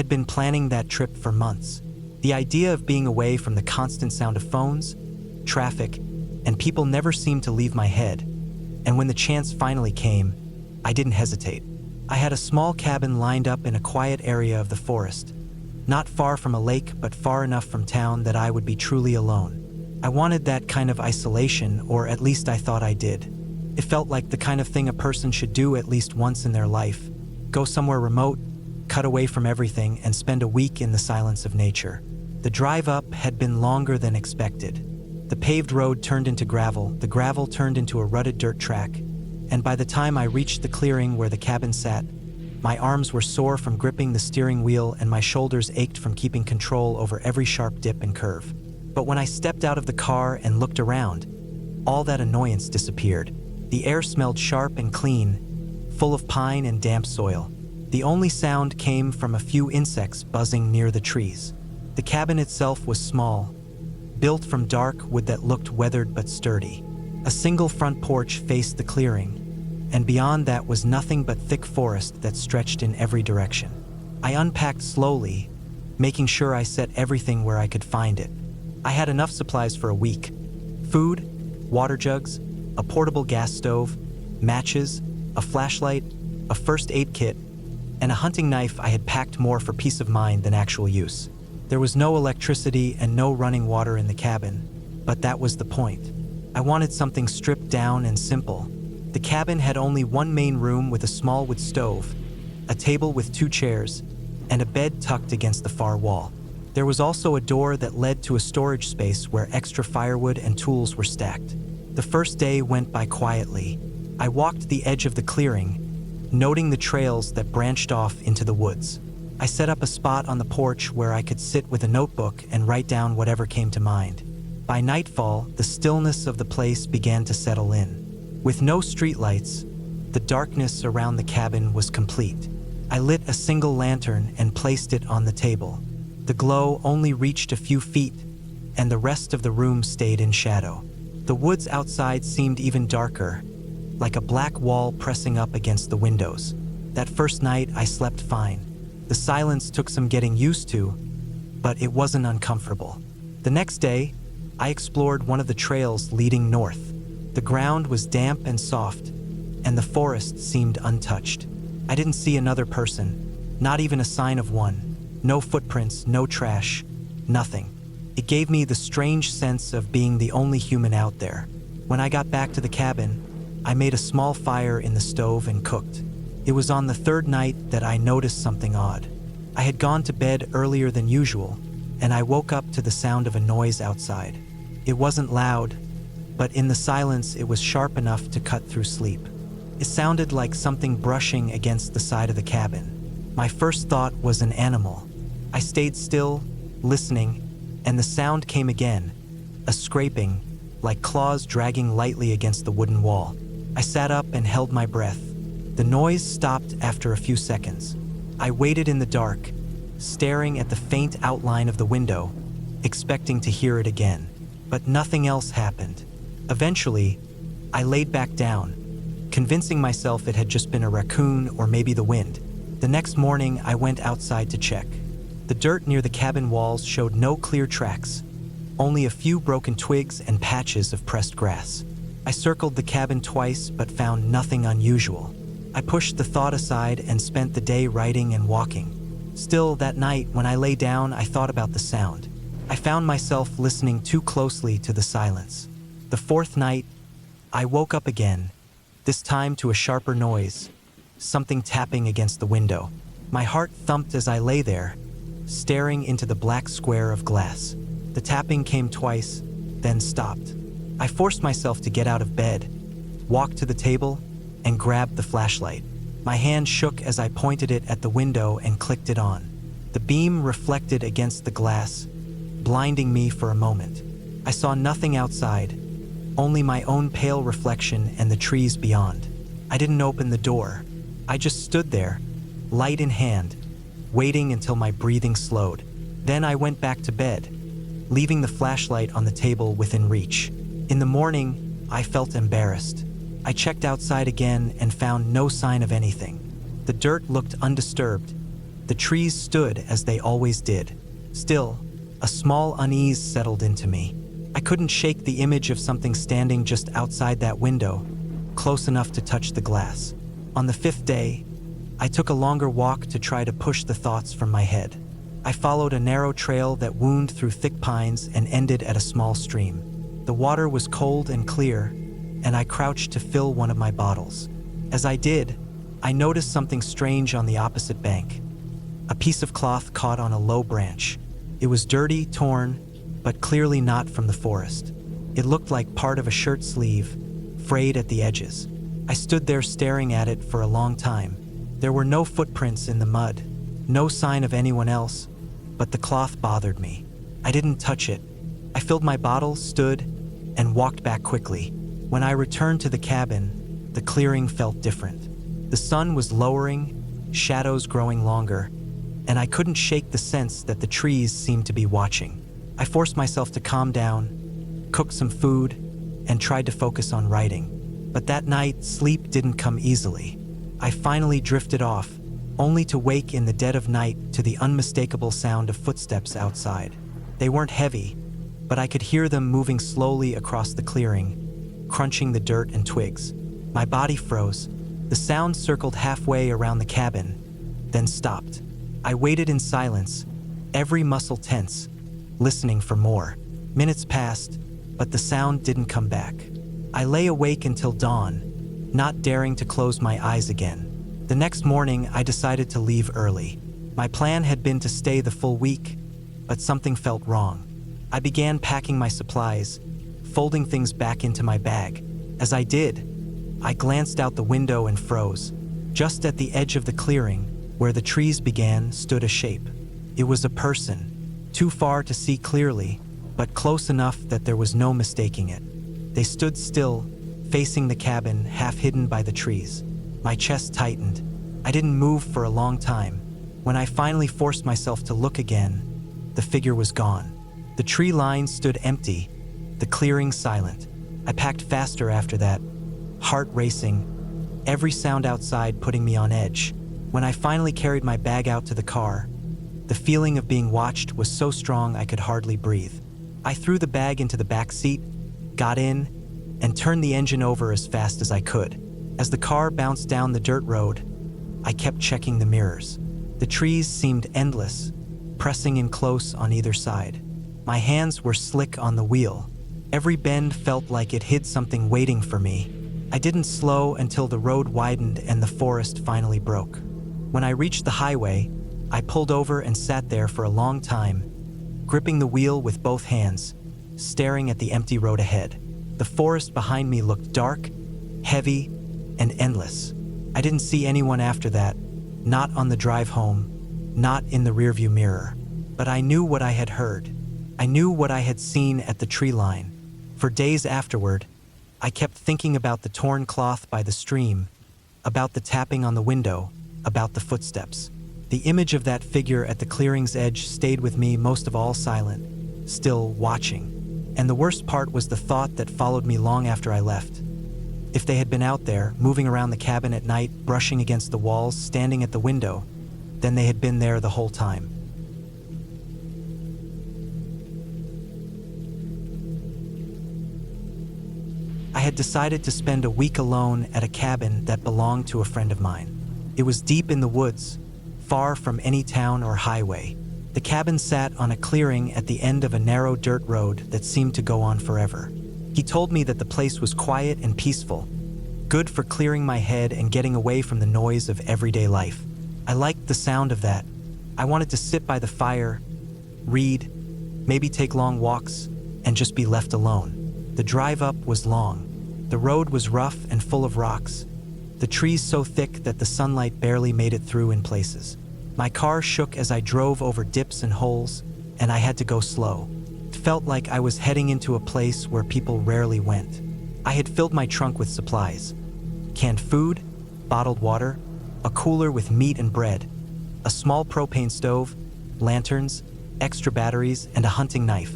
had been planning that trip for months. The idea of being away from the constant sound of phones, traffic, and people never seemed to leave my head. And when the chance finally came, I didn't hesitate. I had a small cabin lined up in a quiet area of the forest, not far from a lake but far enough from town that I would be truly alone. I wanted that kind of isolation, or at least I thought I did. It felt like the kind of thing a person should do at least once in their life. Go somewhere remote, cut away from everything, and spend a week in the silence of nature. The drive up had been longer than expected. The paved road turned into gravel, the gravel turned into a rutted dirt track, and by the time I reached the clearing where the cabin sat, my arms were sore from gripping the steering wheel and my shoulders ached from keeping control over every sharp dip and curve. But when I stepped out of the car and looked around, all that annoyance disappeared. The air smelled sharp and clean, full of pine and damp soil. The only sound came from a few insects buzzing near the trees. The cabin itself was small, built from dark wood that looked weathered but sturdy. A single front porch faced the clearing, and beyond that was nothing but thick forest that stretched in every direction. I unpacked slowly, making sure I set everything where I could find it. I had enough supplies for a week: food, water jugs, a portable gas stove, matches, a flashlight, a first aid kit, and a hunting knife. I had packed more for peace of mind than actual use. There was no electricity and no running water in the cabin, but that was the point. I wanted something stripped down and simple. The cabin had only one main room with a small wood stove, a table with 2 chairs, and a bed tucked against the far wall. There was also a door that led to a storage space where extra firewood and tools were stacked. The first day went by quietly. I walked the edge of the clearing, noting the trails that branched off into the woods. I set up a spot on the porch where I could sit with a notebook and write down whatever came to mind. By nightfall, the stillness of the place began to settle in. With no streetlights, the darkness around the cabin was complete. I lit a single lantern and placed it on the table. The glow only reached a few feet, and the rest of the room stayed in shadow. The woods outside seemed even darker, like a black wall pressing up against the windows. That first night, I slept fine. The silence took some getting used to, but it wasn't uncomfortable. The next day, I explored one of the trails leading north. The ground was damp and soft, and the forest seemed untouched. I didn't see another person, not even a sign of one. No footprints, no trash, nothing. It gave me the strange sense of being the only human out there. When I got back to the cabin, I made a small fire in the stove and cooked. It was on the 3rd night that I noticed something odd. I had gone to bed earlier than usual, and I woke up to the sound of a noise outside. It wasn't loud, but in the silence it was sharp enough to cut through sleep. It sounded like something brushing against the side of the cabin. My first thought was an animal. I stayed still, listening, and the sound came again, a scraping, like claws dragging lightly against the wooden wall. I sat up and held my breath. The noise stopped after a few seconds. I waited in the dark, staring at the faint outline of the window, expecting to hear it again. But nothing else happened. Eventually, I laid back down, convincing myself it had just been a raccoon or maybe the wind. The next morning, I went outside to check. The dirt near the cabin walls showed no clear tracks, only a few broken twigs and patches of pressed grass. I circled the cabin twice but found nothing unusual. I pushed the thought aside and spent the day writing and walking. Still, that night, when I lay down, I thought about the sound. I found myself listening too closely to the silence. The 4th night, I woke up again, this time to a sharper noise, something tapping against the window. My heart thumped as I lay there, staring into the black square of glass. The tapping came twice, then stopped. I forced myself to get out of bed, walked to the table, and grabbed the flashlight. My hand shook as I pointed it at the window and clicked it on. The beam reflected against the glass, blinding me for a moment. I saw nothing outside, only my own pale reflection and the trees beyond. I didn't open the door. I just stood there, light in hand, waiting until my breathing slowed. Then I went back to bed, leaving the flashlight on the table within reach. In the morning, I felt embarrassed. I checked outside again and found no sign of anything. The dirt looked undisturbed, The trees stood as they always did. Still, a small unease settled into me. I couldn't shake the image of something standing just outside that window, close enough to touch the glass. On the 5th day, I took a longer walk to try to push the thoughts from my head. I followed a narrow trail that wound through thick pines and ended at a small stream. The water was cold and clear, and I crouched to fill one of my bottles. As I did, I noticed something strange on the opposite bank. A piece of cloth caught on a low branch. It was dirty, torn, but clearly not from the forest. It looked like part of a shirt sleeve, frayed at the edges. I stood there staring at it for a long time. There were no footprints in the mud, no sign of anyone else, but the cloth bothered me. I didn't touch it. I filled my bottle, stood, and walked back quickly. When I returned to the cabin, the clearing felt different. The sun was lowering, shadows growing longer, and I couldn't shake the sense that the trees seemed to be watching. I forced myself to calm down, cooked some food, and tried to focus on writing. But that night, sleep didn't come easily. I finally drifted off, only to wake in the dead of night to the unmistakable sound of footsteps outside. They weren't heavy, but I could hear them moving slowly across the clearing, crunching the dirt and twigs. My body froze. The sound circled halfway around the cabin, then stopped. I waited in silence, every muscle tense, listening for more. Minutes passed, but the sound didn't come back. I lay awake until dawn, not daring to close my eyes again. The next morning, I decided to leave early. My plan had been to stay the full week, but something felt wrong. I began packing my supplies, folding things back into my bag. As I did, I glanced out the window and froze. Just at the edge of the clearing, where the trees began, stood a shape. It was a person, too far to see clearly, but close enough that there was no mistaking it. They stood still, facing the cabin, half hidden by the trees. My chest tightened. I didn't move for a long time. When I finally forced myself to look again, the figure was gone. The tree line stood empty, the clearing silent. I packed faster after that, heart racing, every sound outside putting me on edge. When I finally carried my bag out to the car, the feeling of being watched was so strong I could hardly breathe. I threw the bag into the back seat, got in, and turned the engine over as fast as I could. As the car bounced down the dirt road, I kept checking the mirrors. The trees seemed endless, pressing in close on either side. My hands were slick on the wheel. Every bend felt like it hid something waiting for me. I didn't slow until the road widened and the forest finally broke. When I reached the highway, I pulled over and sat there for a long time, gripping the wheel with both hands, staring at the empty road ahead. The forest behind me looked dark, heavy, and endless. I didn't see anyone after that, not on the drive home, not in the rearview mirror. But I knew what I had heard. I knew what I had seen at the tree line. For days afterward, I kept thinking about the torn cloth by the stream, about the tapping on the window, about the footsteps. The image of that figure at the clearing's edge stayed with me, most of all silent, still watching. And the worst part was the thought that followed me long after I left. If they had been out there, moving around the cabin at night, brushing against the walls, standing at the window, then they had been there the whole time. I had decided to spend a week alone at a cabin that belonged to a friend of mine. It was deep in the woods, far from any town or highway. The cabin sat on a clearing at the end of a narrow dirt road that seemed to go on forever. He told me that the place was quiet and peaceful, good for clearing my head and getting away from the noise of everyday life. I liked the sound of that. I wanted to sit by the fire, read, maybe take long walks, and just be left alone. The drive up was long. The road was rough and full of rocks, the trees so thick that the sunlight barely made it through in places. My car shook as I drove over dips and holes, and I had to go slow. It felt like I was heading into a place where people rarely went. I had filled my trunk with supplies: canned food, bottled water, a cooler with meat and bread, a small propane stove, lanterns, extra batteries, and a hunting knife.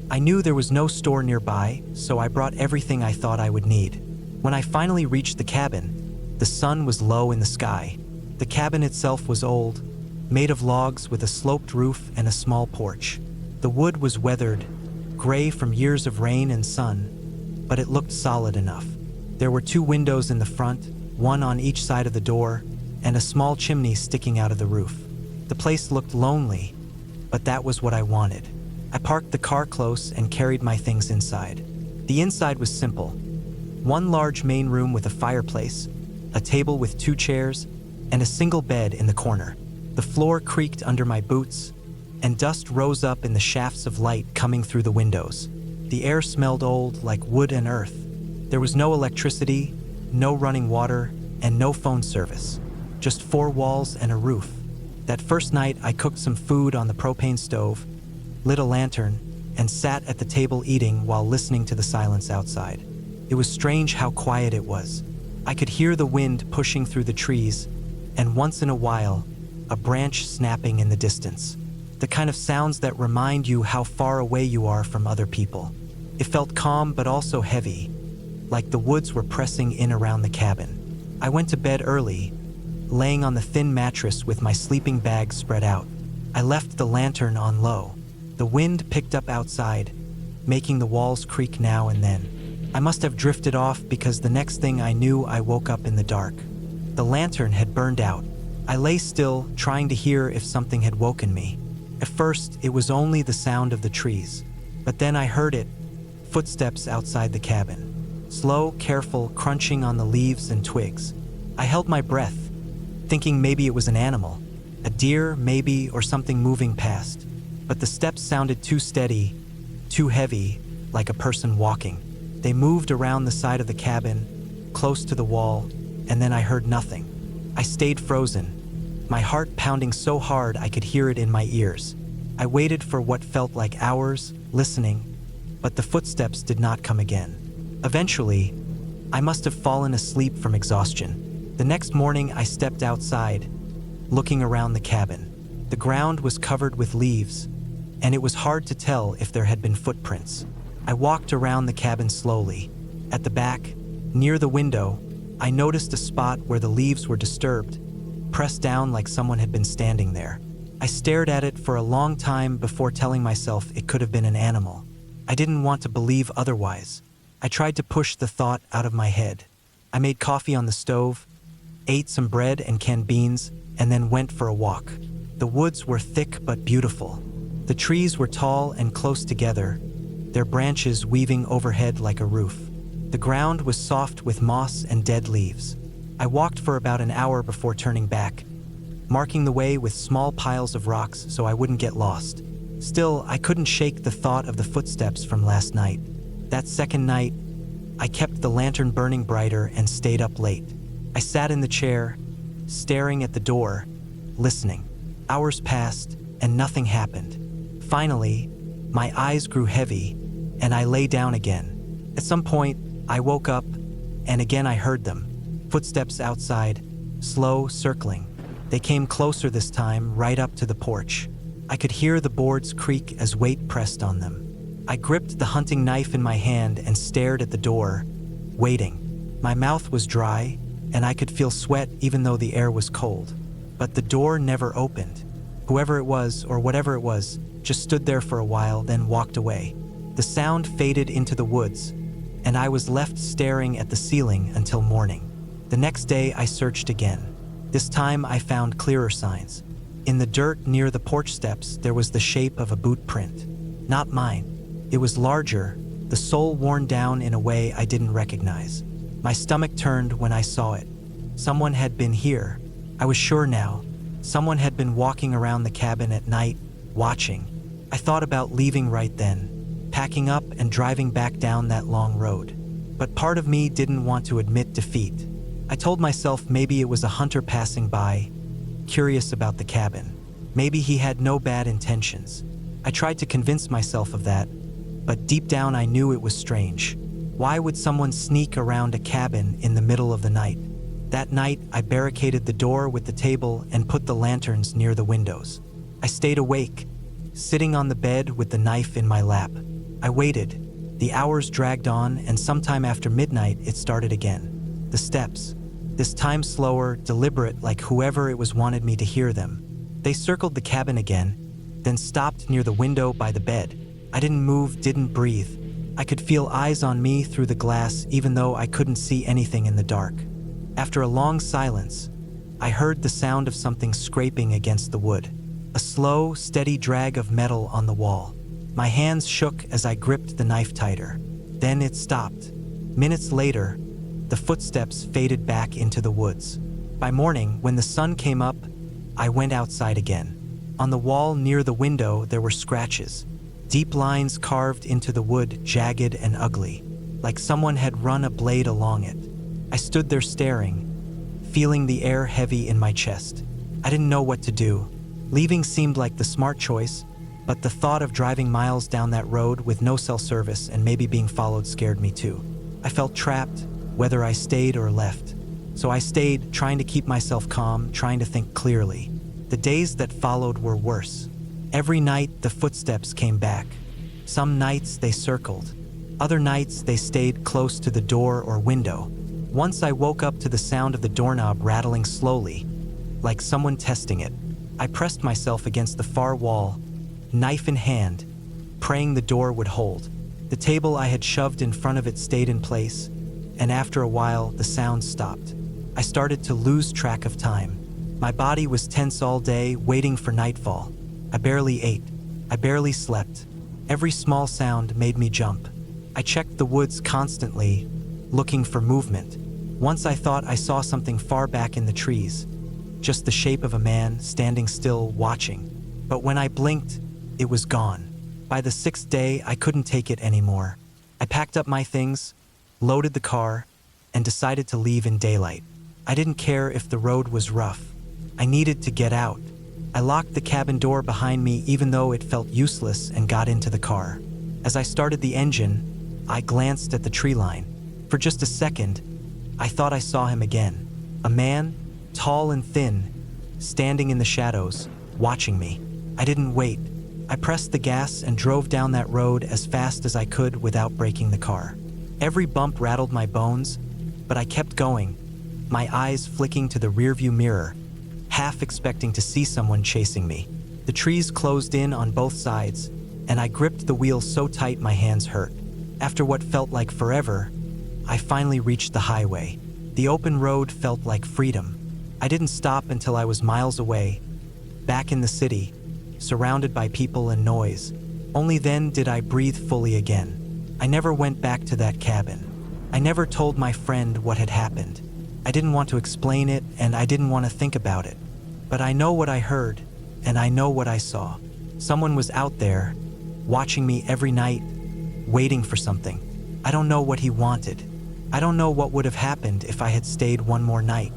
I knew there was no store nearby, so I brought everything I thought I would need. When I finally reached the cabin, the sun was low in the sky. The cabin itself was old, made of logs with a sloped roof and a small porch. The wood was weathered, gray from years of rain and sun, but it looked solid enough. There were 2 windows in the front, one on each side of the door, and a small chimney sticking out of the roof. The place looked lonely, but that was what I wanted. I parked the car close and carried my things inside. The inside was simple. 1 large main room with a fireplace, a table with 2 chairs, and a single bed in the corner. The floor creaked under my boots, and dust rose up in the shafts of light coming through the windows. The air smelled old, like wood and earth. There was no electricity, no running water, and no phone service. Just 4 walls and a roof. That first night, I cooked some food on the propane stove, lit a lantern, and sat at the table eating while listening to the silence outside. It was strange how quiet it was. I could hear the wind pushing through the trees, and once in a while, a branch snapping in the distance. The kind of sounds that remind you how far away you are from other people. It felt calm but also heavy, like the woods were pressing in around the cabin. I went to bed early, laying on the thin mattress with my sleeping bag spread out. I left the lantern on low. The wind picked up outside, making the walls creak now and then. I must have drifted off because the next thing I knew, I woke up in the dark. The lantern had burned out. I lay still, trying to hear if something had woken me. At first, it was only the sound of the trees, but then I heard it, footsteps outside the cabin. Slow, careful, crunching on the leaves and twigs. I held my breath, thinking maybe it was an animal, a deer maybe, or something moving past. But the steps sounded too steady, too heavy, like a person walking. They moved around the side of the cabin, close to the wall, and then I heard nothing. I stayed frozen, my heart pounding so hard I could hear it in my ears. I waited for what felt like hours, listening, but the footsteps did not come again. Eventually, I must have fallen asleep from exhaustion. The next morning, I stepped outside, looking around the cabin. The ground was covered with leaves, and it was hard to tell if there had been footprints. I walked around the cabin slowly. At the back, near the window, I noticed a spot where the leaves were disturbed, pressed down like someone had been standing there. I stared at it for a long time before telling myself it could have been an animal. I didn't want to believe otherwise. I tried to push the thought out of my head. I made coffee on the stove, ate some bread and canned beans, and then went for a walk. The woods were thick but beautiful. The trees were tall and close together, their branches weaving overhead like a roof. The ground was soft with moss and dead leaves. I walked for about an hour before turning back, marking the way with small piles of rocks so I wouldn't get lost. Still, I couldn't shake the thought of the footsteps from last night. That second night, I kept the lantern burning brighter and stayed up late. I sat in the chair, staring at the door, listening. Hours passed, and nothing happened. Finally, my eyes grew heavy, and I lay down again. At some point, I woke up, and again I heard them. Footsteps outside, slow, circling. They came closer this time, right up to the porch. I could hear the boards creak as weight pressed on them. I gripped the hunting knife in my hand and stared at the door, waiting. My mouth was dry, and I could feel sweat even though the air was cold. But the door never opened. Whoever it was, or whatever it was, just stood there for a while, then walked away. The sound faded into the woods, and I was left staring at the ceiling until morning. The next day, I searched again. This time, I found clearer signs. In the dirt near the porch steps, there was the shape of a boot print. Not mine. It was larger, the sole worn down in a way I didn't recognize. My stomach turned when I saw it. Someone had been here. I was sure now. Someone had been walking around the cabin at night, watching. I thought about leaving right then, packing up and driving back down that long road. But part of me didn't want to admit defeat. I told myself maybe it was a hunter passing by, curious about the cabin. Maybe he had no bad intentions. I tried to convince myself of that, but deep down I knew it was strange. Why would someone sneak around a cabin in the middle of the night? That night, I barricaded the door with the table and put the lanterns near the windows. I stayed awake, sitting on the bed with the knife in my lap. I waited. The hours dragged on, and sometime after midnight, it started again. The steps. This time slower, deliberate, like whoever it was wanted me to hear them. They circled the cabin again, then stopped near the window by the bed. I didn't move, didn't breathe. I could feel eyes on me through the glass even though I couldn't see anything in the dark. After a long silence, I heard the sound of something scraping against the wood. A slow, steady drag of metal on the wall. My hands shook as I gripped the knife tighter. Then it stopped. Minutes later, the footsteps faded back into the woods. By morning, when the sun came up, I went outside again. On the wall near the window, there were scratches. Deep lines carved into the wood, jagged and ugly, like someone had run a blade along it. I stood there staring, feeling the air heavy in my chest. I didn't know what to do. Leaving seemed like the smart choice, but the thought of driving miles down that road with no cell service and maybe being followed scared me too. I felt trapped, whether I stayed or left. So I stayed, trying to keep myself calm, trying to think clearly. The days that followed were worse. Every night, the footsteps came back. Some nights they circled. Other nights they stayed close to the door or window. Once I woke up to the sound of the doorknob rattling slowly, like someone testing it. I pressed myself against the far wall, knife in hand, praying the door would hold. The table I had shoved in front of it stayed in place, and after a while, the sound stopped. I started to lose track of time. My body was tense all day, waiting for nightfall. I barely ate. I barely slept. Every small sound made me jump. I checked the woods constantly, looking for movement. Once I thought I saw something far back in the trees, just the shape of a man standing still, watching. But when I blinked, it was gone. By the 6th day, I couldn't take it anymore. I packed up my things, loaded the car, and decided to leave in daylight. I didn't care if the road was rough. I needed to get out. I locked the cabin door behind me even though it felt useless and got into the car. As I started the engine, I glanced at the tree line. For just a second, I thought I saw him again. A man, tall and thin, standing in the shadows, watching me. I didn't wait. I pressed the gas and drove down that road as fast as I could without breaking the car. Every bump rattled my bones, but I kept going, my eyes flicking to the rearview mirror, half expecting to see someone chasing me. The trees closed in on both sides, and I gripped the wheel so tight my hands hurt. After what felt like forever, I finally reached the highway. The open road felt like freedom. I didn't stop until I was miles away, back in the city, surrounded by people and noise. Only then did I breathe fully again. I never went back to that cabin. I never told my friend what had happened. I didn't want to explain it, and I didn't want to think about it. But I know what I heard, and I know what I saw. Someone was out there, watching me every night, waiting for something. I don't know what he wanted. I don't know what would have happened if I had stayed one more night.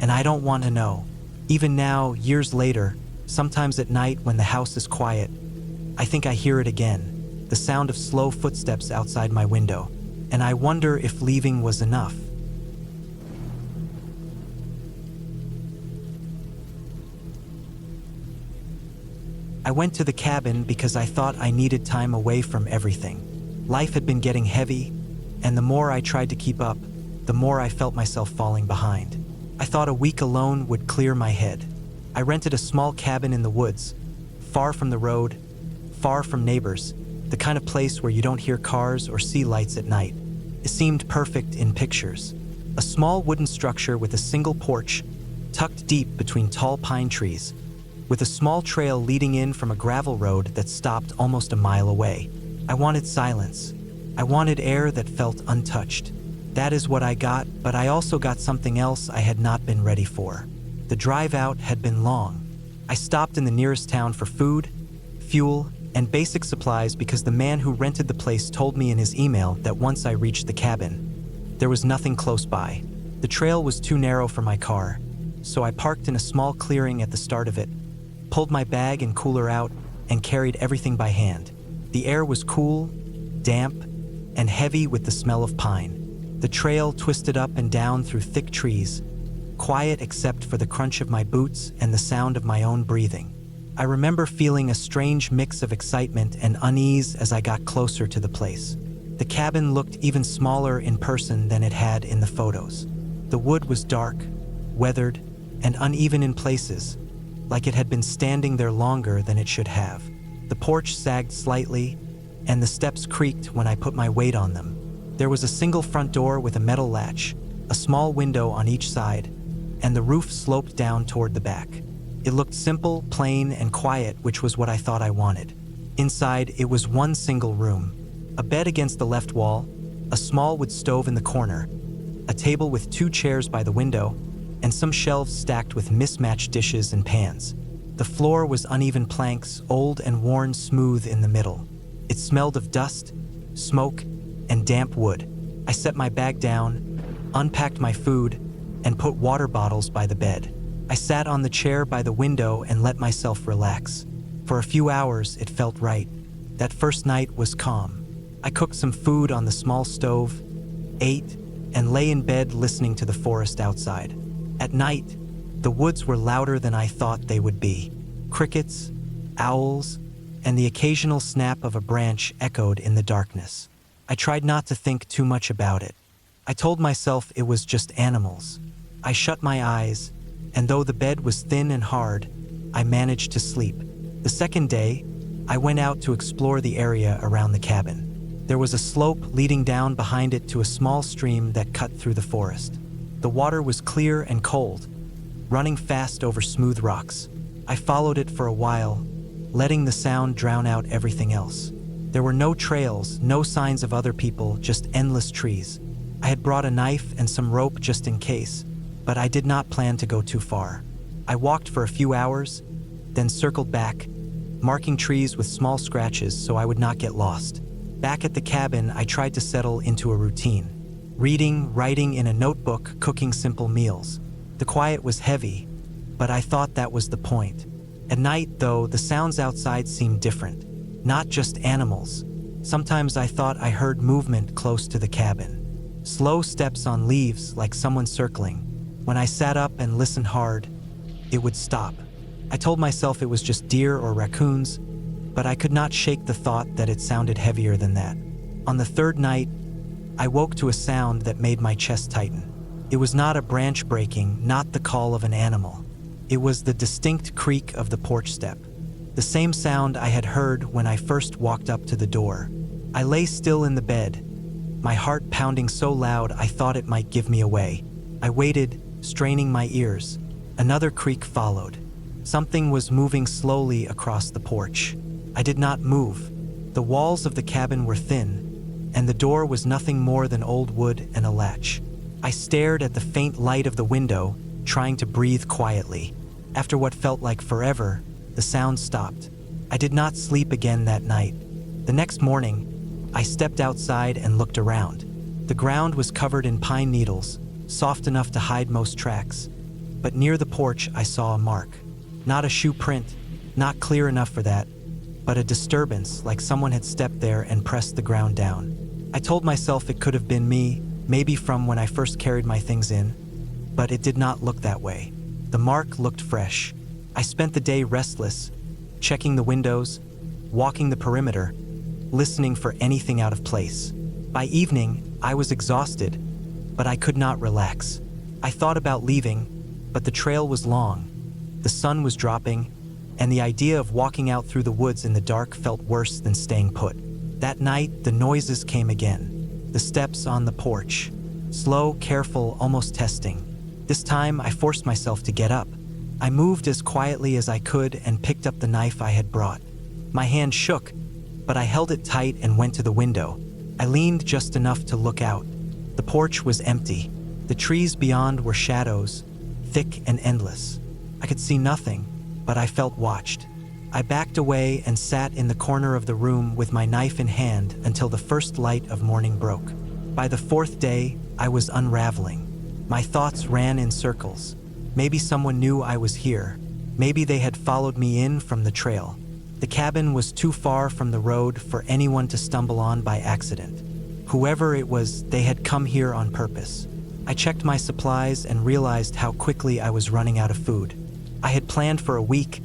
And I don't want to know. Even now, years later, sometimes at night when the house is quiet, I think I hear it again, the sound of slow footsteps outside my window. And I wonder if leaving was enough. I went to the cabin because I thought I needed time away from everything. Life had been getting heavy, and the more I tried to keep up, the more I felt myself falling behind. I thought a week alone would clear my head. I rented a small cabin in the woods, far from the road, far from neighbors, the kind of place where you don't hear cars or see lights at night. It seemed perfect in pictures. A small wooden structure with a single porch, tucked deep between tall pine trees, with a small trail leading in from a gravel road that stopped almost a mile away. I wanted silence. I wanted air that felt untouched. That is what I got, but I also got something else I had not been ready for. The drive out had been long. I stopped in the nearest town for food, fuel, and basic supplies because the man who rented the place told me in his email that once I reached the cabin, there was nothing close by. The trail was too narrow for my car, so I parked in a small clearing at the start of it, pulled my bag and cooler out, and carried everything by hand. The air was cool, damp, and heavy with the smell of pine. The trail twisted up and down through thick trees, quiet except for the crunch of my boots and the sound of my own breathing. I remember feeling a strange mix of excitement and unease as I got closer to the place. The cabin looked even smaller in person than it had in the photos. The wood was dark, weathered, and uneven in places, like it had been standing there longer than it should have. The porch sagged slightly, and the steps creaked when I put my weight on them. There was a single front door with a metal latch, a small window on each side, and the roof sloped down toward the back. It looked simple, plain, and quiet, which was what I thought I wanted. Inside, it was one single room. A bed against the left wall, a small wood stove in the corner, a table with 2 chairs by the window, and some shelves stacked with mismatched dishes and pans. The floor was uneven planks, old and worn smooth in the middle. It smelled of dust, smoke, and damp wood. I set my bag down, unpacked my food, and put water bottles by the bed. I sat on the chair by the window and let myself relax. For a few hours, it felt right. That first night was calm. I cooked some food on the small stove, ate, and lay in bed listening to the forest outside. At night, the woods were louder than I thought they would be. Crickets, owls, and the occasional snap of a branch echoed in the darkness. I tried not to think too much about it. I told myself it was just animals. I shut my eyes, and though the bed was thin and hard, I managed to sleep. The second day, I went out to explore the area around the cabin. There was a slope leading down behind it to a small stream that cut through the forest. The water was clear and cold, running fast over smooth rocks. I followed it for a while, letting the sound drown out everything else. There were no trails, no signs of other people, just endless trees. I had brought a knife and some rope just in case, but I did not plan to go too far. I walked for a few hours, then circled back, marking trees with small scratches so I would not get lost. Back at the cabin, I tried to settle into a routine. Reading, writing in a notebook, cooking simple meals. The quiet was heavy, but I thought that was the point. At night, though, the sounds outside seemed different. Not just animals. Sometimes I thought I heard movement close to the cabin. Slow steps on leaves, like someone circling. When I sat up and listened hard, it would stop. I told myself it was just deer or raccoons, but I could not shake the thought that it sounded heavier than that. On the third night, I woke to a sound that made my chest tighten. It was not a branch breaking, not the call of an animal. It was the distinct creak of the porch step. The same sound I had heard when I first walked up to the door. I lay still in the bed, my heart pounding so loud I thought it might give me away. I waited, straining my ears. Another creak followed. Something was moving slowly across the porch. I did not move. The walls of the cabin were thin, and the door was nothing more than old wood and a latch. I stared at the faint light of the window, trying to breathe quietly. After what felt like forever, the sound stopped. I did not sleep again that night. The next morning, I stepped outside and looked around. The ground was covered in pine needles, soft enough to hide most tracks. But near the porch, I saw a mark. Not a shoe print, not clear enough for that, but a disturbance, like someone had stepped there and pressed the ground down. I told myself it could have been me, maybe from when I first carried my things in, but it did not look that way. The mark looked fresh. I spent the day restless, checking the windows, walking the perimeter, listening for anything out of place. By evening, I was exhausted, but I could not relax. I thought about leaving, but the trail was long. The sun was dropping, and the idea of walking out through the woods in the dark felt worse than staying put. That night, the noises came again. The steps on the porch. Slow, careful, almost testing. This time, I forced myself to get up. I moved as quietly as I could and picked up the knife I had brought. My hand shook, but I held it tight and went to the window. I leaned just enough to look out. The porch was empty. The trees beyond were shadows, thick and endless. I could see nothing, but I felt watched. I backed away and sat in the corner of the room with my knife in hand until the first light of morning broke. By the fourth day, I was unraveling. My thoughts ran in circles. Maybe someone knew I was here. Maybe they had followed me in from the trail. The cabin was too far from the road for anyone to stumble on by accident. Whoever it was, they had come here on purpose. I checked my supplies and realized how quickly I was running out of food. I had planned for a week,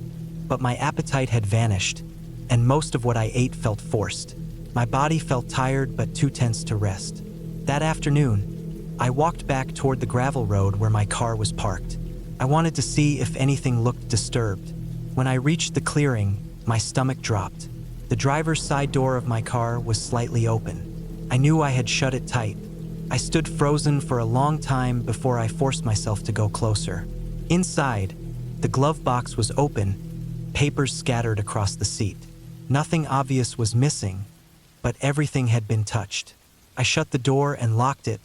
but my appetite had vanished, and most of what I ate felt forced. My body felt tired but too tense to rest. That afternoon, I walked back toward the gravel road where my car was parked. I wanted to see if anything looked disturbed. When I reached the clearing, my stomach dropped. The driver's side door of my car was slightly open. I knew I had shut it tight. I stood frozen for a long time before I forced myself to go closer. Inside, the glove box was open, papers scattered across the seat. Nothing obvious was missing, but everything had been touched. I shut the door and locked it,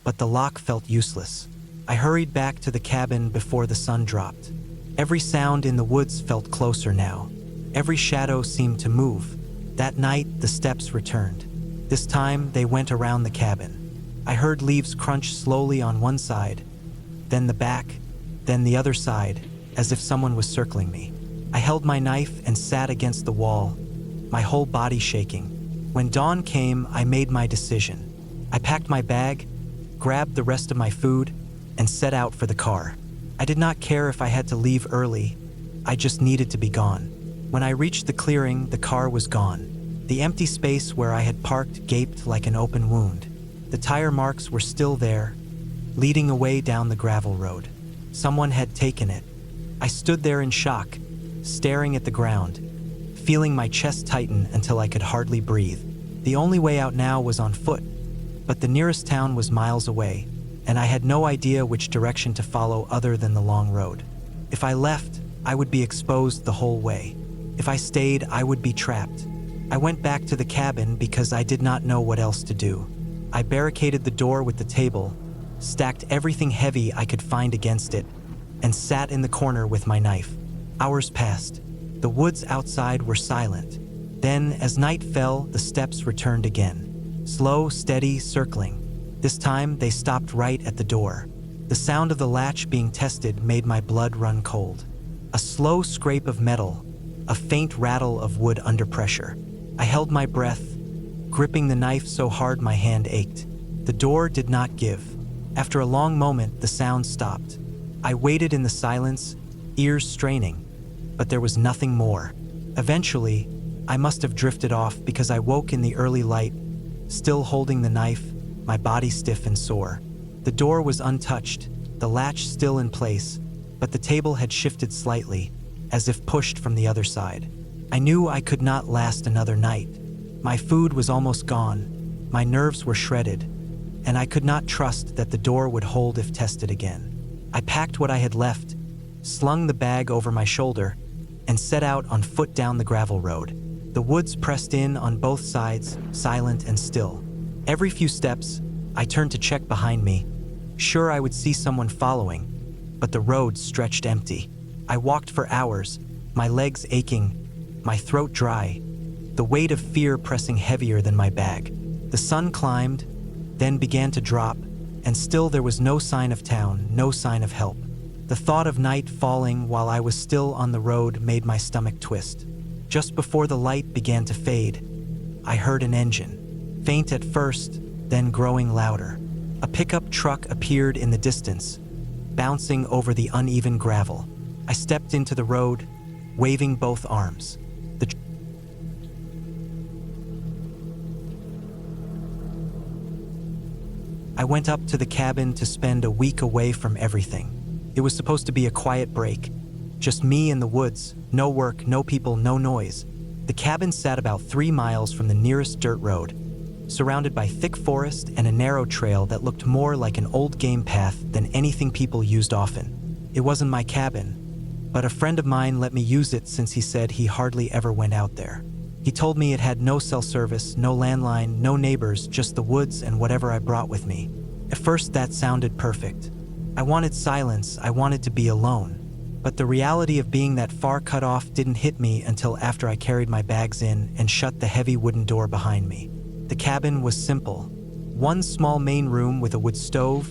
but the lock felt useless. I hurried back to the cabin before the sun dropped. Every sound in the woods felt closer now. Every shadow seemed to move. That night, the steps returned. This time, they went around the cabin. I heard leaves crunch slowly on one side, then the back, then the other side, as if someone was circling me. I held my knife and sat against the wall, my whole body shaking. When dawn came, I made my decision. I packed my bag, grabbed the rest of my food, and set out for the car. I did not care if I had to leave early. I just needed to be gone. When I reached the clearing, the car was gone. The empty space where I had parked gaped like an open wound. The tire marks were still there, leading away down the gravel road. Someone had taken it. I stood there in shock, staring at the ground, feeling my chest tighten until I could hardly breathe. The only way out now was on foot, but the nearest town was miles away, and I had no idea which direction to follow other than the long road. If I left, I would be exposed the whole way. If I stayed, I would be trapped. I went back to the cabin because I did not know what else to do. I barricaded the door with the table, stacked everything heavy I could find against it, and sat in the corner with my knife. Hours passed. The woods outside were silent. Then, as night fell, the steps returned again. Slow, steady, circling. This time, they stopped right at the door. The sound of the latch being tested made my blood run cold. A slow scrape of metal, a faint rattle of wood under pressure. I held my breath, gripping the knife so hard my hand ached. The door did not give. After a long moment, the sound stopped. I waited in the silence, ears straining, but there was nothing more. Eventually, I must have drifted off because I woke in the early light, still holding the knife, my body stiff and sore. The door was untouched, the latch still in place, but the table had shifted slightly, as if pushed from the other side. I knew I could not last another night. My food was almost gone, my nerves were shredded, and I could not trust that the door would hold if tested again. I packed what I had left, slung the bag over my shoulder, and set out on foot down the gravel road. The woods pressed in on both sides, silent and still. Every few steps, I turned to check behind me, sure I would see someone following, but the road stretched empty. I walked for hours, my legs aching, my throat dry, the weight of fear pressing heavier than my bag. The sun climbed, then began to drop, and still there was no sign of town, no sign of help. The thought of night falling while I was still on the road made my stomach twist. Just before the light began to fade, I heard an engine, faint at first, then growing louder. A pickup truck appeared in the distance, bouncing over the uneven gravel. I stepped into the road, waving both arms. I went up to the cabin to spend a week away from everything. It was supposed to be a quiet break. Just me in the woods, no work, no people, no noise. The cabin sat about 3 miles from the nearest dirt road, surrounded by thick forest and a narrow trail that looked more like an old game path than anything people used often. It wasn't my cabin, but a friend of mine let me use it since he said he hardly ever went out there. He told me it had no cell service, no landline, no neighbors, just the woods and whatever I brought with me. At first that sounded perfect. I wanted silence, I wanted to be alone. But the reality of being that far cut off didn't hit me until after I carried my bags in and shut the heavy wooden door behind me. The cabin was simple. One small main room with a wood stove,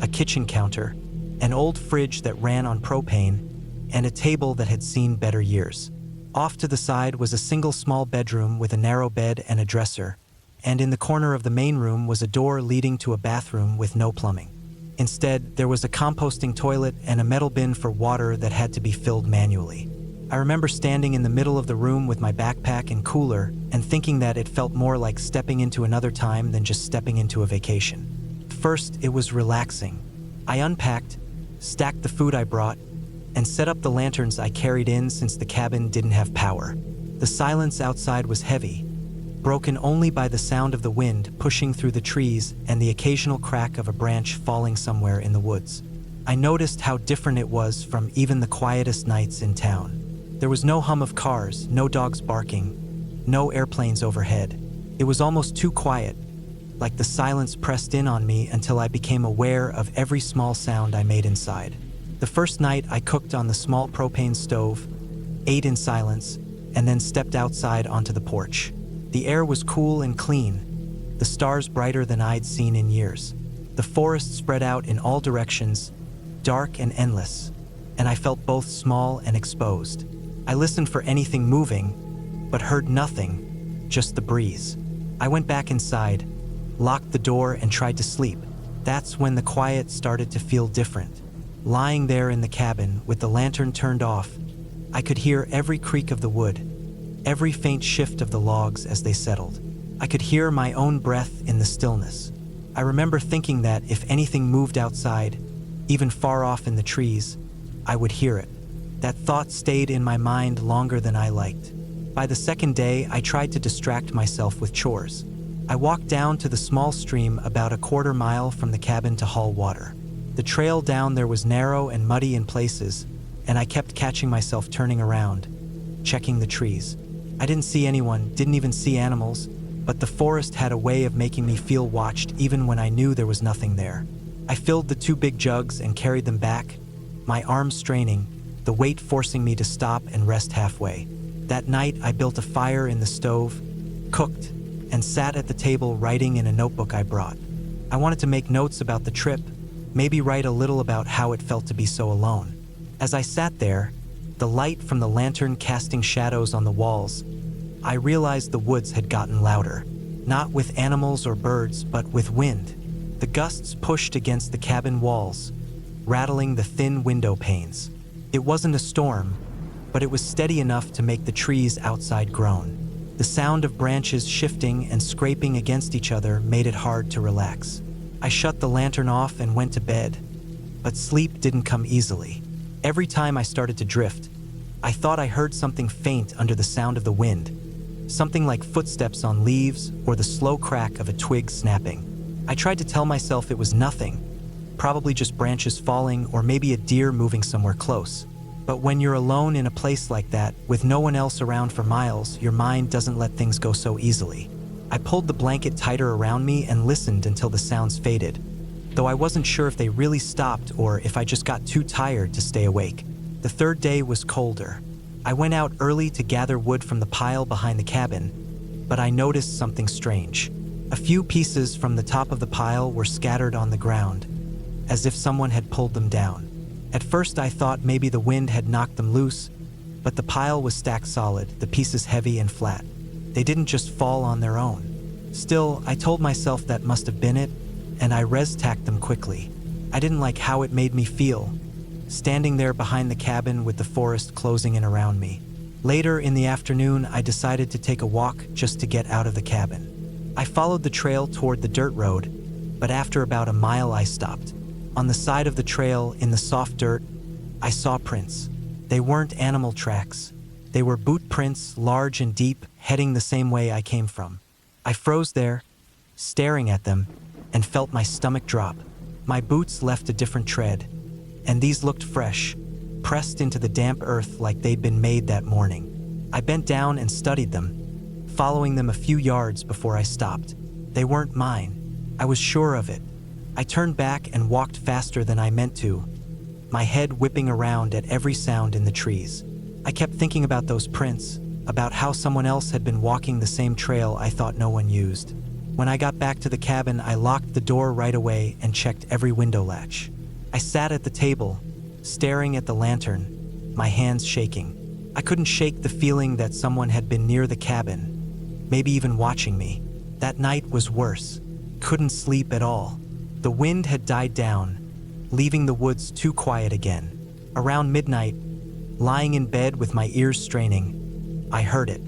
a kitchen counter, an old fridge that ran on propane, and a table that had seen better years. Off to the side was a single small bedroom with a narrow bed and a dresser, and in the corner of the main room was a door leading to a bathroom with no plumbing. Instead, there was a composting toilet and a metal bin for water that had to be filled manually. I remember standing in the middle of the room with my backpack and cooler and thinking that it felt more like stepping into another time than just stepping into a vacation. First, it was relaxing. I unpacked, stacked the food I brought, and set up the lanterns I carried in since the cabin didn't have power. The silence outside was heavy, broken only by the sound of the wind pushing through the trees and the occasional crack of a branch falling somewhere in the woods. I noticed how different it was from even the quietest nights in town. There was no hum of cars, no dogs barking, no airplanes overhead. It was almost too quiet, like the silence pressed in on me until I became aware of every small sound I made inside. The first night I cooked on the small propane stove, ate in silence, and then stepped outside onto the porch. The air was cool and clean, the stars brighter than I'd seen in years. The forest spread out in all directions, dark and endless, and I felt both small and exposed. I listened for anything moving, but heard nothing, just the breeze. I went back inside, locked the door, and tried to sleep. That's when the quiet started to feel different. Lying there in the cabin with the lantern turned off, I could hear every creak of the wood, every faint shift of the logs as they settled. I could hear my own breath in the stillness. I remember thinking that if anything moved outside, even far off in the trees, I would hear it. That thought stayed in my mind longer than I liked. By the second day, I tried to distract myself with chores. I walked down to the small stream about a quarter mile from the cabin to haul water. The trail down there was narrow and muddy in places, and I kept catching myself turning around, checking the trees. I didn't see anyone, didn't even see animals, but the forest had a way of making me feel watched even when I knew there was nothing there. I filled the 2 big jugs and carried them back, my arms straining, the weight forcing me to stop and rest halfway. That night, I built a fire in the stove, cooked, and sat at the table writing in a notebook I brought. I wanted to make notes about the trip, maybe write a little about how it felt to be so alone. As I sat there, the light from the lantern casting shadows on the walls, I realized the woods had gotten louder, not with animals or birds, but with wind. The gusts pushed against the cabin walls, rattling the thin window panes. It wasn't a storm, but it was steady enough to make the trees outside groan. The sound of branches shifting and scraping against each other made it hard to relax. I shut the lantern off and went to bed, but sleep didn't come easily. Every time I started to drift, I thought I heard something faint under the sound of the wind, something like footsteps on leaves or the slow crack of a twig snapping. I tried to tell myself it was nothing, probably just branches falling or maybe a deer moving somewhere close. But when you're alone in a place like that, with no one else around for miles, your mind doesn't let things go so easily. I pulled the blanket tighter around me and listened until the sounds faded, though I wasn't sure if they really stopped or if I just got too tired to stay awake. The third day was colder. I went out early to gather wood from the pile behind the cabin, but I noticed something strange. A few pieces from the top of the pile were scattered on the ground, as if someone had pulled them down. At first I thought maybe the wind had knocked them loose, but the pile was stacked solid, the pieces heavy and flat. They didn't just fall on their own. Still, I told myself that must have been it, and I res-tacked them quickly. I didn't like how it made me feel, standing there behind the cabin with the forest closing in around me. Later in the afternoon, I decided to take a walk just to get out of the cabin. I followed the trail toward the dirt road, but after about a mile I stopped. On the side of the trail, in the soft dirt, I saw prints. They weren't animal tracks. They were boot prints, large and deep, heading the same way I came from. I froze there, staring at them, and felt my stomach drop. My boots left a different tread, and these looked fresh, pressed into the damp earth like they'd been made that morning. I bent down and studied them, following them a few yards before I stopped. They weren't mine. I was sure of it. I turned back and walked faster than I meant to, my head whipping around at every sound in the trees. I kept thinking about those prints, about how someone else had been walking the same trail I thought no one used. When I got back to the cabin, I locked the door right away and checked every window latch. I sat at the table, staring at the lantern, my hands shaking. I couldn't shake the feeling that someone had been near the cabin, maybe even watching me. That night was worse. Couldn't sleep at all. The wind had died down, leaving the woods too quiet again. Around midnight, lying in bed with my ears straining, I heard it.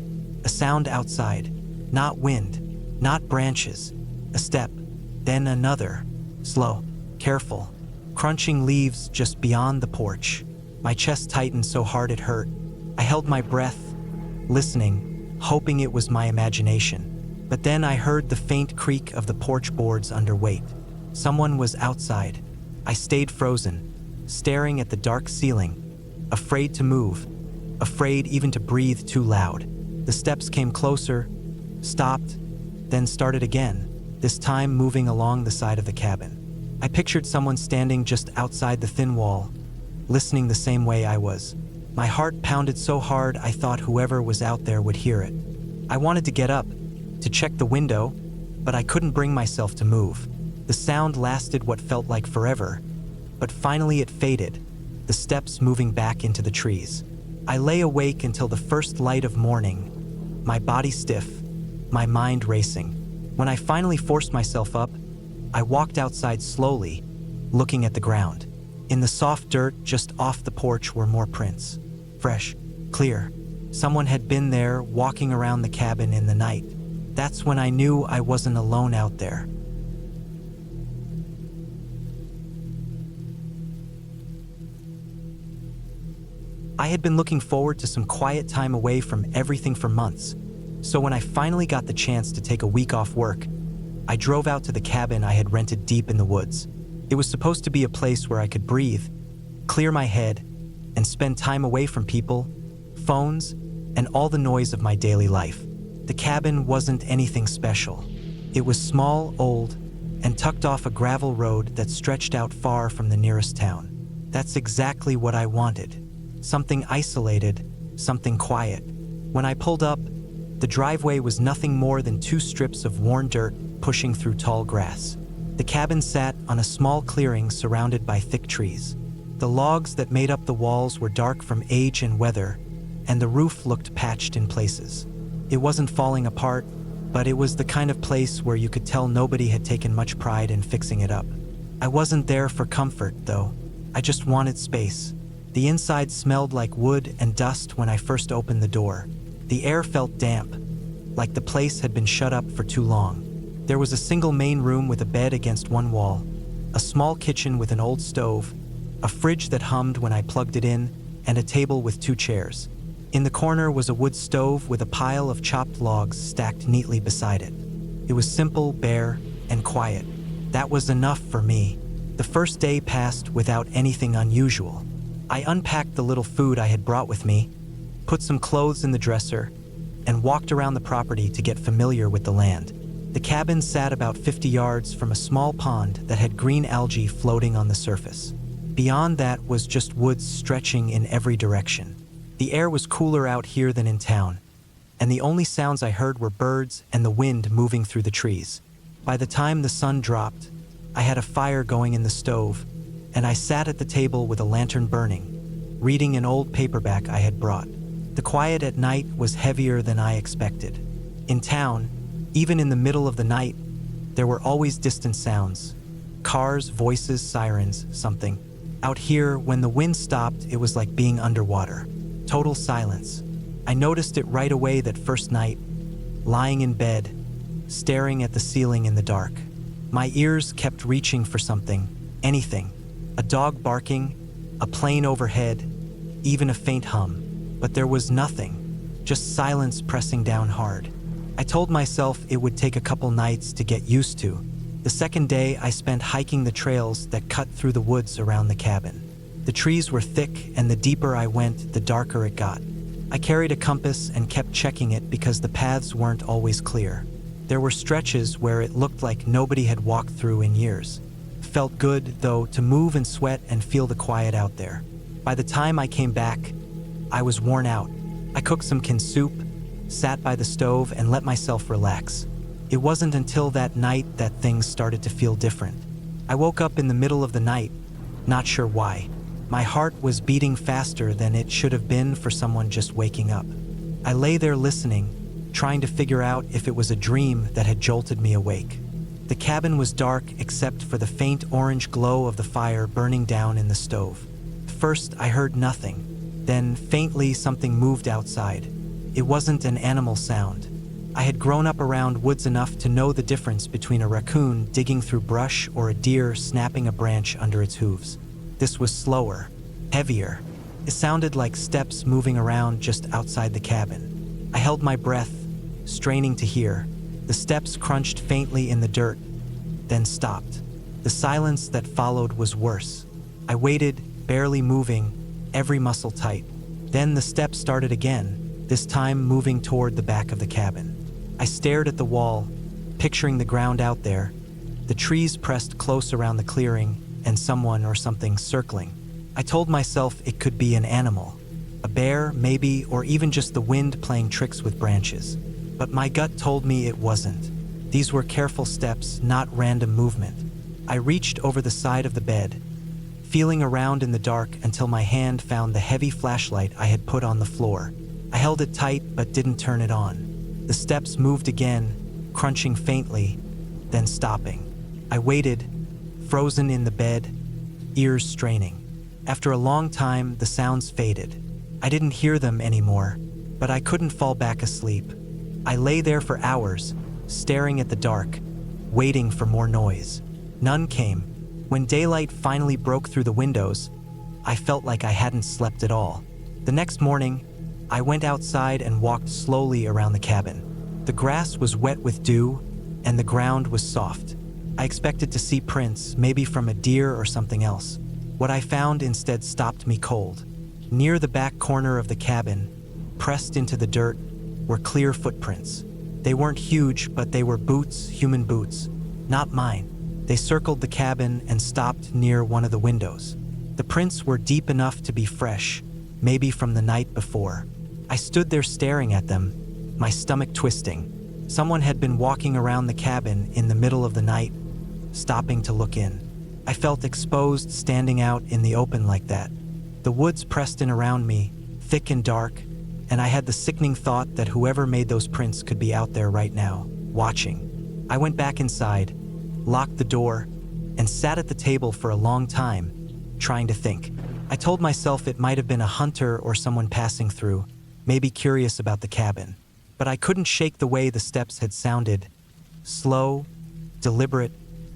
A sound outside. Not wind, not branches. A step, then another. Slow, careful, crunching leaves just beyond the porch. My chest tightened so hard it hurt. I held my breath, listening, hoping it was my imagination. But then I heard the faint creak of the porch boards under weight. Someone was outside. I stayed frozen, staring at the dark ceiling, afraid to move, afraid even to breathe too loud. The steps came closer, stopped, then started again, this time moving along the side of the cabin. I pictured someone standing just outside the thin wall, listening the same way I was. My heart pounded so hard I thought whoever was out there would hear it. I wanted to get up, to check the window, but I couldn't bring myself to move. The sound lasted what felt like forever, but finally it faded, the steps moving back into the trees. I lay awake until the first light of morning, my body stiff, my mind racing. When I finally forced myself up, I walked outside slowly, looking at the ground. In the soft dirt just off the porch were more prints. Fresh, clear. Someone had been there, walking around the cabin in the night. That's when I knew I wasn't alone out there. I had been looking forward to some quiet time away from everything for months. So when I finally got the chance to take a week off work, I drove out to the cabin I had rented deep in the woods. It was supposed to be a place where I could breathe, clear my head, and spend time away from people, phones, and all the noise of my daily life. The cabin wasn't anything special. It was small, old, and tucked off a gravel road that stretched out far from the nearest town. That's exactly what I wanted. Something isolated, something quiet. When I pulled up, the driveway was nothing more than 2 strips of worn dirt pushing through tall grass. The cabin sat on a small clearing surrounded by thick trees. The logs that made up the walls were dark from age and weather, and the roof looked patched in places. It wasn't falling apart, but it was the kind of place where you could tell nobody had taken much pride in fixing it up. I wasn't there for comfort, though. I just wanted space. The inside smelled like wood and dust when I first opened the door. The air felt damp, like the place had been shut up for too long. There was a single main room with a bed against one wall, a small kitchen with an old stove, a fridge that hummed when I plugged it in, and a table with 2 chairs. In the corner was a wood stove with a pile of chopped logs stacked neatly beside it. It was simple, bare, and quiet. That was enough for me. The first day passed without anything unusual. I unpacked the little food I had brought with me, put some clothes in the dresser, and walked around the property to get familiar with the land. The cabin sat about 50 yards from a small pond that had green algae floating on the surface. Beyond that was just woods stretching in every direction. The air was cooler out here than in town, and the only sounds I heard were birds and the wind moving through the trees. By the time the sun dropped, I had a fire going in the stove, and I sat at the table with a lantern burning, reading an old paperback I had brought. The quiet at night was heavier than I expected. In town, even in the middle of the night, there were always distant sounds. Cars, voices, sirens, something. Out here, when the wind stopped, it was like being underwater. Total silence. I noticed it right away that first night, lying in bed, staring at the ceiling in the dark. My ears kept reaching for something, anything. A dog barking, a plane overhead, even a faint hum. But there was nothing, just silence pressing down hard. I told myself it would take a couple nights to get used to. The second day, I spent hiking the trails that cut through the woods around the cabin. The trees were thick, and the deeper I went, the darker it got. I carried a compass and kept checking it because the paths weren't always clear. There were stretches where it looked like nobody had walked through in years. Felt good, though, to move and sweat and feel the quiet out there. By the time I came back, I was worn out. I cooked some canned soup, sat by the stove, and let myself relax. It wasn't until that night that things started to feel different. I woke up in the middle of the night, not sure why. My heart was beating faster than it should have been for someone just waking up. I lay there listening, trying to figure out if it was a dream that had jolted me awake. The cabin was dark except for the faint orange glow of the fire burning down in the stove. First, I heard nothing. Then, faintly, something moved outside. It wasn't an animal sound. I had grown up around woods enough to know the difference between a raccoon digging through brush or a deer snapping a branch under its hooves. This was slower, heavier. It sounded like steps moving around just outside the cabin. I held my breath, straining to hear. The steps crunched faintly in the dirt, then stopped. The silence that followed was worse. I waited, barely moving, every muscle tight. Then the steps started again, this time moving toward the back of the cabin. I stared at the wall, picturing the ground out there, the trees pressed close around the clearing, and someone or something circling. I told myself it could be an animal, a bear, maybe, or even just the wind playing tricks with branches. But my gut told me it wasn't. These were careful steps, not random movement. I reached over the side of the bed, feeling around in the dark until my hand found the heavy flashlight I had put on the floor. I held it tight but didn't turn it on. The steps moved again, crunching faintly, then stopping. I waited, frozen in the bed, ears straining. After a long time, the sounds faded. I didn't hear them anymore, but I couldn't fall back asleep. I lay there for hours, staring at the dark, waiting for more noise. None came. When daylight finally broke through the windows, I felt like I hadn't slept at all. The next morning, I went outside and walked slowly around the cabin. The grass was wet with dew, and the ground was soft. I expected to see prints, maybe from a deer or something else. What I found instead stopped me cold. Near the back corner of the cabin, pressed into the dirt, were clear footprints. They weren't huge, but they were boots, human boots. Not mine. They circled the cabin and stopped near one of the windows. The prints were deep enough to be fresh, maybe from the night before. I stood there staring at them, my stomach twisting. Someone had been walking around the cabin in the middle of the night, stopping to look in. I felt exposed standing out in the open like that. The woods pressed in around me, thick and dark, and I had the sickening thought that whoever made those prints could be out there right now, watching. I went back inside, locked the door, and sat at the table for a long time, trying to think. I told myself it might have been a hunter or someone passing through, maybe curious about the cabin. But I couldn't shake the way the steps had sounded. Slow, deliberate,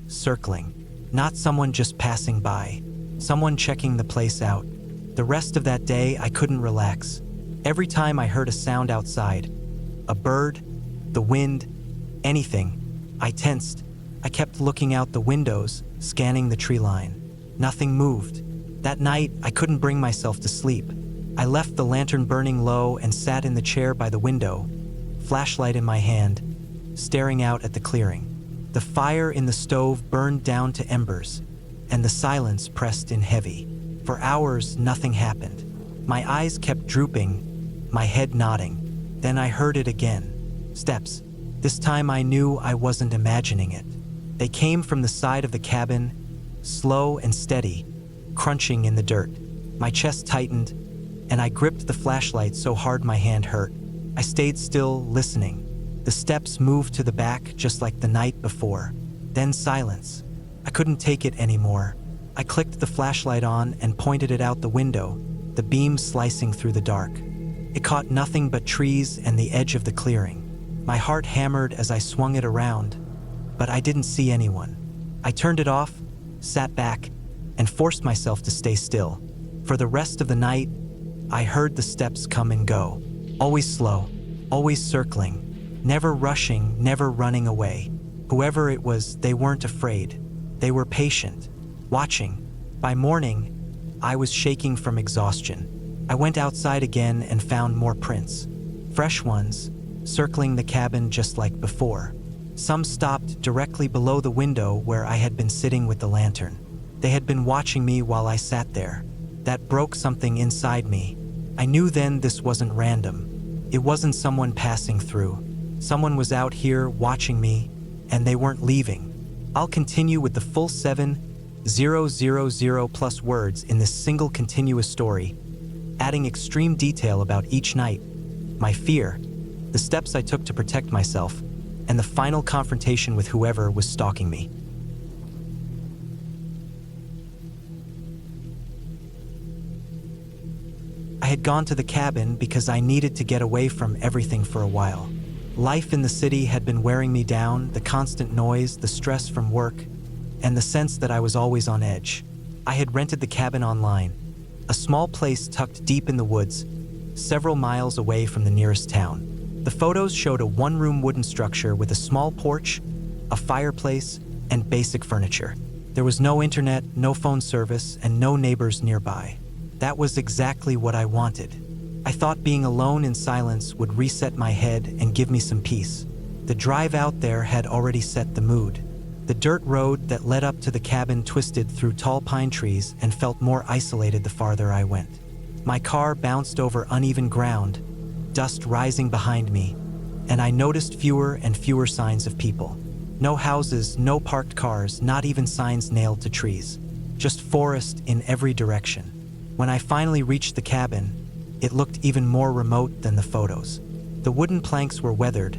circling. Not someone just passing by. Someone checking the place out. The rest of that day, I couldn't relax. Every time I heard a sound outside, a bird, the wind, anything, I tensed. I kept looking out the windows, scanning the tree line. Nothing moved. That night, I couldn't bring myself to sleep. I left the lantern burning low and sat in the chair by the window, flashlight in my hand, staring out at the clearing. The fire in the stove burned down to embers, and the silence pressed in heavy. For hours, nothing happened. My eyes kept drooping, my head nodding. Then I heard it again. Steps. This time I knew I wasn't imagining it. They came from the side of the cabin, slow and steady, crunching in the dirt. My chest tightened, and I gripped the flashlight so hard my hand hurt. I stayed still, listening. The steps moved to the back just like the night before. Then silence. I couldn't take it anymore. I clicked the flashlight on and pointed it out the window, the beam slicing through the dark. It caught nothing but trees and the edge of the clearing. My heart hammered as I swung it around, but I didn't see anyone. I turned it off, sat back, and forced myself to stay still. For the rest of the night, I heard the steps come and go. Always slow, always circling, never rushing, never running away. Whoever it was, they weren't afraid. They were patient, watching. By morning, I was shaking from exhaustion. I went outside again and found more prints. Fresh ones, circling the cabin just like before. Some stopped directly below the window where I had been sitting with the lantern. They had been watching me while I sat there. That broke something inside me. I knew then this wasn't random. It wasn't someone passing through. Someone was out here watching me, and they weren't leaving. I'll continue with the full 7,000 plus words in this single continuous story, adding extreme detail about each night, my fear, the steps I took to protect myself, and the final confrontation with whoever was stalking me. I had gone to the cabin because I needed to get away from everything for a while. Life in the city had been wearing me down, the constant noise, the stress from work, and the sense that I was always on edge. I had rented the cabin online, a small place tucked deep in the woods, several miles away from the nearest town. The photos showed a one-room wooden structure with a small porch, a fireplace, and basic furniture. There was no internet, no phone service, and no neighbors nearby. That was exactly what I wanted. I thought being alone in silence would reset my head and give me some peace. The drive out there had already set the mood. The dirt road that led up to the cabin twisted through tall pine trees and felt more isolated the farther I went. My car bounced over uneven ground, dust rising behind me, and I noticed fewer and fewer signs of people. No houses, no parked cars, not even signs nailed to trees. Just forest in every direction. When I finally reached the cabin, it looked even more remote than the photos. The wooden planks were weathered,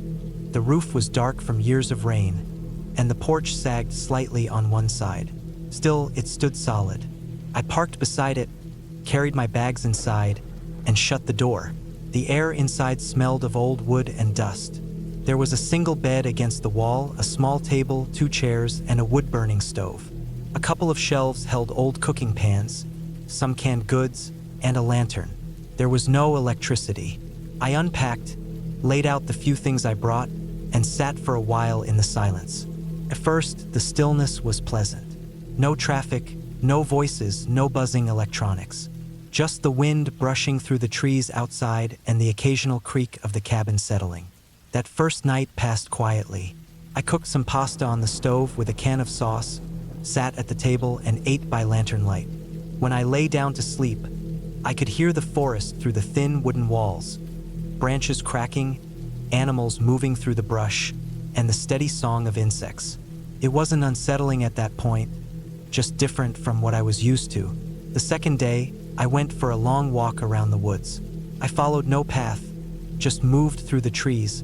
the roof was dark from years of rain, and the porch sagged slightly on one side. Still, it stood solid. I parked beside it, carried my bags inside, and shut the door. The air inside smelled of old wood and dust. There was a single bed against the wall, a small table, 2 chairs, and a wood-burning stove. A couple of shelves held old cooking pans, some canned goods, and a lantern. There was no electricity. I unpacked, laid out the few things I brought, and sat for a while in the silence. At first, the stillness was pleasant. No traffic, no voices, no buzzing electronics. Just the wind brushing through the trees outside and the occasional creak of the cabin settling. That first night passed quietly. I cooked some pasta on the stove with a can of sauce, sat at the table, and ate by lantern light. When I lay down to sleep, I could hear the forest through the thin wooden walls, branches cracking, animals moving through the brush, and the steady song of insects. It wasn't unsettling at that point, just different from what I was used to. The second day, I went for a long walk around the woods. I followed no path, just moved through the trees,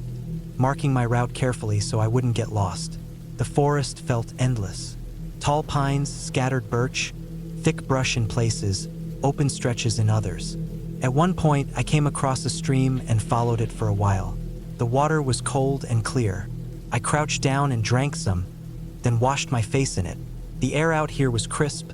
marking my route carefully so I wouldn't get lost. The forest felt endless. Tall pines, scattered birch, thick brush in places, open stretches in others. At one point, I came across a stream and followed it for a while. The water was cold and clear. I crouched down and drank some, then washed my face in it. The air out here was crisp,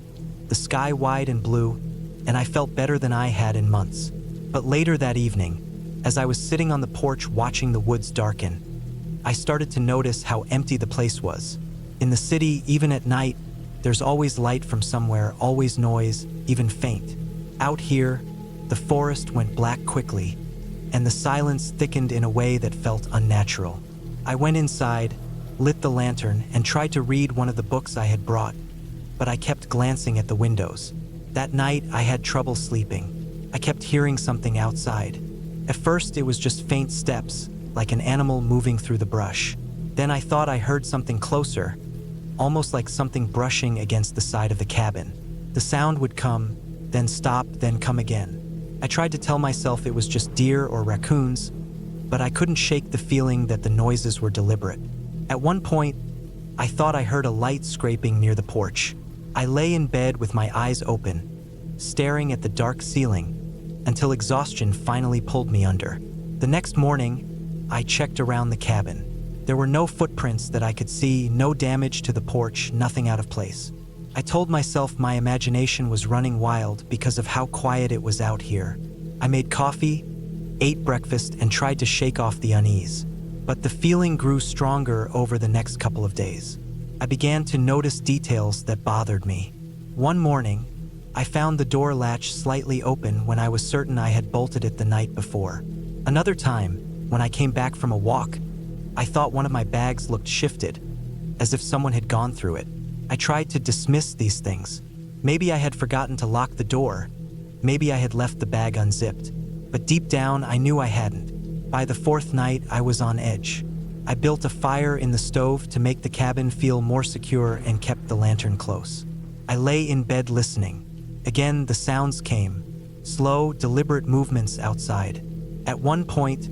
the sky wide and blue, and I felt better than I had in months. But later that evening, as I was sitting on the porch watching the woods darken, I started to notice how empty the place was. In the city, even at night, there's always light from somewhere, always noise, even faint. Out here, the forest went black quickly, and the silence thickened in a way that felt unnatural. I went inside, lit the lantern, and tried to read one of the books I had brought, but I kept glancing at the windows. That night, I had trouble sleeping. I kept hearing something outside. At first, it was just faint steps, like an animal moving through the brush. Then I thought I heard something closer, almost like something brushing against the side of the cabin. The sound would come, then stop, then come again. I tried to tell myself it was just deer or raccoons, but I couldn't shake the feeling that the noises were deliberate. At one point, I thought I heard a light scraping near the porch. I lay in bed with my eyes open, staring at the dark ceiling, until exhaustion finally pulled me under. The next morning, I checked around the cabin. There were no footprints that I could see, no damage to the porch, nothing out of place. I told myself my imagination was running wild because of how quiet it was out here. I made coffee, ate breakfast, and tried to shake off the unease. But the feeling grew stronger over the next couple of days. I began to notice details that bothered me. One morning, I found the door latch slightly open when I was certain I had bolted it the night before. Another time, when I came back from a walk, I thought one of my bags looked shifted, as if someone had gone through it. I tried to dismiss these things. Maybe I had forgotten to lock the door. Maybe I had left the bag unzipped. But deep down, I knew I hadn't. By the fourth night, I was on edge. I built a fire in the stove to make the cabin feel more secure and kept the lantern close. I lay in bed listening. Again, the sounds came. Slow, deliberate movements outside. At one point,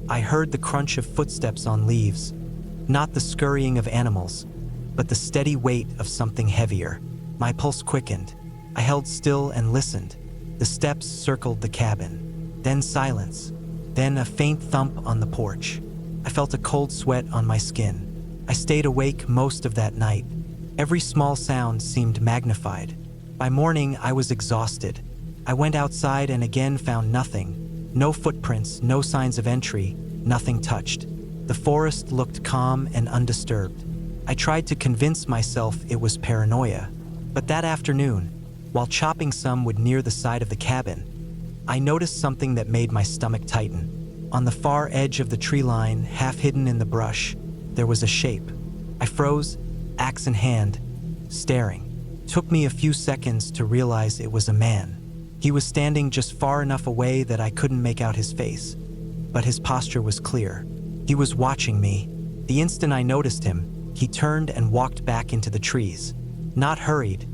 I heard the crunch of footsteps on leaves, not the scurrying of animals, but the steady weight of something heavier. My pulse quickened. I held still and listened. The steps circled the cabin. Then silence. Then a faint thump on the porch. I felt a cold sweat on my skin. I stayed awake most of that night. Every small sound seemed magnified. By morning, I was exhausted. I went outside and again found nothing. No footprints, no signs of entry, nothing touched. The forest looked calm and undisturbed. I tried to convince myself it was paranoia. But that afternoon, while chopping some wood near the side of the cabin, I noticed something that made my stomach tighten. On the far edge of the tree line, half hidden in the brush, there was a shape. I froze, axe in hand, staring. Took me a few seconds to realize it was a man. He was standing just far enough away that I couldn't make out his face, but his posture was clear. He was watching me. The instant I noticed him, he turned and walked back into the trees. Not hurried,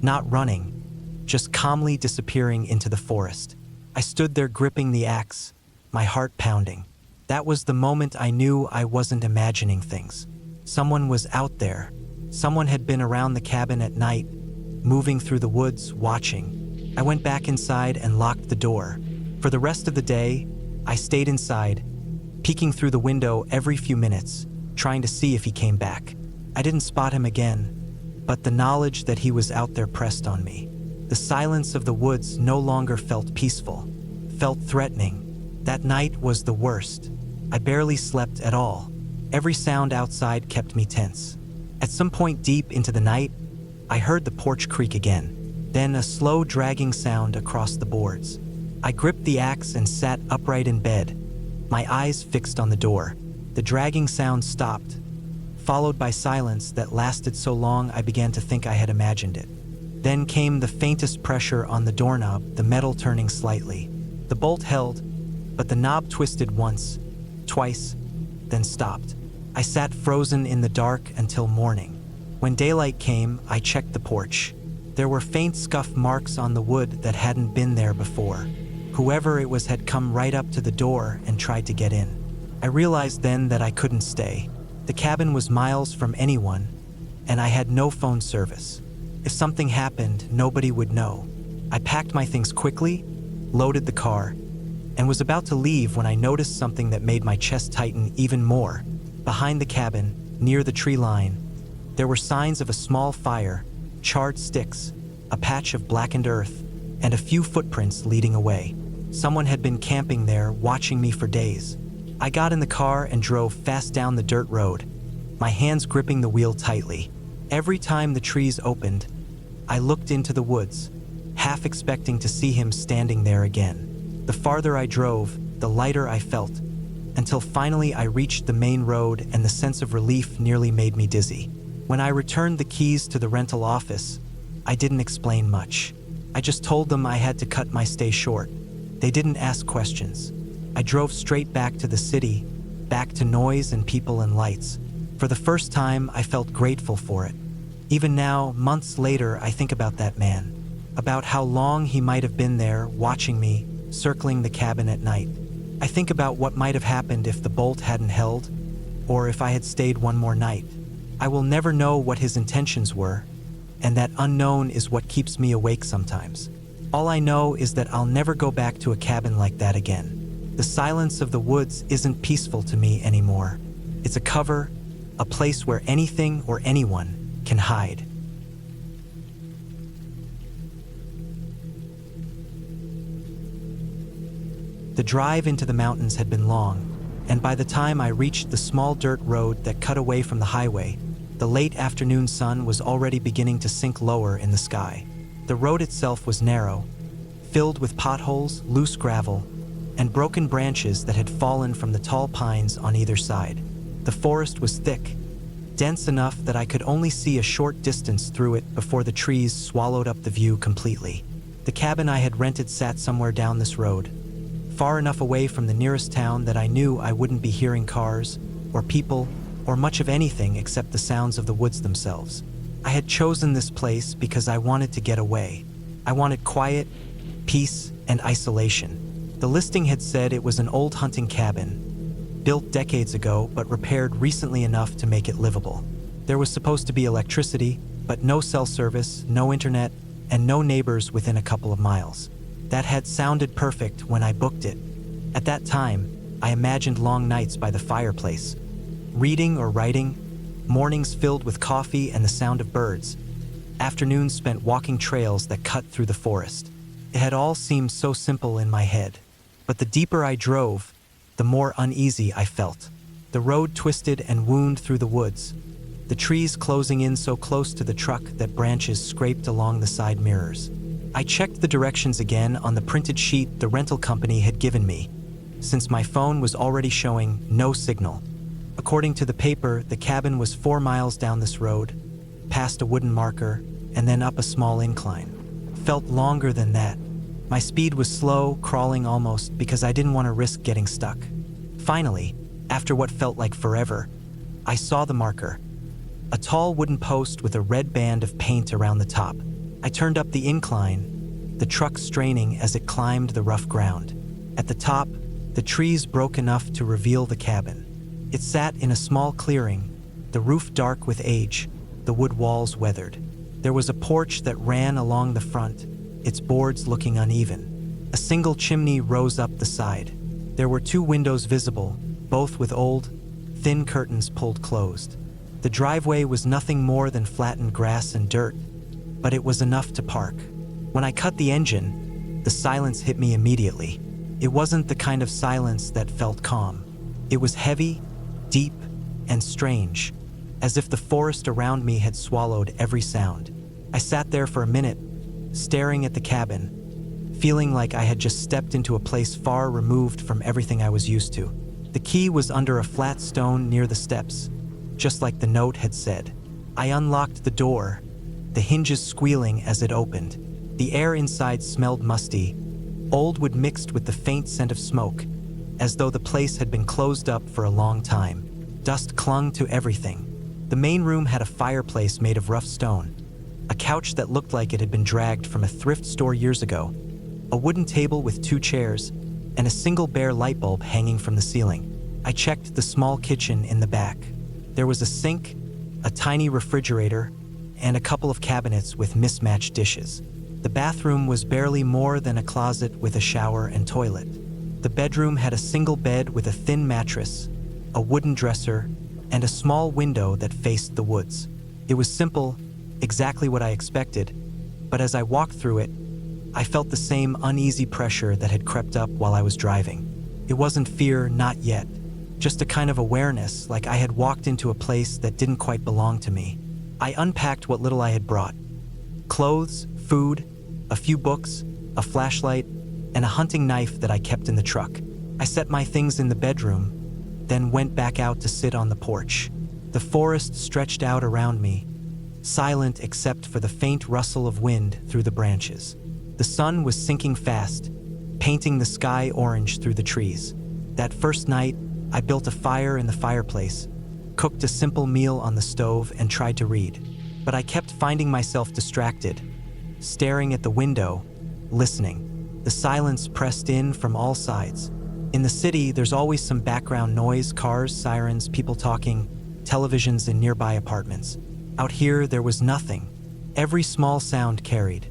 not running, just calmly disappearing into the forest. I stood there gripping the axe, my heart pounding. That was the moment I knew I wasn't imagining things. Someone was out there. Someone had been around the cabin at night, moving through the woods, watching. I went back inside and locked the door. For the rest of the day, I stayed inside, peeking through the window every few minutes, trying to see if he came back. I didn't spot him again, but the knowledge that he was out there pressed on me. The silence of the woods no longer felt peaceful, felt threatening. That night was the worst. I barely slept at all. Every sound outside kept me tense. At some point deep into the night, I heard the porch creak again, then a slow dragging sound across the boards. I gripped the axe and sat upright in bed, my eyes fixed on the door. The dragging sound stopped, followed by silence that lasted so long I began to think I had imagined it. Then came the faintest pressure on the doorknob, the metal turning slightly. The bolt held, but the knob twisted once, twice, then stopped. I sat frozen in the dark until morning. When daylight came, I checked the porch. There were faint scuff marks on the wood that hadn't been there before. Whoever it was had come right up to the door and tried to get in. I realized then that I couldn't stay. The cabin was miles from anyone, and I had no phone service. If something happened, nobody would know. I packed my things quickly, loaded the car, and was about to leave when I noticed something that made my chest tighten even more. Behind the cabin, near the tree line, there were signs of a small fire, charred sticks, a patch of blackened earth, and a few footprints leading away. Someone had been camping there, watching me for days. I got in the car and drove fast down the dirt road, my hands gripping the wheel tightly. Every time the trees opened, I looked into the woods, half expecting to see him standing there again. The farther I drove, the lighter I felt, until finally I reached the main road and the sense of relief nearly made me dizzy. When I returned the keys to the rental office, I didn't explain much. I just told them I had to cut my stay short. They didn't ask questions. I drove straight back to the city, back to noise and people and lights. For the first time, I felt grateful for it. Even now, months later, I think about that man, about how long he might have been there, watching me, circling the cabin at night. I think about what might have happened if the bolt hadn't held, or if I had stayed one more night. I will never know what his intentions were, and that unknown is what keeps me awake sometimes. All I know is that I'll never go back to a cabin like that again. The silence of the woods isn't peaceful to me anymore. It's a cover, a place where anything or anyone can hide. The drive into the mountains had been long, and by the time I reached the small dirt road that cut away from the highway, the late afternoon sun was already beginning to sink lower in the sky. The road itself was narrow, filled with potholes, loose gravel, and broken branches that had fallen from the tall pines on either side. The forest was thick, dense enough that I could only see a short distance through it before the trees swallowed up the view completely. The cabin I had rented sat somewhere down this road, far enough away from the nearest town that I knew I wouldn't be hearing cars, or people, or much of anything except the sounds of the woods themselves. I had chosen this place because I wanted to get away. I wanted quiet, peace, and isolation. The listing had said it was an old hunting cabin, built decades ago but repaired recently enough to make it livable. There was supposed to be electricity, but no cell service, no internet, and no neighbors within a couple of miles. That had sounded perfect when I booked it. At that time, I imagined long nights by the fireplace, reading or writing, mornings filled with coffee and the sound of birds, afternoons spent walking trails that cut through the forest. It had all seemed so simple in my head, but the deeper I drove, the more uneasy I felt. The road twisted and wound through the woods, the trees closing in so close to the truck that branches scraped along the side mirrors. I checked the directions again on the printed sheet the rental company had given me, since my phone was already showing no signal. According to the paper, the cabin was 4 miles down this road, past a wooden marker, and then up a small incline. Felt longer than that. My speed was slow, crawling almost, because I didn't want to risk getting stuck. Finally, after what felt like forever, I saw the marker. A tall wooden post with a red band of paint around the top. I turned up the incline, the truck straining as it climbed the rough ground. At the top, the trees broke enough to reveal the cabin. It sat in a small clearing, the roof dark with age, the wood walls weathered. There was a porch that ran along the front, its boards looking uneven. A single chimney rose up the side. There were 2 windows visible, both with old, thin curtains pulled closed. The driveway was nothing more than flattened grass and dirt, but it was enough to park. When I cut the engine, the silence hit me immediately. It wasn't the kind of silence that felt calm. It was heavy, deep, and strange, as if the forest around me had swallowed every sound. I sat there for a minute, staring at the cabin, feeling like I had just stepped into a place far removed from everything I was used to. The key was under a flat stone near the steps, just like the note had said. I unlocked the door, the hinges squealing as it opened. The air inside smelled musty, old wood mixed with the faint scent of smoke, as though the place had been closed up for a long time. Dust clung to everything. The main room had a fireplace made of rough stone, a couch that looked like it had been dragged from a thrift store years ago, a wooden table with 2 chairs, and a single bare light bulb hanging from the ceiling. I checked the small kitchen in the back. There was a sink, a tiny refrigerator, and a couple of cabinets with mismatched dishes. The bathroom was barely more than a closet with a shower and toilet. The bedroom had a single bed with a thin mattress, a wooden dresser, and a small window that faced the woods. It was simple, exactly what I expected, but as I walked through it, I felt the same uneasy pressure that had crept up while I was driving. It wasn't fear, not yet, just a kind of awareness, like I had walked into a place that didn't quite belong to me. I unpacked what little I had brought: clothes, food, a few books, a flashlight, and a hunting knife that I kept in the truck. I set my things in the bedroom, then went back out to sit on the porch. The forest stretched out around me, silent except for the faint rustle of wind through the branches. The sun was sinking fast, painting the sky orange through the trees. That first night, I built a fire in the fireplace, cooked a simple meal on the stove, and tried to read. But I kept finding myself distracted, staring at the window, listening. The silence pressed in from all sides. In the city, there's always some background noise: cars, sirens, people talking, televisions in nearby apartments. Out here, there was nothing. Every small sound carried: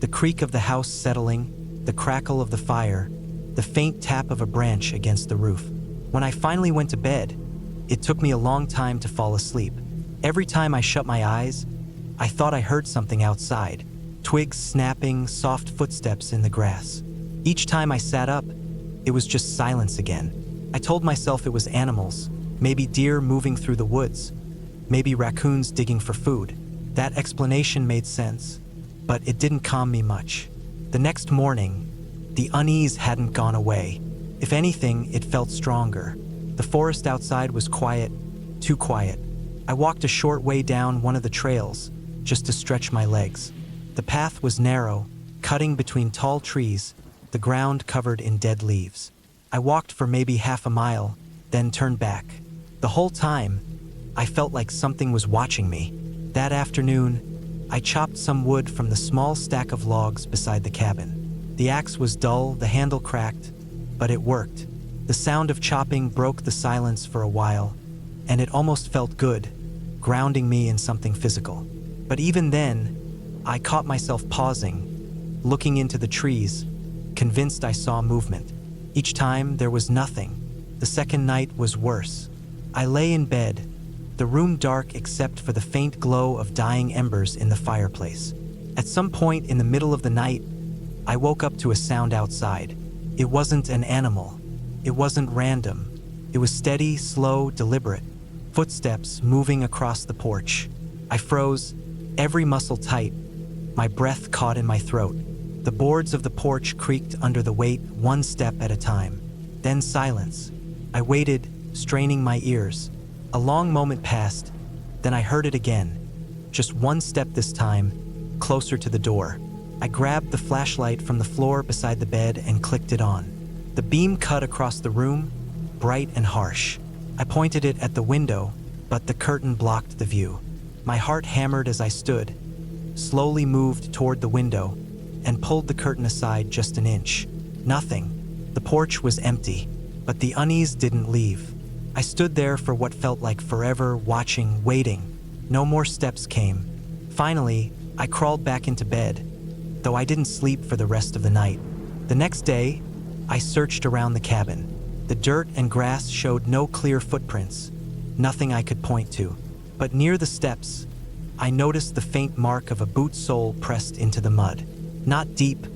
the creak of the house settling, the crackle of the fire, the faint tap of a branch against the roof. When I finally went to bed, it took me a long time to fall asleep. Every time I shut my eyes, I thought I heard something outside: twigs snapping, soft footsteps in the grass. Each time I sat up, it was just silence again. I told myself it was animals, maybe deer moving through the woods, maybe raccoons digging for food. That explanation made sense, but it didn't calm me much. The next morning, the unease hadn't gone away. If anything, it felt stronger. The forest outside was quiet, too quiet. I walked a short way down one of the trails, just to stretch my legs. The path was narrow, cutting between tall trees, the ground covered in dead leaves. I walked for maybe half a mile, then turned back. The whole time, I felt like something was watching me. That afternoon, I chopped some wood from the small stack of logs beside the cabin. The axe was dull, the handle cracked, but it worked. The sound of chopping broke the silence for a while, and it almost felt good, grounding me in something physical. But even then, I caught myself pausing, looking into the trees, convinced I saw movement. Each time, there was nothing. The second night was worse. I lay in bed, the room dark except for the faint glow of dying embers in the fireplace. At some point in the middle of the night, I woke up to a sound outside. It wasn't an animal. It wasn't random. It was steady, slow, deliberate. Footsteps moving across the porch. I froze, every muscle tight, my breath caught in my throat. The boards of the porch creaked under the weight, one step at a time. Then silence. I waited, straining my ears. A long moment passed, then I heard it again. Just one step this time, closer to the door. I grabbed the flashlight from the floor beside the bed and clicked it on. The beam cut across the room, bright and harsh. I pointed it at the window, but the curtain blocked the view. My heart hammered as I stood, slowly moved toward the window, and pulled the curtain aside just an inch. Nothing. The porch was empty, but the unease didn't leave. I stood there for what felt like forever, watching, waiting. No more steps came. Finally, I crawled back into bed, though I didn't sleep for the rest of the night. The next day, I searched around the cabin. The dirt and grass showed no clear footprints, nothing I could point to. But near the steps, I noticed the faint mark of a boot sole pressed into the mud. Not deep,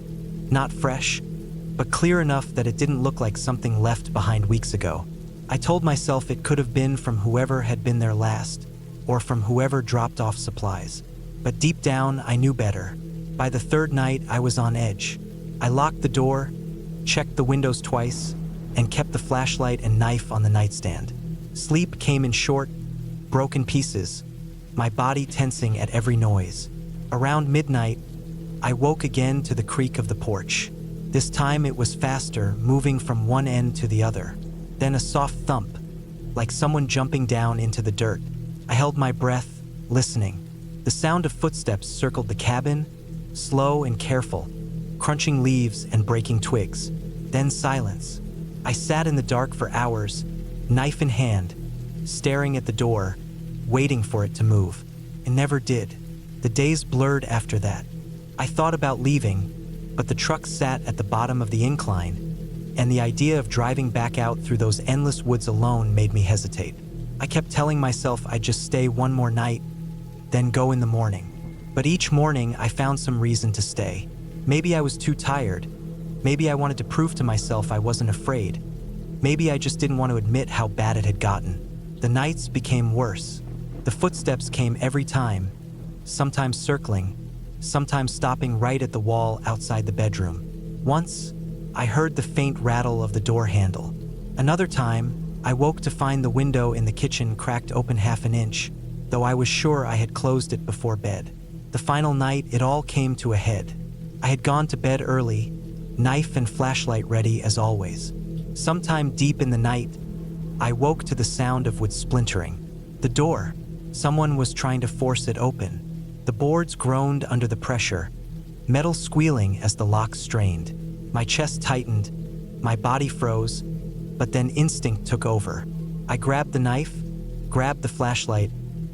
not fresh, but clear enough that it didn't look like something left behind weeks ago. I told myself it could have been from whoever had been there last, or from whoever dropped off supplies. But deep down, I knew better. By the third night, I was on edge. I locked the door, checked the windows twice, and kept the flashlight and knife on the nightstand. Sleep came in short, broken pieces, my body tensing at every noise. Around midnight, I woke again to the creak of the porch. This time it was faster, moving from one end to the other. Then a soft thump, like someone jumping down into the dirt. I held my breath, listening. The sound of footsteps circled the cabin, slow and careful, crunching leaves and breaking twigs. Then silence. I sat in the dark for hours, knife in hand, staring at the door, waiting for it to move. It never did. The days blurred after that. I thought about leaving, but the truck sat at the bottom of the incline, and the idea of driving back out through those endless woods alone made me hesitate. I kept telling myself I'd just stay one more night, then go in the morning. But each morning I found some reason to stay. Maybe I was too tired. Maybe I wanted to prove to myself I wasn't afraid. Maybe I just didn't want to admit how bad it had gotten. The nights became worse. The footsteps came every time, sometimes circling, sometimes stopping right at the wall outside the bedroom. Once, I heard the faint rattle of the door handle. Another time, I woke to find the window in the kitchen cracked open half an inch, though I was sure I had closed it before bed. The final night, it all came to a head. I had gone to bed early, knife and flashlight ready as always. Sometime deep in the night, I woke to the sound of wood splintering. The door. Someone was trying to force it open. The boards groaned under the pressure, metal squealing as the lock strained. My chest tightened, my body froze, but then instinct took over. I grabbed the knife, grabbed the flashlight,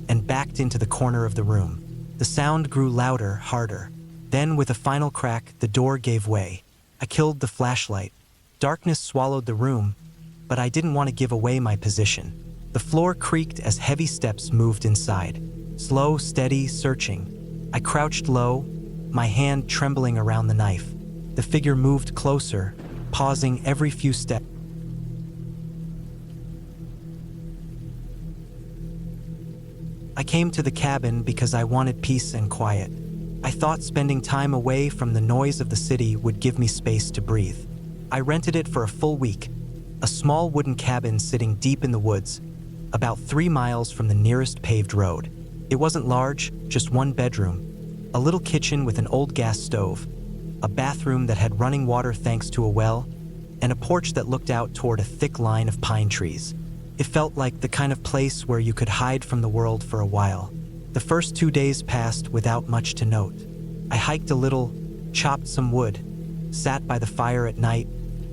and backed into the corner of the room. The sound grew louder, harder. Then, with a final crack, the door gave way. I killed the flashlight. Darkness swallowed the room, but I didn't want to give away my position. The floor creaked as heavy steps moved inside. Slow, steady, searching. I crouched low, my hand trembling around the knife. The figure moved closer, pausing every few steps. I came to the cabin because I wanted peace and quiet. I thought spending time away from the noise of the city would give me space to breathe. I rented it for a full week, a small wooden cabin sitting deep in the woods, about 3 miles from the nearest paved road. It wasn't large, just one bedroom, a little kitchen with an old gas stove, a bathroom that had running water thanks to a well, and a porch that looked out toward a thick line of pine trees. It felt like the kind of place where you could hide from the world for a while. The first 2 days passed without much to note. I hiked a little, chopped some wood, sat by the fire at night,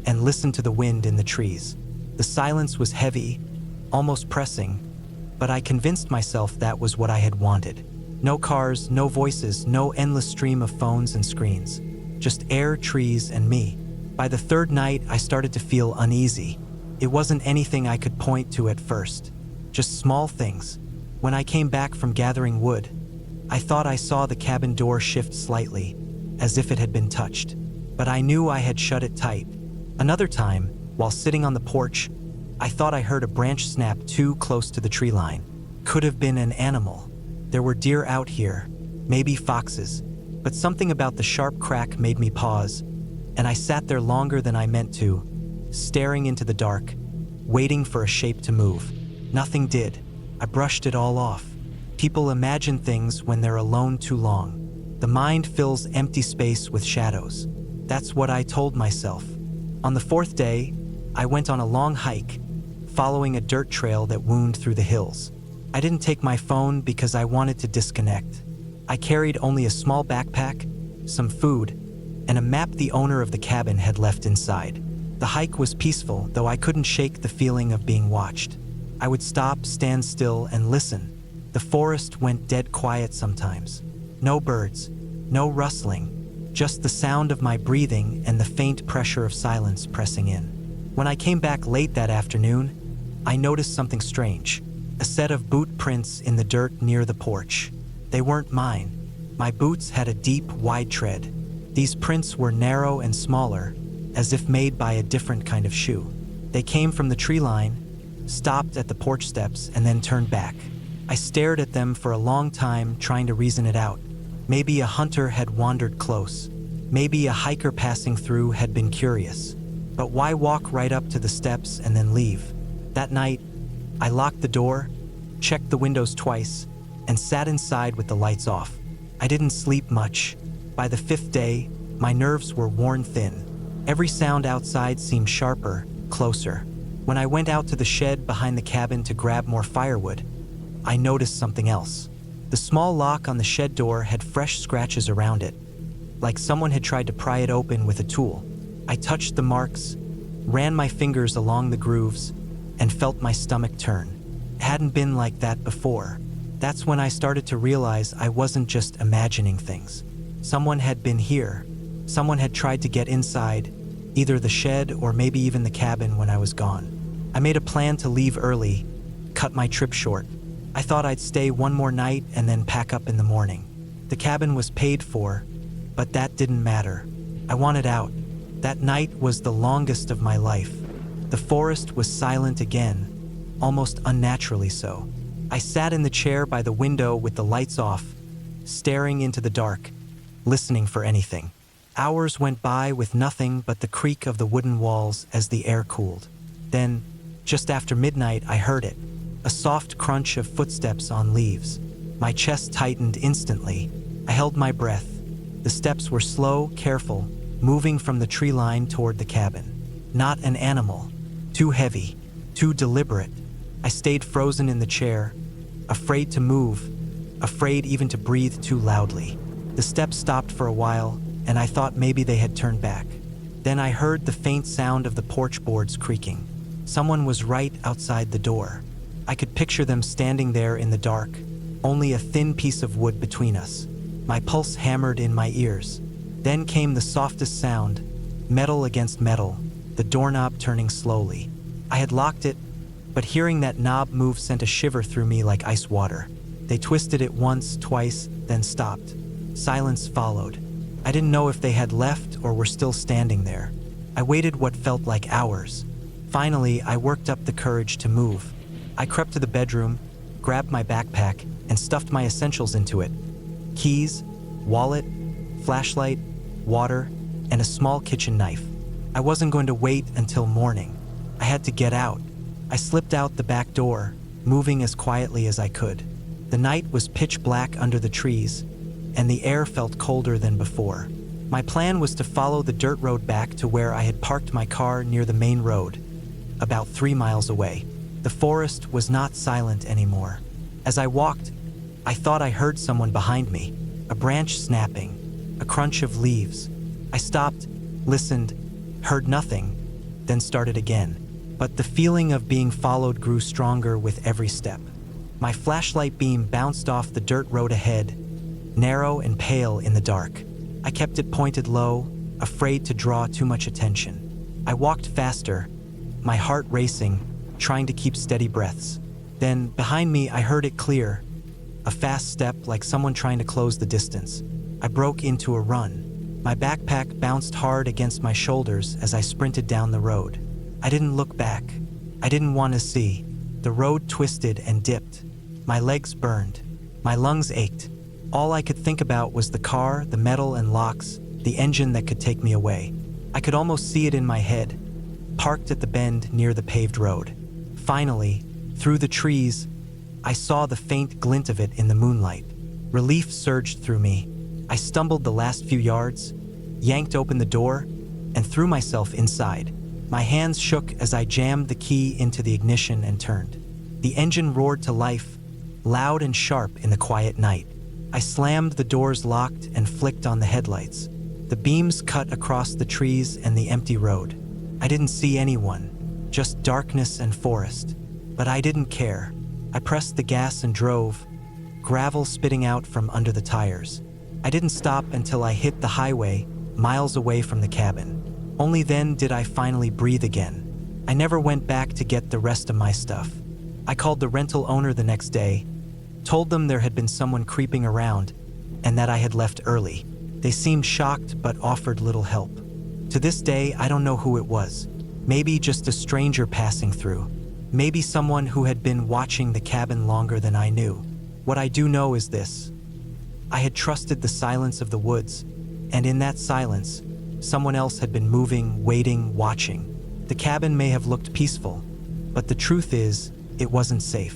and listened to the wind in the trees. The silence was heavy, almost pressing, but I convinced myself that was what I had wanted. No cars, no voices, no endless stream of phones and screens. Just air, trees, and me. By the third night, I started to feel uneasy. It wasn't anything I could point to at first, just small things. When I came back from gathering wood, I thought I saw the cabin door shift slightly, as if it had been touched, but I knew I had shut it tight. Another time, while sitting on the porch, I thought I heard a branch snap too close to the tree line. Could have been an animal. There were deer out here, maybe foxes, but something about the sharp crack made me pause, and I sat there longer than I meant to, staring into the dark, waiting for a shape to move. Nothing did. I brushed it all off. People imagine things when they're alone too long. The mind fills empty space with shadows. That's what I told myself. On the fourth day, I went on a long hike, following a dirt trail that wound through the hills. I didn't take my phone because I wanted to disconnect. I carried only a small backpack, some food, and a map the owner of the cabin had left inside. The hike was peaceful, though I couldn't shake the feeling of being watched. I would stop, stand still, and listen. The forest went dead quiet sometimes. No birds, no rustling, just the sound of my breathing and the faint pressure of silence pressing in. When I came back late that afternoon, I noticed something strange. A set of boot prints in the dirt near the porch. They weren't mine. My boots had a deep, wide tread. These prints were narrow and smaller, as if made by a different kind of shoe. They came from the tree line, stopped at the porch steps, and then turned back. I stared at them for a long time, trying to reason it out. Maybe a hunter had wandered close. Maybe a hiker passing through had been curious. But why walk right up to the steps and then leave? That night, I locked the door, checked the windows twice, and sat inside with the lights off. I didn't sleep much. By the fifth day, my nerves were worn thin. Every sound outside seemed sharper, closer. When I went out to the shed behind the cabin to grab more firewood, I noticed something else. The small lock on the shed door had fresh scratches around it, like someone had tried to pry it open with a tool. I touched the marks, ran my fingers along the grooves, and felt my stomach turn. It hadn't been like that before. That's when I started to realize I wasn't just imagining things. Someone had been here. Someone had tried to get inside, either the shed or maybe even the cabin when I was gone. I made a plan to leave early, cut my trip short. I thought I'd stay one more night and then pack up in the morning. The cabin was paid for, but that didn't matter. I wanted out. That night was the longest of my life. The forest was silent again, almost unnaturally so. I sat in the chair by the window with the lights off, staring into the dark, listening for anything. Hours went by with nothing but the creak of the wooden walls as the air cooled. Then, just after midnight, I heard it. A soft crunch of footsteps on leaves. My chest tightened instantly. I held my breath. The steps were slow, careful, moving from the tree line toward the cabin. Not an animal. Too heavy. Too deliberate. I stayed frozen in the chair, afraid to move, afraid even to breathe too loudly. The steps stopped for a while, and I thought maybe they had turned back. Then I heard the faint sound of the porch boards creaking. Someone was right outside the door. I could picture them standing there in the dark, only a thin piece of wood between us. My pulse hammered in my ears. Then came the softest sound, metal against metal, the doorknob turning slowly. I had locked it, but hearing that knob move sent a shiver through me like ice water. They twisted it once, twice, then stopped. Silence followed. I didn't know if they had left or were still standing there. I waited what felt like hours. Finally, I worked up the courage to move. I crept to the bedroom, grabbed my backpack, and stuffed my essentials into it. Keys, wallet, flashlight, water, and a small kitchen knife. I wasn't going to wait until morning. I had to get out. I slipped out the back door, moving as quietly as I could. The night was pitch black under the trees, and the air felt colder than before. My plan was to follow the dirt road back to where I had parked my car near the main road, about 3 miles away. The forest was not silent anymore. As I walked, I thought I heard someone behind me, a branch snapping, a crunch of leaves. I stopped, listened, heard nothing, then started again. But the feeling of being followed grew stronger with every step. My flashlight beam bounced off the dirt road ahead, narrow and pale in the dark. I kept it pointed low, afraid to draw too much attention. I walked faster, my heart racing, trying to keep steady breaths. Then, behind me, I heard it clear, a fast step like someone trying to close the distance. I broke into a run. My backpack bounced hard against my shoulders as I sprinted down the road. I didn't look back. I didn't want to see. The road twisted and dipped. My legs burned. My lungs ached. All I could think about was the car, the metal and locks, the engine that could take me away. I could almost see it in my head, parked at the bend near the paved road. Finally, through the trees, I saw the faint glint of it in the moonlight. Relief surged through me. I stumbled the last few yards, yanked open the door, and threw myself inside. My hands shook as I jammed the key into the ignition and turned. The engine roared to life, loud and sharp in the quiet night. I slammed the doors locked and flicked on the headlights. The beams cut across the trees and the empty road. I didn't see anyone, just darkness and forest. But I didn't care. I pressed the gas and drove, gravel spitting out from under the tires. I didn't stop until I hit the highway, miles away from the cabin. Only then did I finally breathe again. I never went back to get the rest of my stuff. I called the rental owner the next day, told them there had been someone creeping around, and that I had left early. They seemed shocked but offered little help. To this day, I don't know who it was. Maybe just a stranger passing through. Maybe someone who had been watching the cabin longer than I knew. What I do know is this. I had trusted the silence of the woods, and in that silence, someone else had been moving, waiting, watching. The cabin may have looked peaceful, but the truth is, it wasn't safe.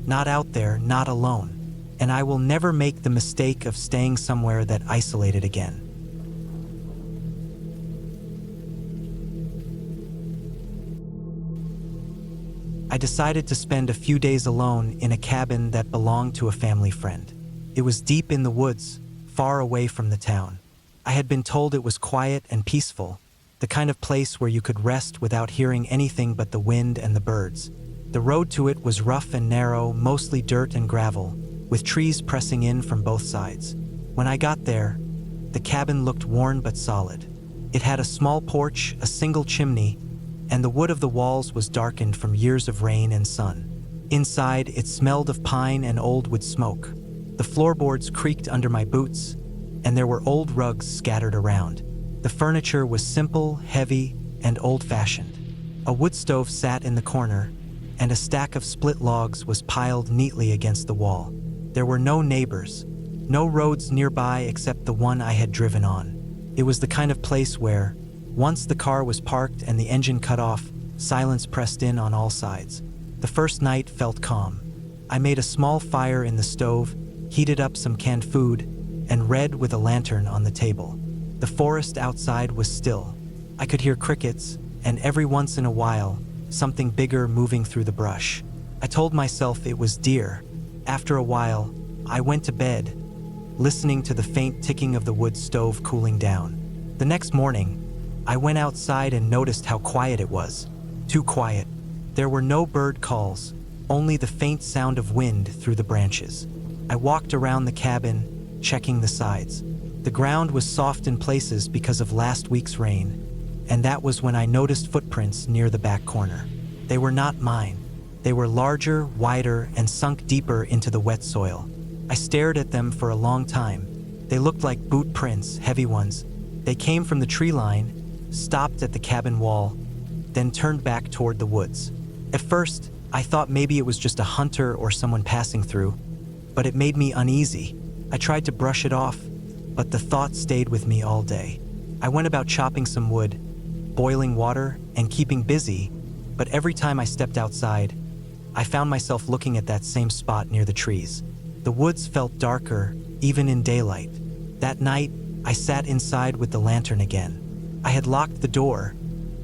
Not out there, not alone. And I will never make the mistake of staying somewhere that isolated again. I decided to spend a few days alone in a cabin that belonged to a family friend. It was deep in the woods, far away from the town. I had been told it was quiet and peaceful, the kind of place where you could rest without hearing anything but the wind and the birds. The road to it was rough and narrow, mostly dirt and gravel, with trees pressing in from both sides. When I got there, the cabin looked worn but solid. It had a small porch, a single chimney, and the wood of the walls was darkened from years of rain and sun. Inside, it smelled of pine and old wood smoke. The floorboards creaked under my boots, and there were old rugs scattered around. The furniture was simple, heavy, and old-fashioned. A wood stove sat in the corner, and a stack of split logs was piled neatly against the wall. There were no neighbors, no roads nearby except the one I had driven on. It was the kind of place where, once the car was parked and the engine cut off, silence pressed in on all sides. The first night felt calm. I made a small fire in the stove, heated up some canned food, and read with a lantern on the table. The forest outside was still. I could hear crickets, and every once in a while, something bigger moving through the brush. I told myself it was deer. After a while, I went to bed, listening to the faint ticking of the wood stove cooling down. The next morning, I went outside and noticed how quiet it was. Too quiet. There were no bird calls, only the faint sound of wind through the branches. I walked around the cabin, checking the sides. The ground was soft in places because of last week's rain, and that was when I noticed footprints near the back corner. They were not mine. They were larger, wider, and sunk deeper into the wet soil. I stared at them for a long time. They looked like boot prints, heavy ones. They came from the tree line, stopped at the cabin wall, then turned back toward the woods. At first, I thought maybe it was just a hunter or someone passing through, but it made me uneasy. I tried to brush it off, but the thought stayed with me all day. I went about chopping some wood, boiling water, and keeping busy, but every time I stepped outside, I found myself looking at that same spot near the trees. The woods felt darker, even in daylight. That night, I sat inside with the lantern again. I had locked the door,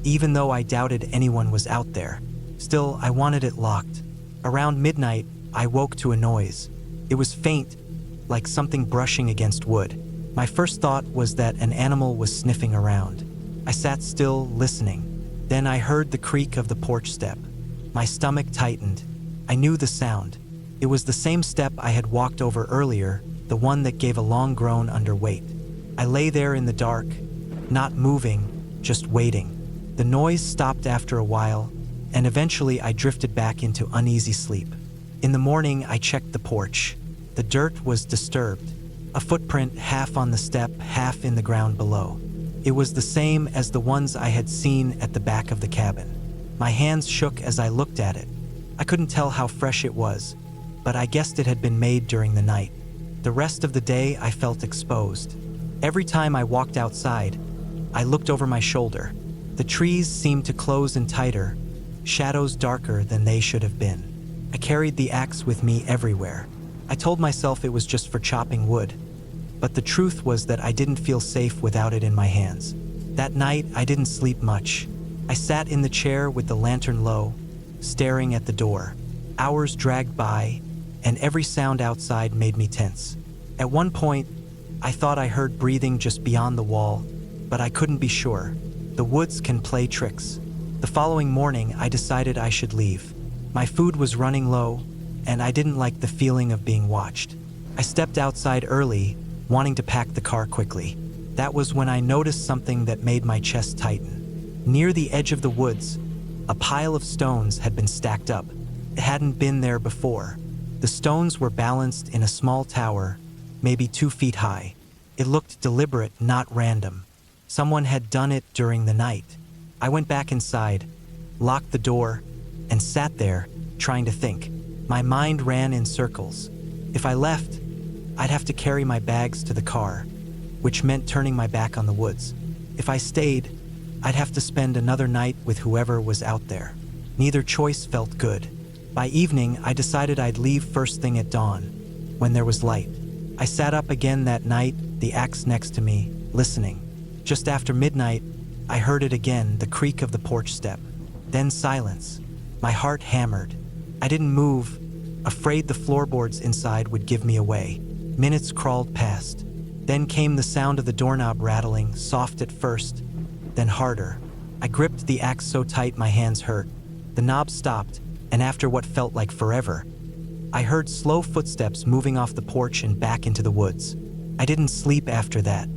even though I doubted anyone was out there. Still, I wanted it locked. Around midnight, I woke to a noise. It was faint, like something brushing against wood. My first thought was that an animal was sniffing around. I sat still, listening. Then I heard the creak of the porch step. My stomach tightened. I knew the sound. It was the same step I had walked over earlier, the one that gave a long groan under weight. I lay there in the dark, not moving, just waiting. The noise stopped after a while, and eventually I drifted back into uneasy sleep. In the morning, I checked the porch. The dirt was disturbed, a footprint half on the step, half in the ground below. It was the same as the ones I had seen at the back of the cabin. My hands shook as I looked at it. I couldn't tell how fresh it was, but I guessed it had been made during the night. The rest of the day, I felt exposed. Every time I walked outside, I looked over my shoulder. The trees seemed to close in tighter, shadows darker than they should have been. I carried the axe with me everywhere. I told myself it was just for chopping wood, but the truth was that I didn't feel safe without it in my hands. That night, I didn't sleep much. I sat in the chair with the lantern low, staring at the door. Hours dragged by, and every sound outside made me tense. At one point, I thought I heard breathing just beyond the wall, but I couldn't be sure. The woods can play tricks. The following morning, I decided I should leave. My food was running low, and I didn't like the feeling of being watched. I stepped outside early, wanting to pack the car quickly. That was when I noticed something that made my chest tighten. Near the edge of the woods, a pile of stones had been stacked up. It hadn't been there before. The stones were balanced in a small tower, maybe 2 feet high. It looked deliberate, not random. Someone had done it during the night. I went back inside, locked the door, and sat there, trying to think. My mind ran in circles. If I left, I'd have to carry my bags to the car, which meant turning my back on the woods. If I stayed, I'd have to spend another night with whoever was out there. Neither choice felt good. By evening, I decided I'd leave first thing at dawn, when there was light. I sat up again that night, the axe next to me, listening. Just after midnight, I heard it again, the creak of the porch step. Then silence. My heart hammered. I didn't move, afraid the floorboards inside would give me away. Minutes crawled past. Then came the sound of the doorknob rattling, soft at first, then harder. I gripped the axe so tight my hands hurt. The knob stopped, and after what felt like forever, I heard slow footsteps moving off the porch and back into the woods. I didn't sleep after that.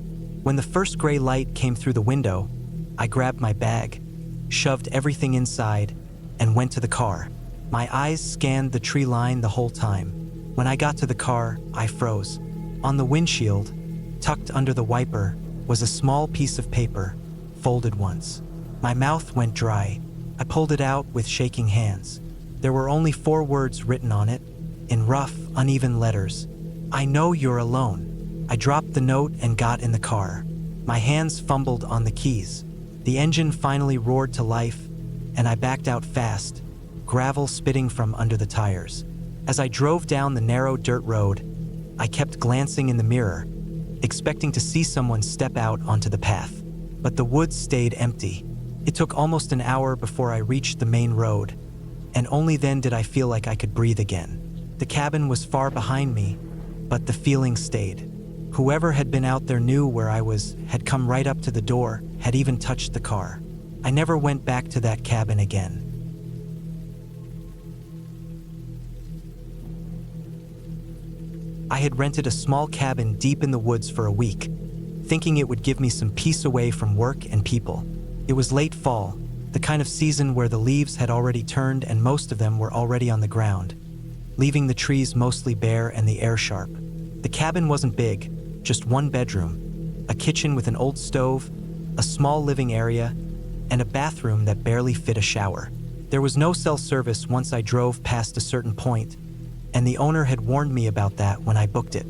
When the first gray light came through the window, I grabbed my bag, shoved everything inside, and went to the car. My eyes scanned the tree line the whole time. When I got to the car, I froze. On the windshield, tucked under the wiper, was a small piece of paper, folded once. My mouth went dry. I pulled it out with shaking hands. There were only 4 words written on it, in rough, uneven letters. I know you're alone. I dropped the note and got in the car. My hands fumbled on the keys. The engine finally roared to life, and I backed out fast, gravel spitting from under the tires. As I drove down the narrow dirt road, I kept glancing in the mirror, expecting to see someone step out onto the path. But the woods stayed empty. It took almost an hour before I reached the main road, and only then did I feel like I could breathe again. The cabin was far behind me, but the feeling stayed. Whoever had been out there knew where I was, had come right up to the door, had even touched the car. I never went back to that cabin again. I had rented a small cabin deep in the woods for a week, thinking it would give me some peace away from work and people. It was late fall, the kind of season where the leaves had already turned and most of them were already on the ground, leaving the trees mostly bare and the air sharp. The cabin wasn't big, just 1 bedroom, a kitchen with an old stove, a small living area, and a bathroom that barely fit a shower. There was no cell service once I drove past a certain point, and the owner had warned me about that when I booked it.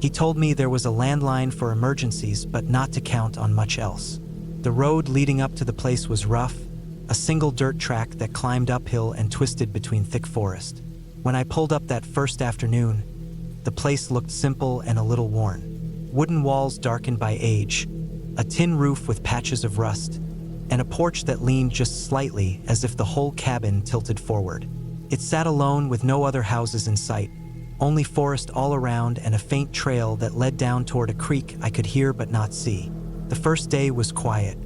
He told me there was a landline for emergencies, but not to count on much else. The road leading up to the place was rough, a single dirt track that climbed uphill and twisted between thick forest. When I pulled up that first afternoon, the place looked simple and a little worn. Wooden walls darkened by age, a tin roof with patches of rust, and a porch that leaned just slightly as if the whole cabin tilted forward. It sat alone with no other houses in sight, only forest all around and a faint trail that led down toward a creek I could hear but not see. The first day was quiet.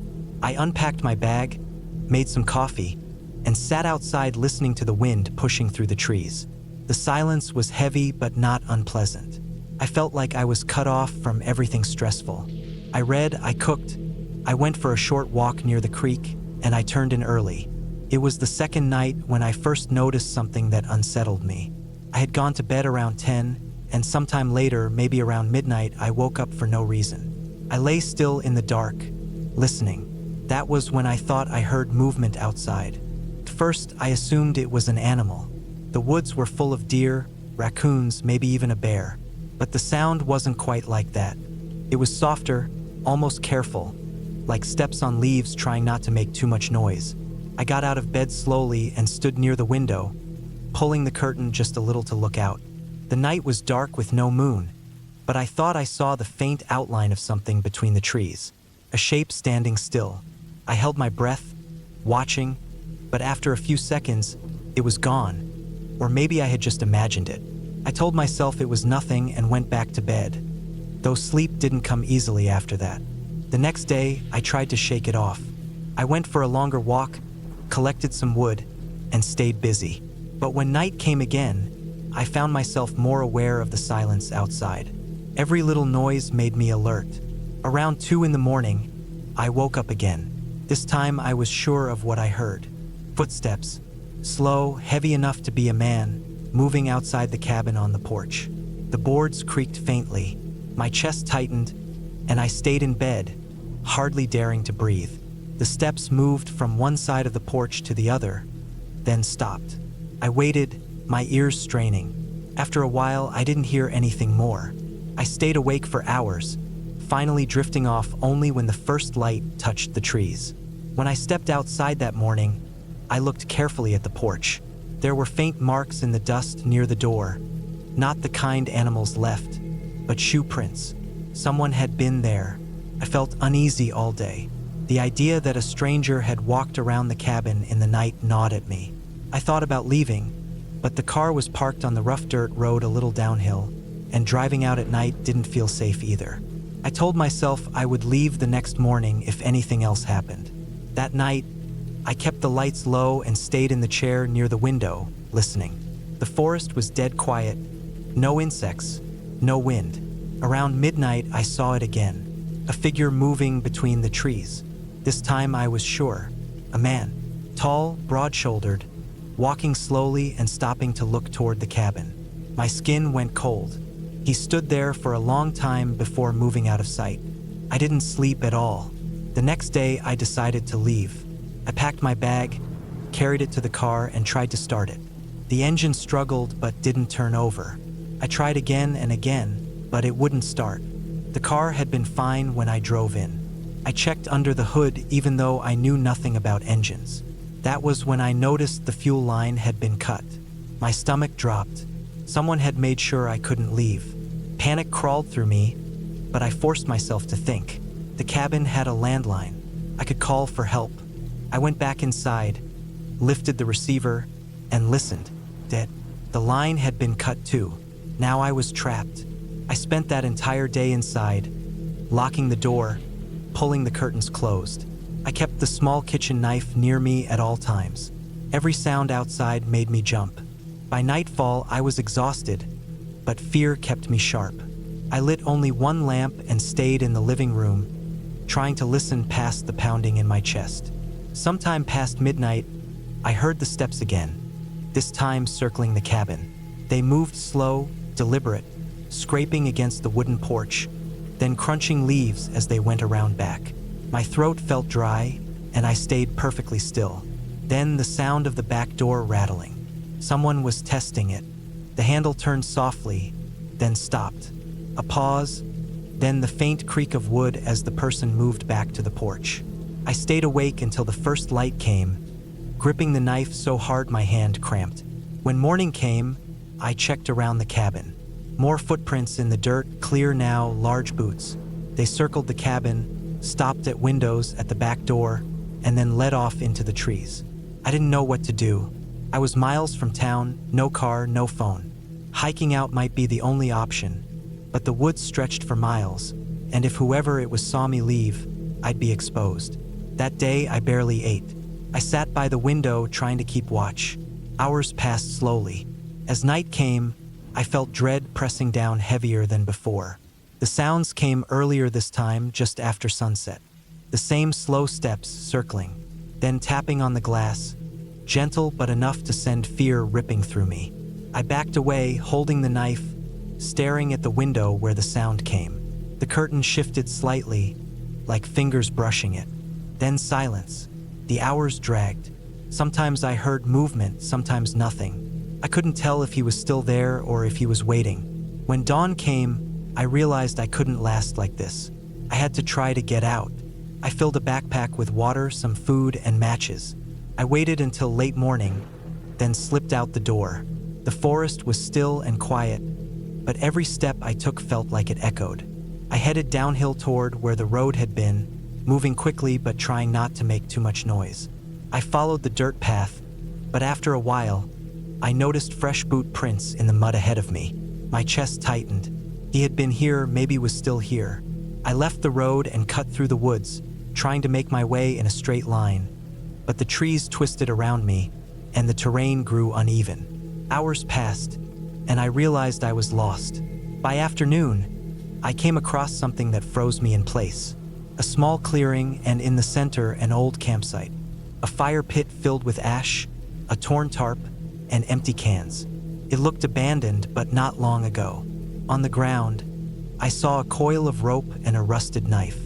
I unpacked my bag, made some coffee, and sat outside listening to the wind pushing through the trees. The silence was heavy but not unpleasant. I felt like I was cut off from everything stressful. I read, I cooked, I went for a short walk near the creek, and I turned in early. It was the second night when I first noticed something that unsettled me. I had gone to bed around 10, and sometime later, maybe around midnight, I woke up for no reason. I lay still in the dark, listening. That was when I thought I heard movement outside. At first, I assumed it was an animal. The woods were full of deer, raccoons, maybe even a bear. But the sound wasn't quite like that. It was softer, almost careful, like steps on leaves trying not to make too much noise. I got out of bed slowly and stood near the window, pulling the curtain just a little to look out. The night was dark with no moon, but I thought I saw the faint outline of something between the trees, a shape standing still. I held my breath, watching, but after a few seconds, it was gone. Or maybe I had just imagined it. I told myself it was nothing and went back to bed, though sleep didn't come easily after that. The next day, I tried to shake it off. I went for a longer walk, collected some wood, and stayed busy. But when night came again, I found myself more aware of the silence outside. Every little noise made me alert. Around 2 in the morning, I woke up again. This time I was sure of what I heard. Footsteps, slow, heavy enough to be a man, moving outside the cabin on the porch. The boards creaked faintly. My chest tightened, and I stayed in bed, hardly daring to breathe. The steps moved from one side of the porch to the other, then stopped. I waited, my ears straining. After a while, I didn't hear anything more. I stayed awake for hours, finally drifting off only when the first light touched the trees. When I stepped outside that morning, I looked carefully at the porch. There were faint marks in the dust near the door, not the kind animals left, but shoe prints. Someone had been there. I felt uneasy all day. The idea that a stranger had walked around the cabin in the night gnawed at me. I thought about leaving, but the car was parked on the rough dirt road a little downhill, and driving out at night didn't feel safe either. I told myself I would leave the next morning if anything else happened. That night, I kept the lights low and stayed in the chair near the window, listening. The forest was dead quiet, no insects, no wind. Around midnight, I saw it again, a figure moving between the trees. This time I was sure, a man, tall, broad-shouldered, walking slowly and stopping to look toward the cabin. My skin went cold. He stood there for a long time before moving out of sight. I didn't sleep at all. The next day, I decided to leave. I packed my bag, carried it to the car, and tried to start it. The engine struggled but didn't turn over. I tried again and again, but it wouldn't start. The car had been fine when I drove in. I checked under the hood even though I knew nothing about engines. That was when I noticed the fuel line had been cut. My stomach dropped. Someone had made sure I couldn't leave. Panic crawled through me, but I forced myself to think. The cabin had a landline. I could call for help. I went back inside, lifted the receiver, and listened. Dead. The line had been cut too. Now I was trapped. I spent that entire day inside, locking the door, pulling the curtains closed. I kept the small kitchen knife near me at all times. Every sound outside made me jump. By nightfall, I was exhausted, but fear kept me sharp. I lit only one lamp and stayed in the living room, trying to listen past the pounding in my chest. Sometime past midnight, I heard the steps again, this time circling the cabin. They moved slow, deliberate, scraping against the wooden porch, then crunching leaves as they went around back. My throat felt dry, and I stayed perfectly still. Then the sound of the back door rattling. Someone was testing it. The handle turned softly, then stopped. A pause, then the faint creak of wood as the person moved back to the porch. I stayed awake until the first light came, gripping the knife so hard my hand cramped. When morning came, I checked around the cabin. More footprints in the dirt, clear now, large boots. They circled the cabin, stopped at windows at the back door, and then led off into the trees. I didn't know what to do. I was miles from town, no car, no phone. Hiking out might be the only option, but the woods stretched for miles, and if whoever it was saw me leave, I'd be exposed. That day, I barely ate. I sat by the window trying to keep watch. Hours passed slowly. As night came, I felt dread pressing down heavier than before. The sounds came earlier this time, just after sunset. The same slow steps circling, then tapping on the glass, gentle but enough to send fear ripping through me. I backed away, holding the knife, staring at the window where the sound came. The curtain shifted slightly, like fingers brushing it. Then silence. The hours dragged. Sometimes I heard movement, sometimes nothing. I couldn't tell if he was still there or if he was waiting. When dawn came, I realized I couldn't last like this. I had to try to get out. I filled a backpack with water, some food, and matches. I waited until late morning, then slipped out the door. The forest was still and quiet, but every step I took felt like it echoed. I headed downhill toward where the road had been, moving quickly but trying not to make too much noise. I followed the dirt path, but after a while, I noticed fresh boot prints in the mud ahead of me. My chest tightened. He had been here, maybe was still here. I left the road and cut through the woods, trying to make my way in a straight line. But the trees twisted around me, and the terrain grew uneven. Hours passed, and I realized I was lost. By afternoon, I came across something that froze me in place. A small clearing, and in the center, an old campsite. A fire pit filled with ash, a torn tarp, and empty cans. It looked abandoned, but not long ago. On the ground, I saw a coil of rope and a rusted knife.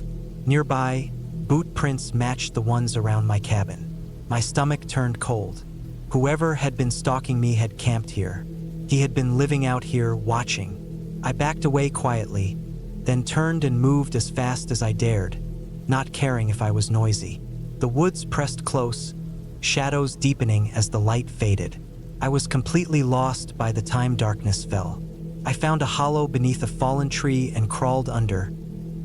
Nearby, boot prints matched the ones around my cabin. My stomach turned cold. Whoever had been stalking me had camped here. He had been living out here, watching. I backed away quietly, then turned and moved as fast as I dared, not caring if I was noisy. The woods pressed close, shadows deepening as the light faded. I was completely lost by the time darkness fell. I found a hollow beneath a fallen tree and crawled under,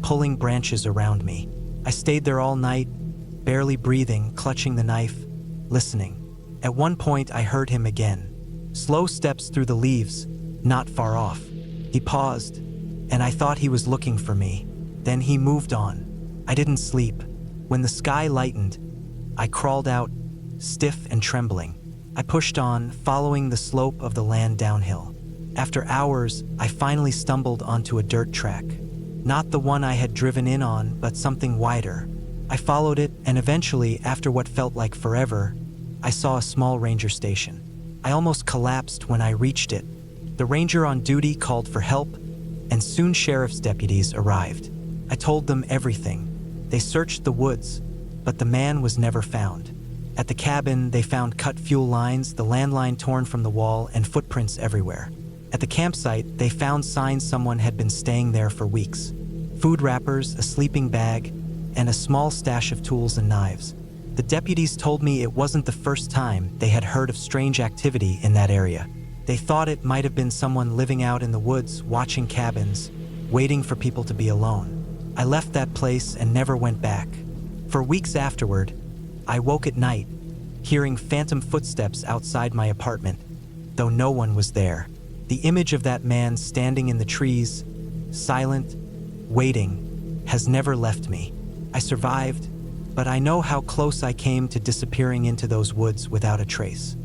pulling branches around me. I stayed there all night, barely breathing, clutching the knife, listening. At one point, I heard him again. Slow steps through the leaves, not far off. He paused, and I thought he was looking for me. Then he moved on. I didn't sleep. When the sky lightened, I crawled out, stiff and trembling. I pushed on, following the slope of the land downhill. After hours, I finally stumbled onto a dirt track. Not the one I had driven in on, but something wider. I followed it, and eventually, after what felt like forever, I saw a small ranger station. I almost collapsed when I reached it. The ranger on duty called for help, and soon sheriff's deputies arrived. I told them everything. They searched the woods, but the man was never found. At the cabin, they found cut fuel lines, the landline torn from the wall, and footprints everywhere. At the campsite, they found signs someone had been staying there for weeks. Food wrappers, a sleeping bag, and a small stash of tools and knives. The deputies told me it wasn't the first time they had heard of strange activity in that area. They thought it might have been someone living out in the woods, watching cabins, waiting for people to be alone. I left that place and never went back. For weeks afterward, I woke at night, hearing phantom footsteps outside my apartment, though no one was there. The image of that man standing in the trees, silent, waiting, has never left me. I survived, but I know how close I came to disappearing into those woods without a trace.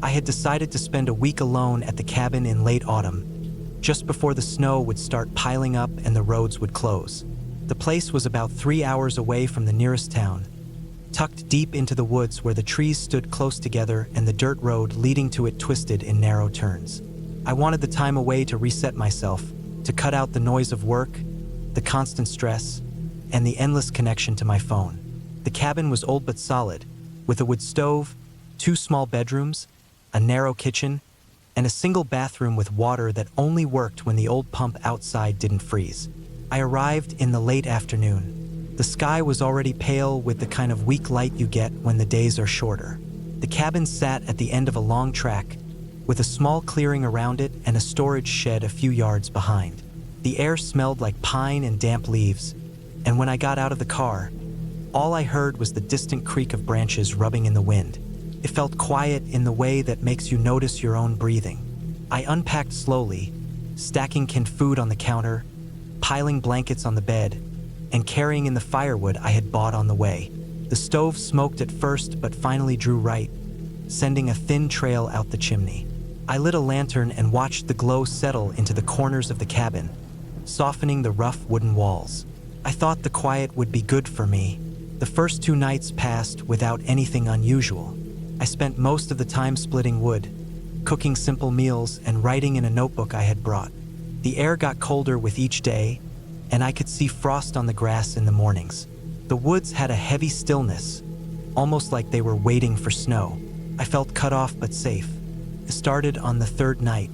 I had decided to spend a week alone at the cabin in late autumn, just before the snow would start piling up and the roads would close. The place was about 3 hours away from the nearest town, tucked deep into the woods where the trees stood close together and the dirt road leading to it twisted in narrow turns. I wanted the time away to reset myself, to cut out the noise of work, the constant stress, and the endless connection to my phone. The cabin was old but solid, with a wood stove, 2 small bedrooms, a narrow kitchen, and a single bathroom with water that only worked when the old pump outside didn't freeze. I arrived in the late afternoon. The sky was already pale with the kind of weak light you get when the days are shorter. The cabin sat at the end of a long track, with a small clearing around it and a storage shed a few yards behind. The air smelled like pine and damp leaves, and when I got out of the car, all I heard was the distant creak of branches rubbing in the wind. It felt quiet in the way that makes you notice your own breathing. I unpacked slowly, stacking canned food on the counter, piling blankets on the bed, and carrying in the firewood I had bought on the way. The stove smoked at first but finally drew right, sending a thin trail out the chimney. I lit a lantern and watched the glow settle into the corners of the cabin, softening the rough wooden walls. I thought the quiet would be good for me. The first 2 nights passed without anything unusual. I spent most of the time splitting wood, cooking simple meals, and writing in a notebook I had brought. The air got colder with each day, and I could see frost on the grass in the mornings. The woods had a heavy stillness, almost like they were waiting for snow. I felt cut off but safe. It started on the 3rd night.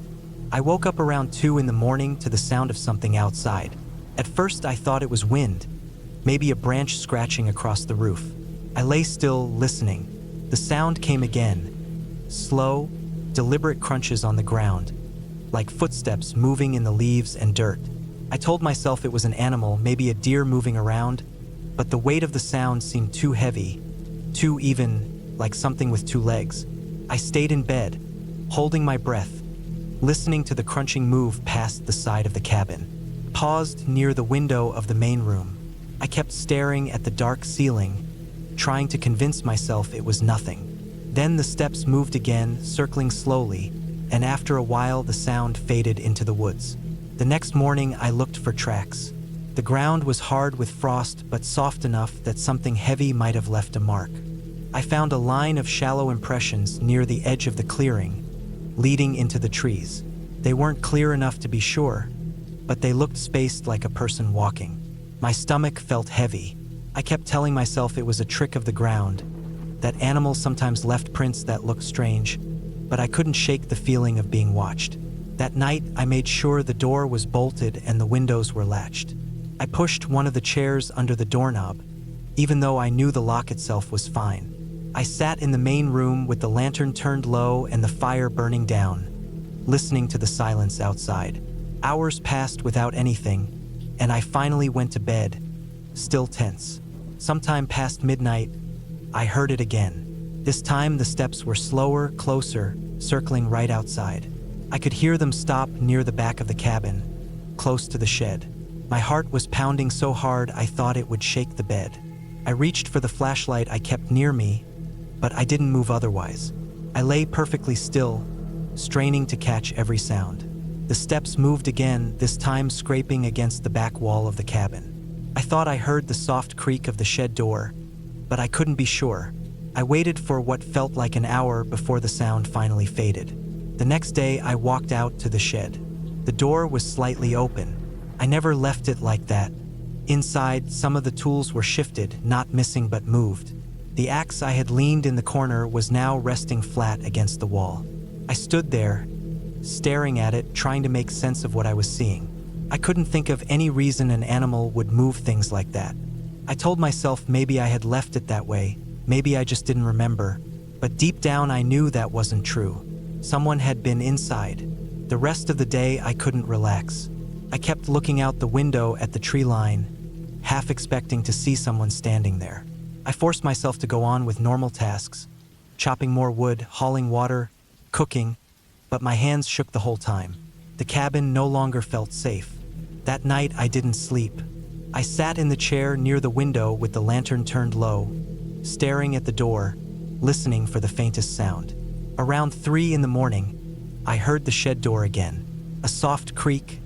I woke up around 2 in the morning to the sound of something outside. At first I thought it was wind, maybe a branch scratching across the roof. I lay still, listening. The sound came again. Slow, deliberate crunches on the ground, like footsteps moving in the leaves and dirt. I told myself it was an animal, maybe a deer moving around, but the weight of the sound seemed too heavy, too even, like something with 2 legs. I stayed in bed, holding my breath, listening to the crunching move past the side of the cabin. Paused near the window of the main room. I kept staring at the dark ceiling, trying to convince myself it was nothing. Then the steps moved again, circling slowly, and after a while the sound faded into the woods. The next morning I looked for tracks. The ground was hard with frost, but soft enough that something heavy might have left a mark. I found a line of shallow impressions near the edge of the clearing, leading into the trees. They weren't clear enough to be sure, but they looked spaced like a person walking. My stomach felt heavy. I kept telling myself it was a trick of the ground, that animals sometimes left prints that looked strange, but I couldn't shake the feeling of being watched. That night, I made sure the door was bolted and the windows were latched. I pushed one of the chairs under the doorknob, even though I knew the lock itself was fine. I sat in the main room with the lantern turned low and the fire burning down, listening to the silence outside. Hours passed without anything, and I finally went to bed, still tense. Sometime past midnight, I heard it again. This time the steps were slower, closer, circling right outside. I could hear them stop near the back of the cabin, close to the shed. My heart was pounding so hard I thought it would shake the bed. I reached for the flashlight I kept near me, but I didn't move otherwise. I lay perfectly still, straining to catch every sound. The steps moved again, this time scraping against the back wall of the cabin. I thought I heard the soft creak of the shed door, but I couldn't be sure. I waited for what felt like an hour before the sound finally faded. The next day, I walked out to the shed. The door was slightly open. I never left it like that. Inside, some of the tools were shifted, not missing but moved. The axe I had leaned in the corner was now resting flat against the wall. I stood there, staring at it, trying to make sense of what I was seeing. I couldn't think of any reason an animal would move things like that. I told myself maybe I had left it that way, maybe I just didn't remember, but deep down I knew that wasn't true. Someone had been inside. The rest of the day I couldn't relax. I kept looking out the window at the tree line, half expecting to see someone standing there. I forced myself to go on with normal tasks, chopping more wood, hauling water, cooking, but my hands shook the whole time. The cabin no longer felt safe. That night I didn't sleep. I sat in the chair near the window with the lantern turned low, staring at the door, listening for the faintest sound. Around 3 in the morning, I heard the shed door again. A soft creak,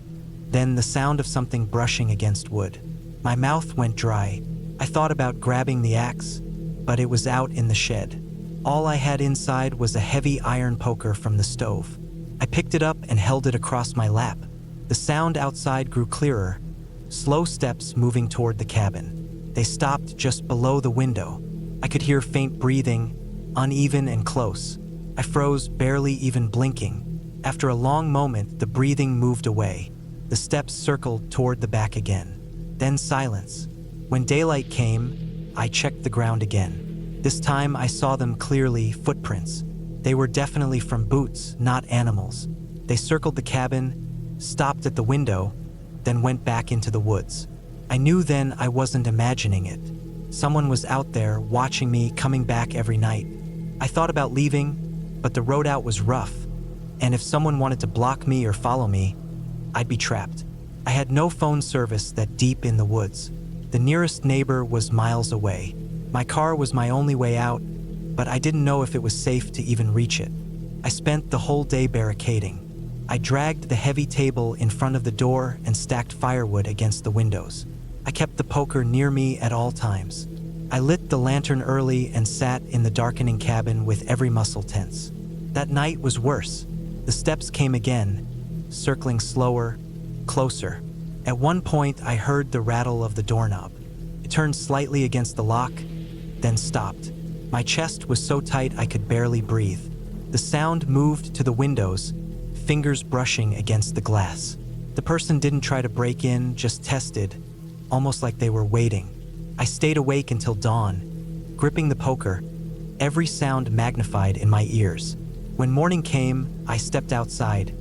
then the sound of something brushing against wood. My mouth went dry. I thought about grabbing the axe, but it was out in the shed. All I had inside was a heavy iron poker from the stove. I picked it up and held it across my lap. The sound outside grew clearer, slow steps moving toward the cabin. They stopped just below the window. I could hear faint breathing, uneven and close. I froze, barely even blinking. After a long moment, the breathing moved away. The steps circled toward the back again. Then silence. When daylight came, I checked the ground again. This time I saw them clearly, footprints. They were definitely from boots, not animals. They circled the cabin, stopped at the window, then went back into the woods. I knew then I wasn't imagining it. Someone was out there watching me, coming back every night. I thought about leaving, but the road out was rough, and if someone wanted to block me or follow me, I'd be trapped. I had no phone service that deep in the woods. The nearest neighbor was miles away. My car was my only way out, but I didn't know if it was safe to even reach it. I spent the whole day barricading. I dragged the heavy table in front of the door and stacked firewood against the windows. I kept the poker near me at all times. I lit the lantern early and sat in the darkening cabin with every muscle tense. That night was worse. The steps came again, circling slower, closer. At one point, I heard the rattle of the doorknob. It turned slightly against the lock, then stopped. My chest was so tight I could barely breathe. The sound moved to the windows, fingers brushing against the glass. The person didn't try to break in, just tested, almost like they were waiting. I stayed awake until dawn, gripping the poker, every sound magnified in my ears. When morning came, I stepped outside,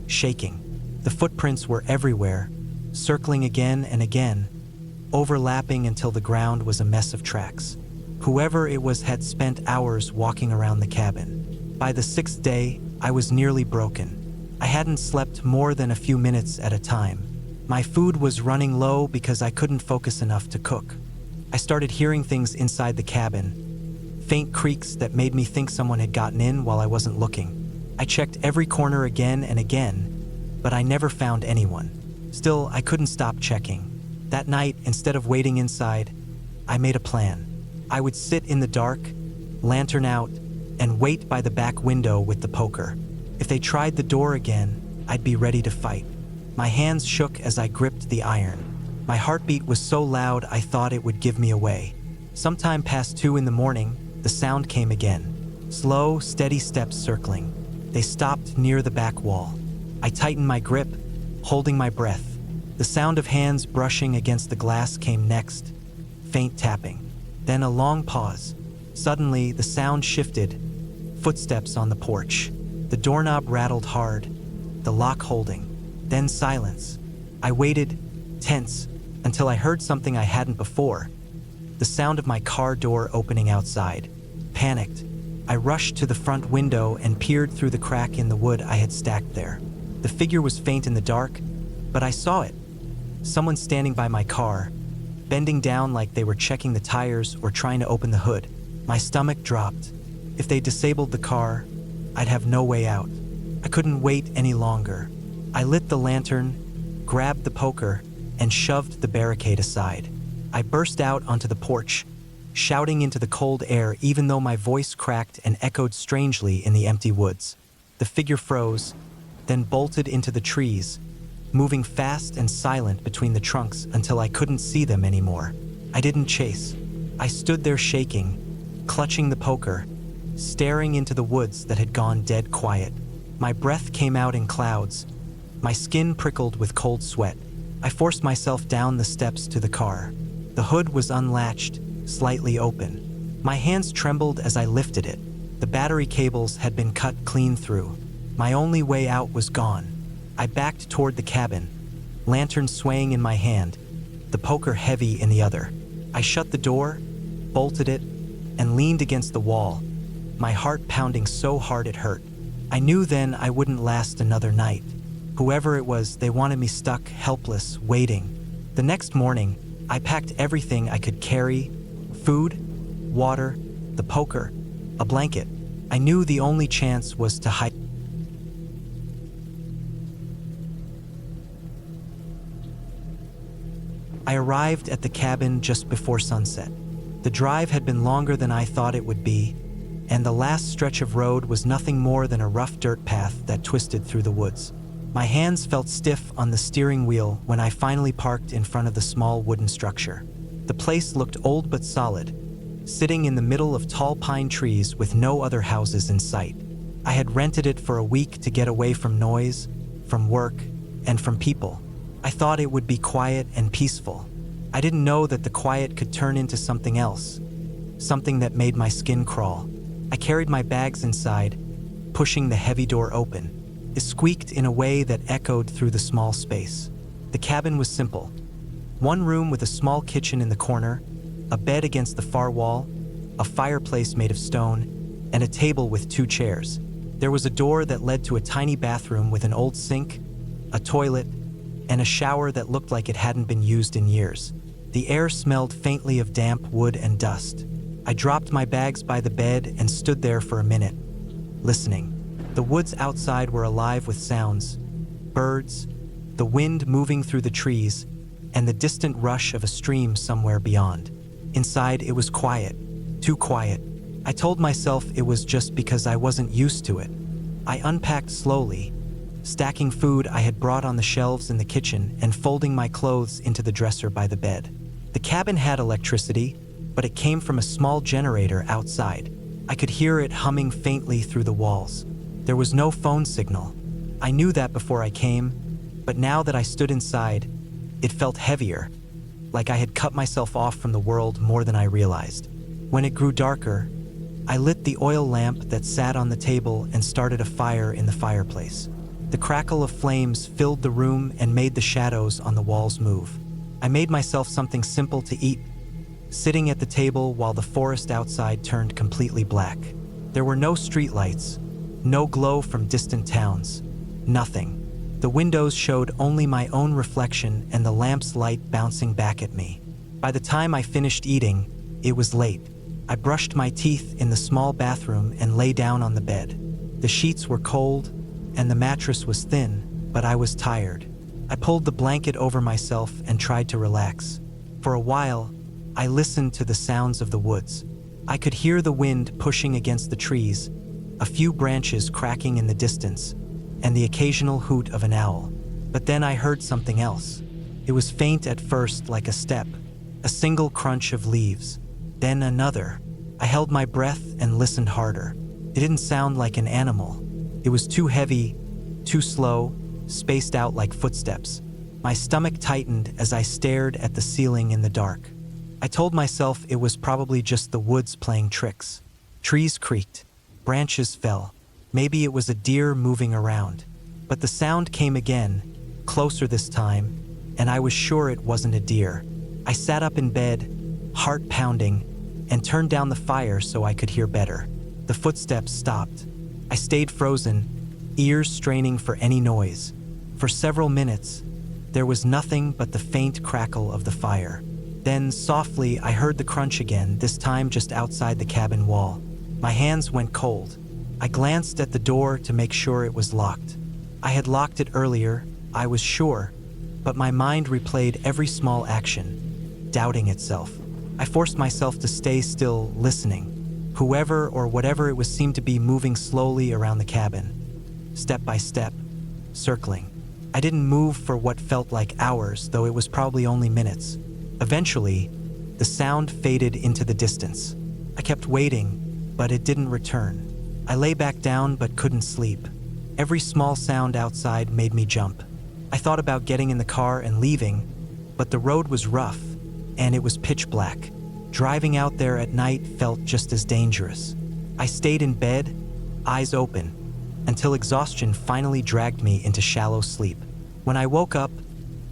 shaking. The footprints were everywhere, circling again and again, overlapping until the ground was a mess of tracks. Whoever it was had spent hours walking around the cabin. By the 6th day, I was nearly broken. I hadn't slept more than a few minutes at a time. My food was running low because I couldn't focus enough to cook. I started hearing things inside the cabin, faint creaks that made me think someone had gotten in while I wasn't looking. I checked every corner again and again, but I never found anyone. Still, I couldn't stop checking. That night, instead of waiting inside, I made a plan. I would sit in the dark, lantern out, and wait by the back window with the poker. If they tried the door again, I'd be ready to fight. My hands shook as I gripped the iron. My heartbeat was so loud I thought it would give me away. Sometime past 2 in the morning, the sound came again. Slow, steady steps circling. They stopped near the back wall. I tightened my grip, holding my breath. The sound of hands brushing against the glass came next, faint tapping. Then a long pause. Suddenly, the sound shifted. Footsteps on the porch. The doorknob rattled hard, the lock holding. Then silence. I waited, tense, until I heard something I hadn't before. The sound of my car door opening outside. Panicked, I rushed to the front window and peered through the crack in the wood I had stacked there. The figure was faint in the dark, but I saw it. Someone standing by my car, bending down like they were checking the tires or trying to open the hood. My stomach dropped. If they disabled the car, I'd have no way out. I couldn't wait any longer. I lit the lantern, grabbed the poker, and shoved the barricade aside. I burst out onto the porch, shouting into the cold air even though my voice cracked and echoed strangely in the empty woods. The figure froze, then bolted into the trees, moving fast and silent between the trunks until I couldn't see them anymore. I didn't chase. I stood there shaking, clutching the poker, staring into the woods that had gone dead quiet. My breath came out in clouds. My skin prickled with cold sweat. I forced myself down the steps to the car. The hood was unlatched, slightly open. My hands trembled as I lifted it. The battery cables had been cut clean through. My only way out was gone. I backed toward the cabin, lantern swaying in my hand, the poker heavy in the other. I shut the door, bolted it, and leaned against the wall, my heart pounding so hard it hurt. I knew then I wouldn't last another night. Whoever it was, they wanted me stuck, helpless, waiting. The next morning, I packed everything I could carry: food, water, the poker, a blanket. I knew the only chance was to hide. I arrived at the cabin just before sunset. The drive had been longer than I thought it would be, and the last stretch of road was nothing more than a rough dirt path that twisted through the woods. My hands felt stiff on the steering wheel when I finally parked in front of the small wooden structure. The place looked old but solid, sitting in the middle of tall pine trees with no other houses in sight. I had rented it for a week to get away from noise, from work, and from people. I thought it would be quiet and peaceful. I didn't know that the quiet could turn into something else, something that made my skin crawl. I carried my bags inside, pushing the heavy door open. It squeaked in a way that echoed through the small space. The cabin was simple. One room with a small kitchen in the corner, a bed against the far wall, a fireplace made of stone, and a table with 2 chairs. There was a door that led to a tiny bathroom with an old sink, a toilet, and a shower that looked like it hadn't been used in years. The air smelled faintly of damp wood and dust. I dropped my bags by the bed and stood there for a minute, listening. The woods outside were alive with sounds: birds, the wind moving through the trees, and the distant rush of a stream somewhere beyond. Inside, it was quiet, too quiet. I told myself it was just because I wasn't used to it. I unpacked slowly, stacking food I had brought on the shelves in the kitchen and folding my clothes into the dresser by the bed. The cabin had electricity, but it came from a small generator outside. I could hear it humming faintly through the walls. There was no phone signal. I knew that before I came, but now that I stood inside, it felt heavier, like I had cut myself off from the world more than I realized. When it grew darker, I lit the oil lamp that sat on the table and started a fire in the fireplace. The crackle of flames filled the room and made the shadows on the walls move. I made myself something simple to eat, sitting at the table while the forest outside turned completely black. There were no streetlights, no glow from distant towns, nothing. The windows showed only my own reflection and the lamp's light bouncing back at me. By the time I finished eating, it was late. I brushed my teeth in the small bathroom and lay down on the bed. The sheets were cold and the mattress was thin, but I was tired. I pulled the blanket over myself and tried to relax. For a while, I listened to the sounds of the woods. I could hear the wind pushing against the trees, a few branches cracking in the distance, and the occasional hoot of an owl. But then I heard something else. It was faint at first, like a step, a single crunch of leaves, then another. I held my breath and listened harder. It didn't sound like an animal. It was too heavy, too slow, spaced out like footsteps. My stomach tightened as I stared at the ceiling in the dark. I told myself it was probably just the woods playing tricks. Trees creaked, branches fell. Maybe it was a deer moving around. But the sound came again, closer this time, and I was sure it wasn't a deer. I sat up in bed, heart pounding, and turned down the fire so I could hear better. The footsteps stopped. I stayed frozen, ears straining for any noise. For several minutes, there was nothing but the faint crackle of the fire. Then, softly, I heard the crunch again, this time just outside the cabin wall. My hands went cold. I glanced at the door to make sure it was locked. I had locked it earlier, I was sure, but my mind replayed every small action, doubting itself. I forced myself to stay still, listening. Whoever or whatever it was seemed to be moving slowly around the cabin, step by step, circling. I didn't move for what felt like hours, though it was probably only minutes. Eventually, the sound faded into the distance. I kept waiting, but it didn't return. I lay back down but couldn't sleep. Every small sound outside made me jump. I thought about getting in the car and leaving, but the road was rough, and it was pitch black. Driving out there at night felt just as dangerous. I stayed in bed, eyes open, until exhaustion finally dragged me into shallow sleep. When I woke up,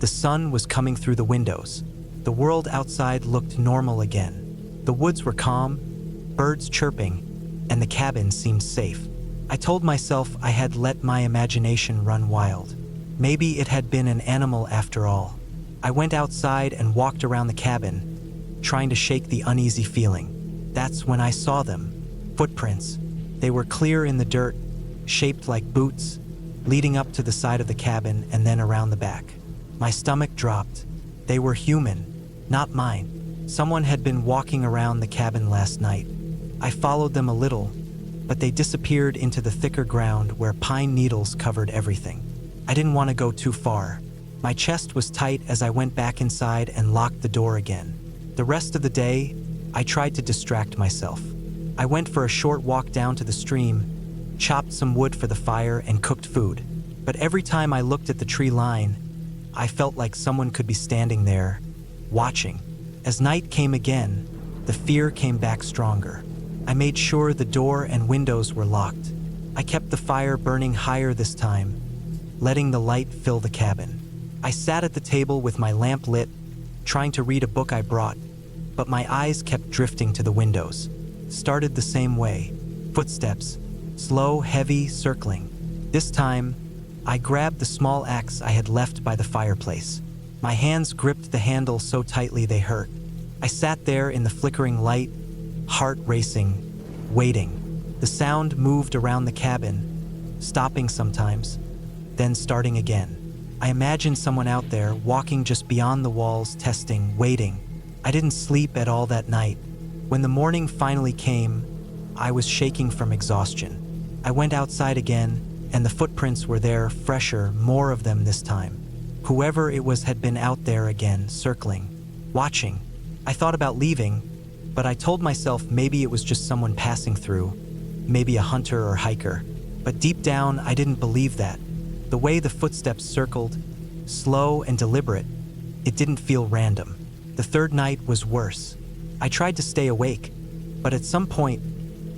the sun was coming through the windows. The world outside looked normal again. The woods were calm, birds chirping, and the cabin seemed safe. I told myself I had let my imagination run wild. Maybe it had been an animal after all. I went outside and walked around the cabin, trying to shake the uneasy feeling. That's when I saw them. Footprints. They were clear in the dirt, shaped like boots, leading up to the side of the cabin and then around the back. My stomach dropped. They were human, not mine. Someone had been walking around the cabin last night. I followed them a little, but they disappeared into the thicker ground where pine needles covered everything. I didn't want to go too far. My chest was tight as I went back inside and locked the door again. The rest of the day, I tried to distract myself. I went for a short walk down to the stream, chopped some wood for the fire, and cooked food. But every time I looked at the tree line, I felt like someone could be standing there, watching. As night came again, the fear came back stronger. I made sure the door and windows were locked. I kept the fire burning higher this time, letting the light fill the cabin. I sat at the table with my lamp lit, trying to read a book I brought, but my eyes kept drifting to the windows. Started the same way. Footsteps, slow, heavy, circling. This time, I grabbed the small axe I had left by the fireplace. My hands gripped the handle so tightly they hurt. I sat there in the flickering light, heart racing, waiting. The sound moved around the cabin, stopping sometimes, then starting again. I imagined someone out there, walking just beyond the walls, testing, waiting. I didn't sleep at all that night. When the morning finally came, I was shaking from exhaustion. I went outside again, and the footprints were there, fresher, more of them this time. Whoever it was had been out there again, circling, watching. I thought about leaving, but I told myself maybe it was just someone passing through, maybe a hunter or hiker. But deep down, I didn't believe that. The way the footsteps circled, slow and deliberate, it didn't feel random. The third night was worse. I tried to stay awake, but at some point,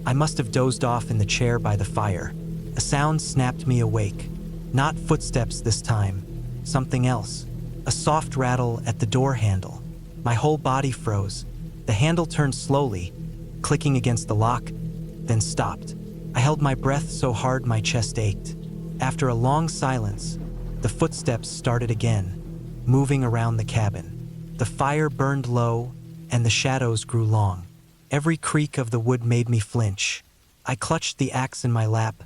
I must have dozed off in the chair by the fire. A sound snapped me awake. Not footsteps this time, something else. A soft rattle at the door handle. My whole body froze. The handle turned slowly, clicking against the lock, then stopped. I held my breath so hard my chest ached. After a long silence, the footsteps started again, moving around the cabin. The fire burned low, and the shadows grew long. Every creak of the wood made me flinch. I clutched the axe in my lap,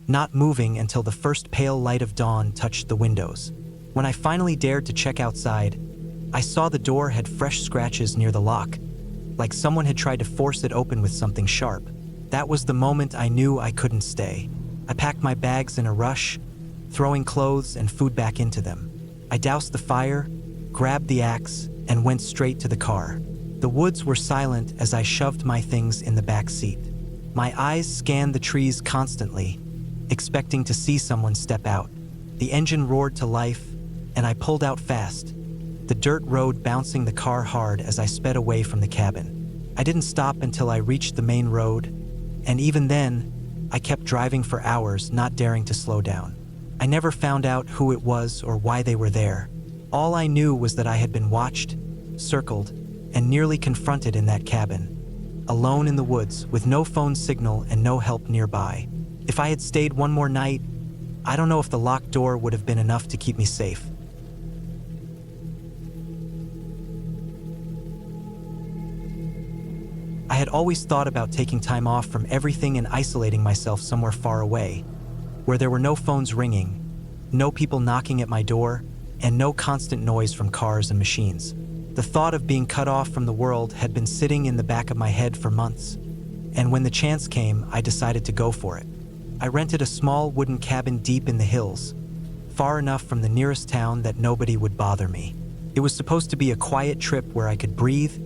not moving until the first pale light of dawn touched the windows. When I finally dared to check outside, I saw the door had fresh scratches near the lock, like someone had tried to force it open with something sharp. That was the moment I knew I couldn't stay. I packed my bags in a rush, throwing clothes and food back into them. I doused the fire, grabbed the axe, and went straight to the car. The woods were silent as I shoved my things in the back seat. My eyes scanned the trees constantly, expecting to see someone step out. The engine roared to life, and I pulled out fast, the dirt road bouncing the car hard as I sped away from the cabin. I didn't stop until I reached the main road, and even then, I kept driving for hours, not daring to slow down. I never found out who it was or why they were there. All I knew was that I had been watched, circled, and nearly confronted in that cabin, alone in the woods with no phone signal and no help nearby. If I had stayed one more night, I don't know if the locked door would have been enough to keep me safe. I had always thought about taking time off from everything and isolating myself somewhere far away, where there were no phones ringing, no people knocking at my door, and no constant noise from cars and machines. The thought of being cut off from the world had been sitting in the back of my head for months, and when the chance came, I decided to go for it. I rented a small wooden cabin deep in the hills, far enough from the nearest town that nobody would bother me. It was supposed to be a quiet trip where I could breathe,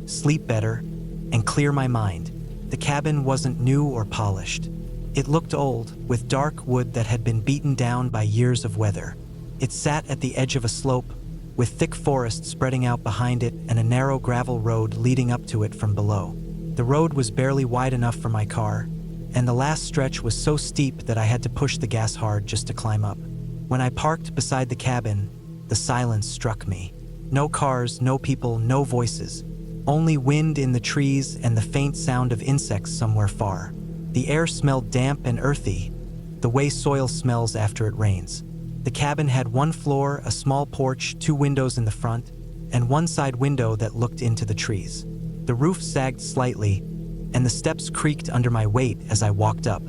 sleep better, and clear my mind. The cabin wasn't new or polished. It looked old, with dark wood that had been beaten down by years of weather. It sat at the edge of a slope, with thick forest spreading out behind it and a narrow gravel road leading up to it from below. The road was barely wide enough for my car, and the last stretch was so steep that I had to push the gas hard just to climb up. When I parked beside the cabin, the silence struck me. No cars, no people, no voices. Only wind in the trees and the faint sound of insects somewhere far. The air smelled damp and earthy, the way soil smells after it rains. The cabin had one floor, a small porch, 2 windows in the front, and one side window that looked into the trees. The roof sagged slightly, and the steps creaked under my weight as I walked up.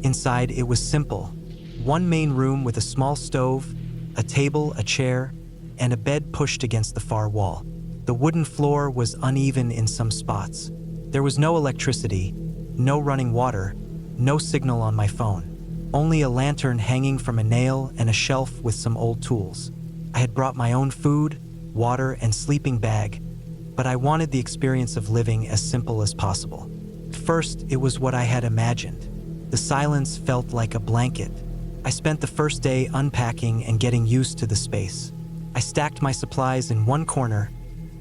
Inside, it was simple. One main room with a small stove, a table, a chair, and a bed pushed against the far wall. The wooden floor was uneven in some spots. There was no electricity, no running water, no signal on my phone. Only a lantern hanging from a nail and a shelf with some old tools. I had brought my own food, water, and sleeping bag, but I wanted the experience of living as simple as possible. First, it was what I had imagined. The silence felt like a blanket. I spent the first day unpacking and getting used to the space. I stacked my supplies in one corner,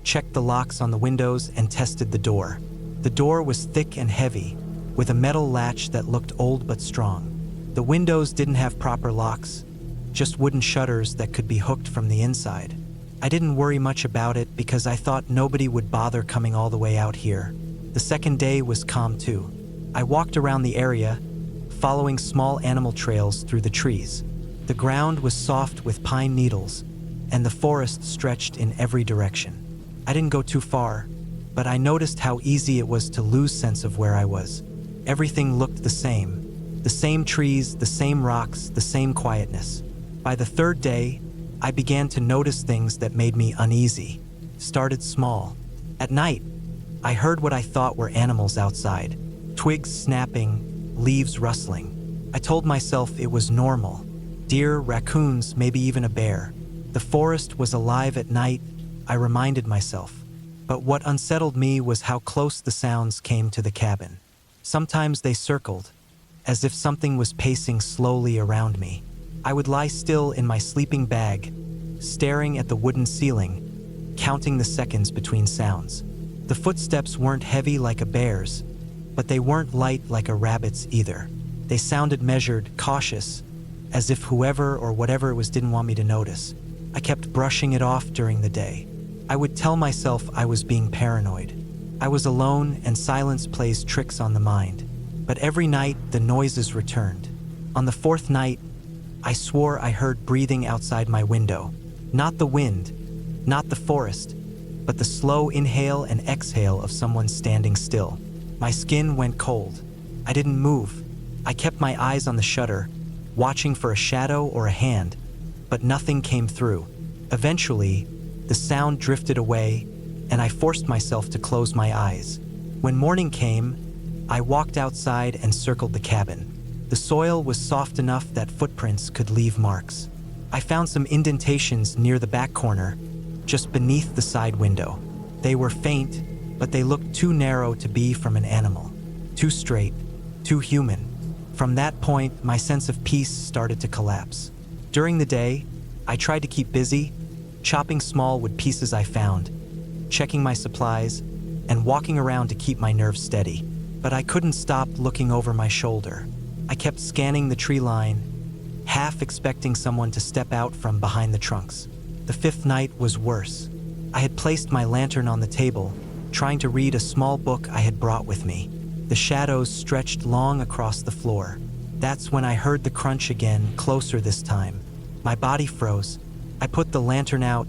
checked the locks on the windows, and tested the door. The door was thick and heavy, with a metal latch that looked old but strong. The windows didn't have proper locks, just wooden shutters that could be hooked from the inside. I didn't worry much about it because I thought nobody would bother coming all the way out here. The second day was calm too. I walked around the area, following small animal trails through the trees. The ground was soft with pine needles, and the forest stretched in every direction. I didn't go too far, but I noticed how easy it was to lose sense of where I was. Everything looked the same trees, the same rocks, the same quietness. By the third day, I began to notice things that made me uneasy. Started small. At night, I heard what I thought were animals outside. Twigs snapping, leaves rustling. I told myself it was normal. Deer, raccoons, maybe even a bear. The forest was alive at night, I reminded myself. But what unsettled me was how close the sounds came to the cabin. Sometimes they circled, as if something was pacing slowly around me. I would lie still in my sleeping bag, staring at the wooden ceiling, counting the seconds between sounds. The footsteps weren't heavy like a bear's, but they weren't light like a rabbit's either. They sounded measured, cautious, as if whoever or whatever it was didn't want me to notice. I kept brushing it off during the day. I would tell myself I was being paranoid. I was alone and silence plays tricks on the mind. But every night, the noises returned. On the fourth night, I swore I heard breathing outside my window. Not the wind, not the forest, but the slow inhale and exhale of someone standing still. My skin went cold. I didn't move. I kept my eyes on the shutter, watching for a shadow or a hand, but nothing came through. Eventually, the sound drifted away, and I forced myself to close my eyes. When morning came, I walked outside and circled the cabin. The soil was soft enough that footprints could leave marks. I found some indentations near the back corner, just beneath the side window. They were faint, but they looked too narrow to be from an animal. Too straight, too human. From that point, my sense of peace started to collapse. During the day, I tried to keep busy, chopping small wood pieces I found, checking my supplies, and walking around to keep my nerves steady. But I couldn't stop looking over my shoulder. I kept scanning the tree line, half expecting someone to step out from behind the trunks. The fifth night was worse. I had placed my lantern on the table, trying to read a small book I had brought with me. The shadows stretched long across the floor. That's when I heard the crunch again, closer this time. My body froze. I put the lantern out,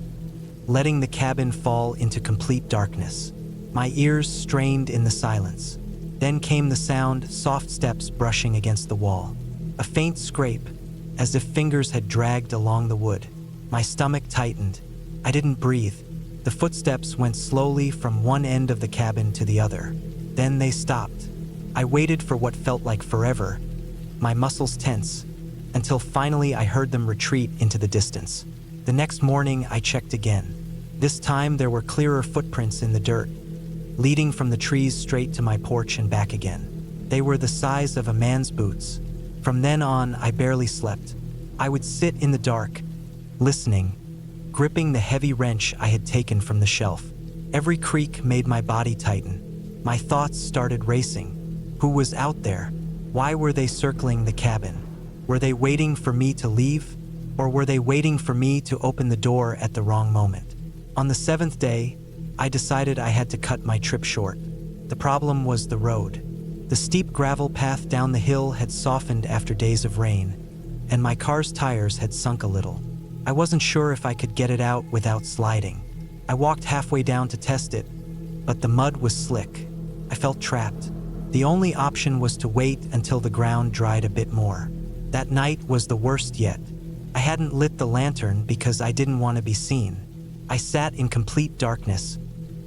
letting the cabin fall into complete darkness. My ears strained in the silence. Then came the sound, soft steps brushing against the wall. A faint scrape, as if fingers had dragged along the wood. My stomach tightened. I didn't breathe. The footsteps went slowly from one end of the cabin to the other. Then they stopped. I waited for what felt like forever, my muscles tense, until finally I heard them retreat into the distance. The next morning, I checked again. This time, there were clearer footprints in the dirt, leading from the trees straight to my porch and back again. They were the size of a man's boots. From then on, I barely slept. I would sit in the dark, listening, gripping the heavy wrench I had taken from the shelf. Every creak made my body tighten. My thoughts started racing. Who was out there? Why were they circling the cabin? Were they waiting for me to leave? Or were they waiting for me to open the door at the wrong moment? On the seventh day, I decided I had to cut my trip short. The problem was the road. The steep gravel path down the hill had softened after days of rain, and my car's tires had sunk a little. I wasn't sure if I could get it out without sliding. I walked halfway down to test it, but the mud was slick. I felt trapped. The only option was to wait until the ground dried a bit more. That night was the worst yet. I hadn't lit the lantern because I didn't want to be seen. I sat in complete darkness,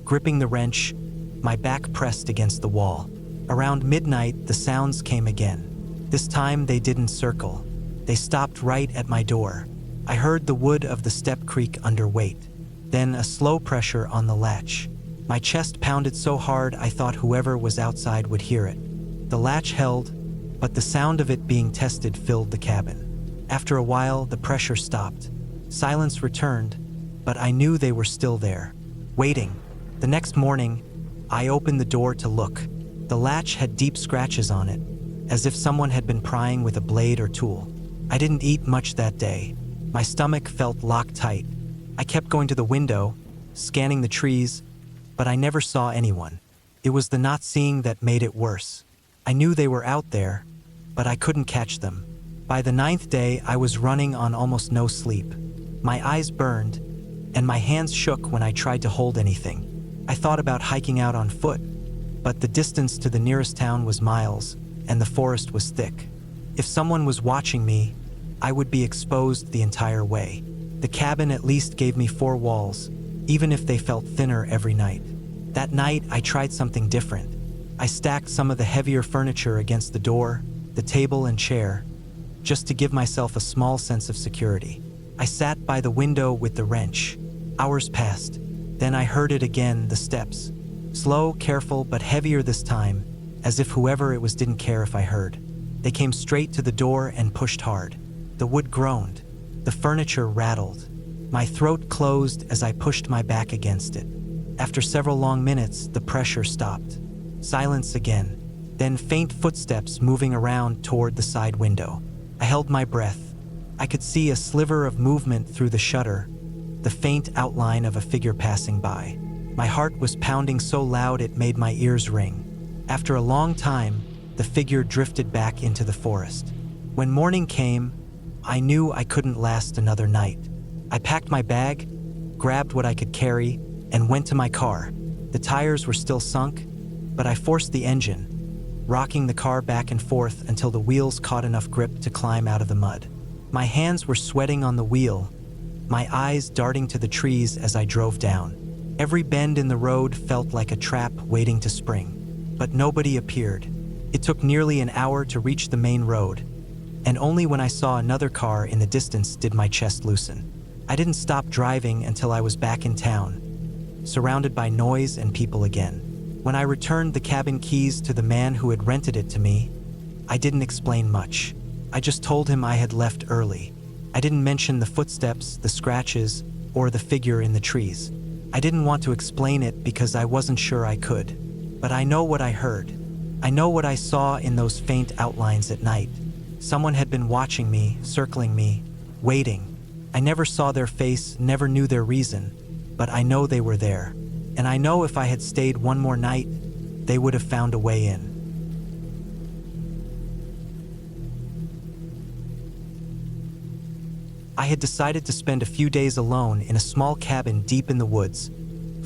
gripping the wrench, my back pressed against the wall. Around midnight, the sounds came again. This time, they didn't circle. They stopped right at my door. I heard the wood of the step creak under weight, then a slow pressure on the latch. My chest pounded so hard I thought whoever was outside would hear it. The latch held, but the sound of it being tested filled the cabin. After a while, the pressure stopped. Silence returned, but I knew they were still there, waiting. The next morning, I opened the door to look. The latch had deep scratches on it, as if someone had been prying with a blade or tool. I didn't eat much that day. My stomach felt locked tight. I kept going to the window, scanning the trees, but I never saw anyone. It was the not seeing that made it worse. I knew they were out there, but I couldn't catch them. By the 9th day, I was running on almost no sleep. My eyes burned, and my hands shook when I tried to hold anything. I thought about hiking out on foot, but the distance to the nearest town was miles, and the forest was thick. If someone was watching me, I would be exposed the entire way. The cabin at least gave me four walls, even if they felt thinner every night. That night, I tried something different. I stacked some of the heavier furniture against the door, the table and chair, just to give myself a small sense of security. I sat by the window with the wrench. Hours passed. Then I heard it again, the steps. Slow, careful, but heavier this time, as if whoever it was didn't care if I heard. They came straight to the door and pushed hard. The wood groaned. The furniture rattled. My throat closed as I pushed my back against it. After several long minutes, the pressure stopped. Silence again. Then faint footsteps moving around toward the side window. I held my breath. I could see a sliver of movement through the shutter, the faint outline of a figure passing by. My heart was pounding so loud it made my ears ring. After a long time, the figure drifted back into the forest. When morning came, I knew I couldn't last another night. I packed my bag, grabbed what I could carry, and went to my car. The tires were still sunk, but I forced the engine, rocking the car back and forth until the wheels caught enough grip to climb out of the mud. My hands were sweating on the wheel, my eyes darting to the trees as I drove down. Every bend in the road felt like a trap waiting to spring, but nobody appeared. It took nearly an hour to reach the main road, and only when I saw another car in the distance did my chest loosen. I didn't stop driving until I was back in town, surrounded by noise and people again. When I returned the cabin keys to the man who had rented it to me, I didn't explain much. I just told him I had left early. I didn't mention the footsteps, the scratches, or the figure in the trees. I didn't want to explain it because I wasn't sure I could. But I know what I heard. I know what I saw in those faint outlines at night. Someone had been watching me, circling me, waiting. I never saw their face, never knew their reason, but I know they were there. And I know if I had stayed one more night, they would have found a way in. I had decided to spend a few days alone in a small cabin deep in the woods,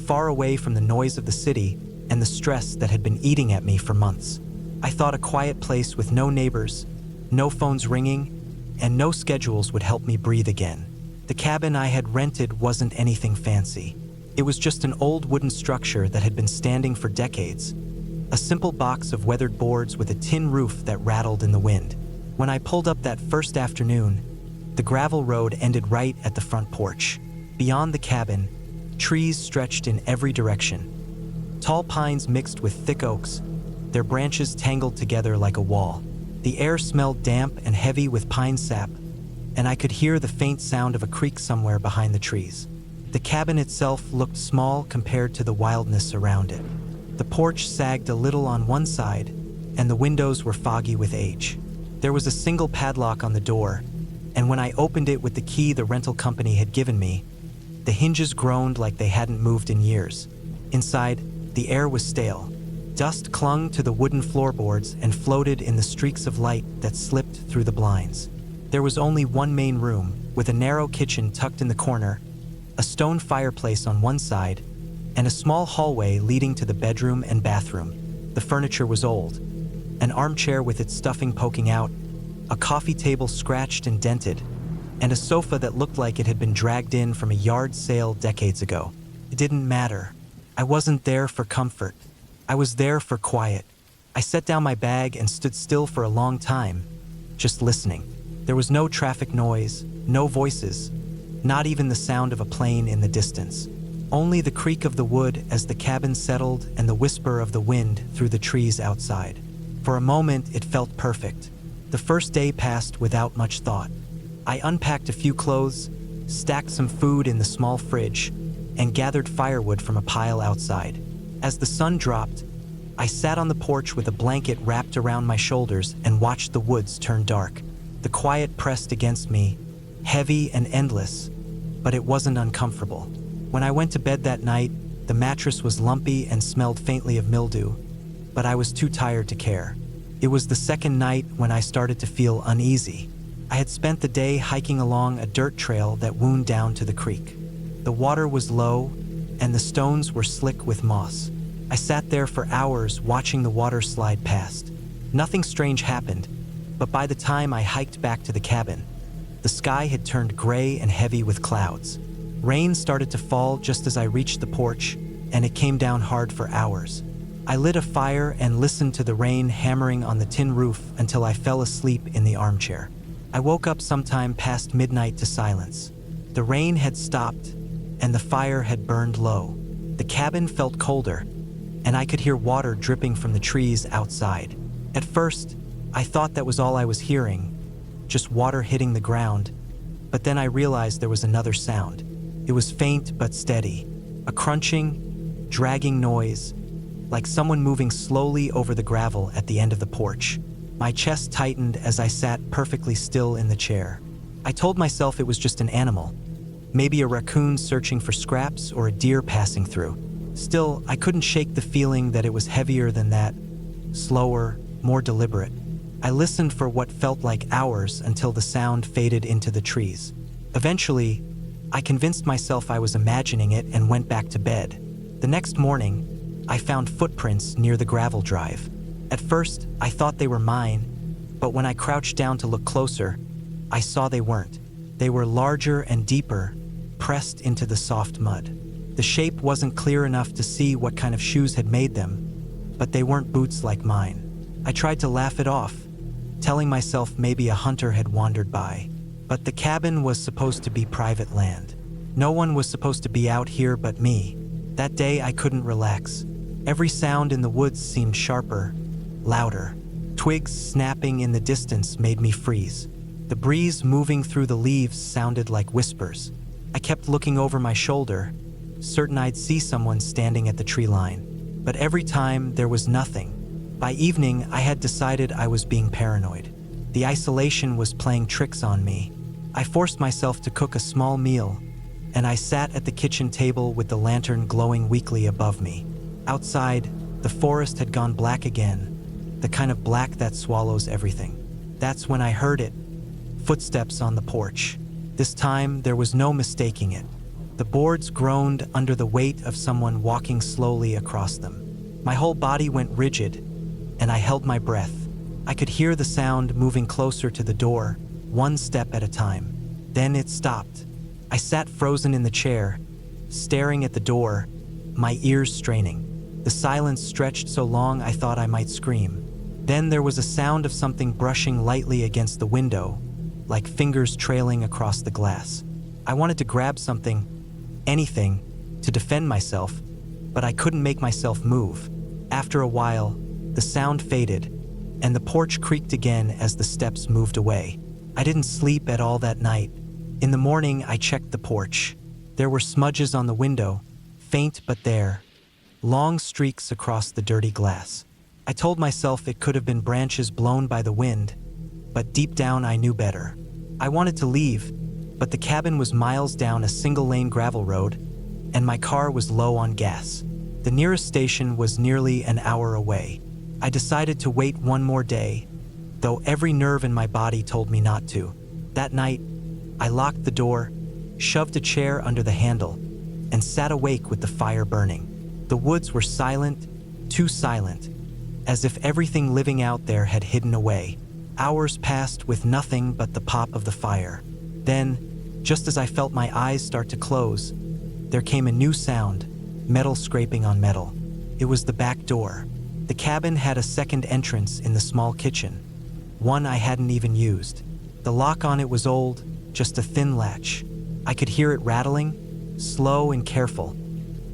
far away from the noise of the city and the stress that had been eating at me for months. I thought a quiet place with no neighbors, no phones ringing, and no schedules would help me breathe again. The cabin I had rented wasn't anything fancy. It was just an old wooden structure that had been standing for decades, a simple box of weathered boards with a tin roof that rattled in the wind. When I pulled up that first afternoon, the gravel road ended right at the front porch. Beyond the cabin, trees stretched in every direction. Tall pines mixed with thick oaks, their branches tangled together like a wall. The air smelled damp and heavy with pine sap, and I could hear the faint sound of a creek somewhere behind the trees. The cabin itself looked small compared to the wildness around it. The porch sagged a little on one side, and the windows were foggy with age. There was a single padlock on the door, and when I opened it with the key the rental company had given me, the hinges groaned like they hadn't moved in years. Inside, the air was stale. Dust clung to the wooden floorboards and floated in the streaks of light that slipped through the blinds. There was only one main room, with a narrow kitchen tucked in the corner, a stone fireplace on one side, and a small hallway leading to the bedroom and bathroom. The furniture was old, an armchair with its stuffing poking out, a coffee table scratched and dented, and a sofa that looked like it had been dragged in from a yard sale decades ago. It didn't matter. I wasn't there for comfort. I was there for quiet. I set down my bag and stood still for a long time, just listening. There was no traffic noise, no voices, not even the sound of a plane in the distance. Only the creak of the wood as the cabin settled and the whisper of the wind through the trees outside. For a moment, it felt perfect. The first day passed without much thought. I unpacked a few clothes, stacked some food in the small fridge, and gathered firewood from a pile outside. As the sun dropped, I sat on the porch with a blanket wrapped around my shoulders and watched the woods turn dark. The quiet pressed against me, heavy and endless, but it wasn't uncomfortable. When I went to bed that night, the mattress was lumpy and smelled faintly of mildew, but I was too tired to care. It was the second night when I started to feel uneasy. I had spent the day hiking along a dirt trail that wound down to the creek. The water was low, and the stones were slick with moss. I sat there for hours watching the water slide past. Nothing strange happened, but by the time I hiked back to the cabin, The sky had turned gray and heavy with clouds. Rain started to fall just as I reached the porch, and it came down hard for hours. I lit a fire and listened to the rain hammering on the tin roof until I fell asleep in the armchair. I woke up sometime past midnight to silence. The rain had stopped, and the fire had burned low. The cabin felt colder, and I could hear water dripping from the trees outside. At first, I thought that was all I was hearing, just water hitting the ground, but then I realized there was another sound. It was faint but steady, a crunching, dragging noise, like someone moving slowly over the gravel at the end of the porch. My chest tightened as I sat perfectly still in the chair. I told myself it was just an animal, maybe a raccoon searching for scraps or a deer passing through. Still, I couldn't shake the feeling that it was heavier than that, slower, more deliberate. I listened for what felt like hours until the sound faded into the trees. Eventually, I convinced myself I was imagining it and went back to bed. The next morning, I found footprints near the gravel drive. At first, I thought they were mine, but when I crouched down to look closer, I saw they weren't. They were larger and deeper, pressed into the soft mud. The shape wasn't clear enough to see what kind of shoes had made them, but they weren't boots like mine. I tried to laugh it off, telling myself maybe a hunter had wandered by. But the cabin was supposed to be private land. No one was supposed to be out here but me. That day I couldn't relax. Every sound in the woods seemed sharper, louder. Twigs snapping in the distance made me freeze. The breeze moving through the leaves sounded like whispers. I kept looking over my shoulder, certain I'd see someone standing at the tree line. But every time there was nothing. By evening, I had decided I was being paranoid. The isolation was playing tricks on me. I forced myself to cook a small meal, and I sat at the kitchen table with the lantern glowing weakly above me. Outside, the forest had gone black again, the kind of black that swallows everything. That's when I heard it. Footsteps on the porch. This time, there was no mistaking it. The boards groaned under the weight of someone walking slowly across them. My whole body went rigid, and I held my breath. I could hear the sound moving closer to the door, one step at a time. Then it stopped. I sat frozen in the chair, staring at the door, my ears straining. The silence stretched so long I thought I might scream. Then there was a sound of something brushing lightly against the window, like fingers trailing across the glass. I wanted to grab something, anything, to defend myself, but I couldn't make myself move. After a while, the sound faded, and the porch creaked again as the steps moved away. I didn't sleep at all that night. In the morning, I checked the porch. There were smudges on the window, faint but there, long streaks across the dirty glass. I told myself it could have been branches blown by the wind, but deep down I knew better. I wanted to leave, but the cabin was miles down a single-lane gravel road, and my car was low on gas. The nearest station was nearly an hour away. I decided to wait one more day, though every nerve in my body told me not to. That night, I locked the door, shoved a chair under the handle, and sat awake with the fire burning. The woods were silent, too silent, as if everything living out there had hidden away. Hours passed with nothing but the pop of the fire. Then, just as I felt my eyes start to close, there came a new sound, metal scraping on metal. It was the back door. The cabin had a second entrance in the small kitchen, one I hadn't even used. The lock on it was old, just a thin latch. I could hear it rattling, slow and careful,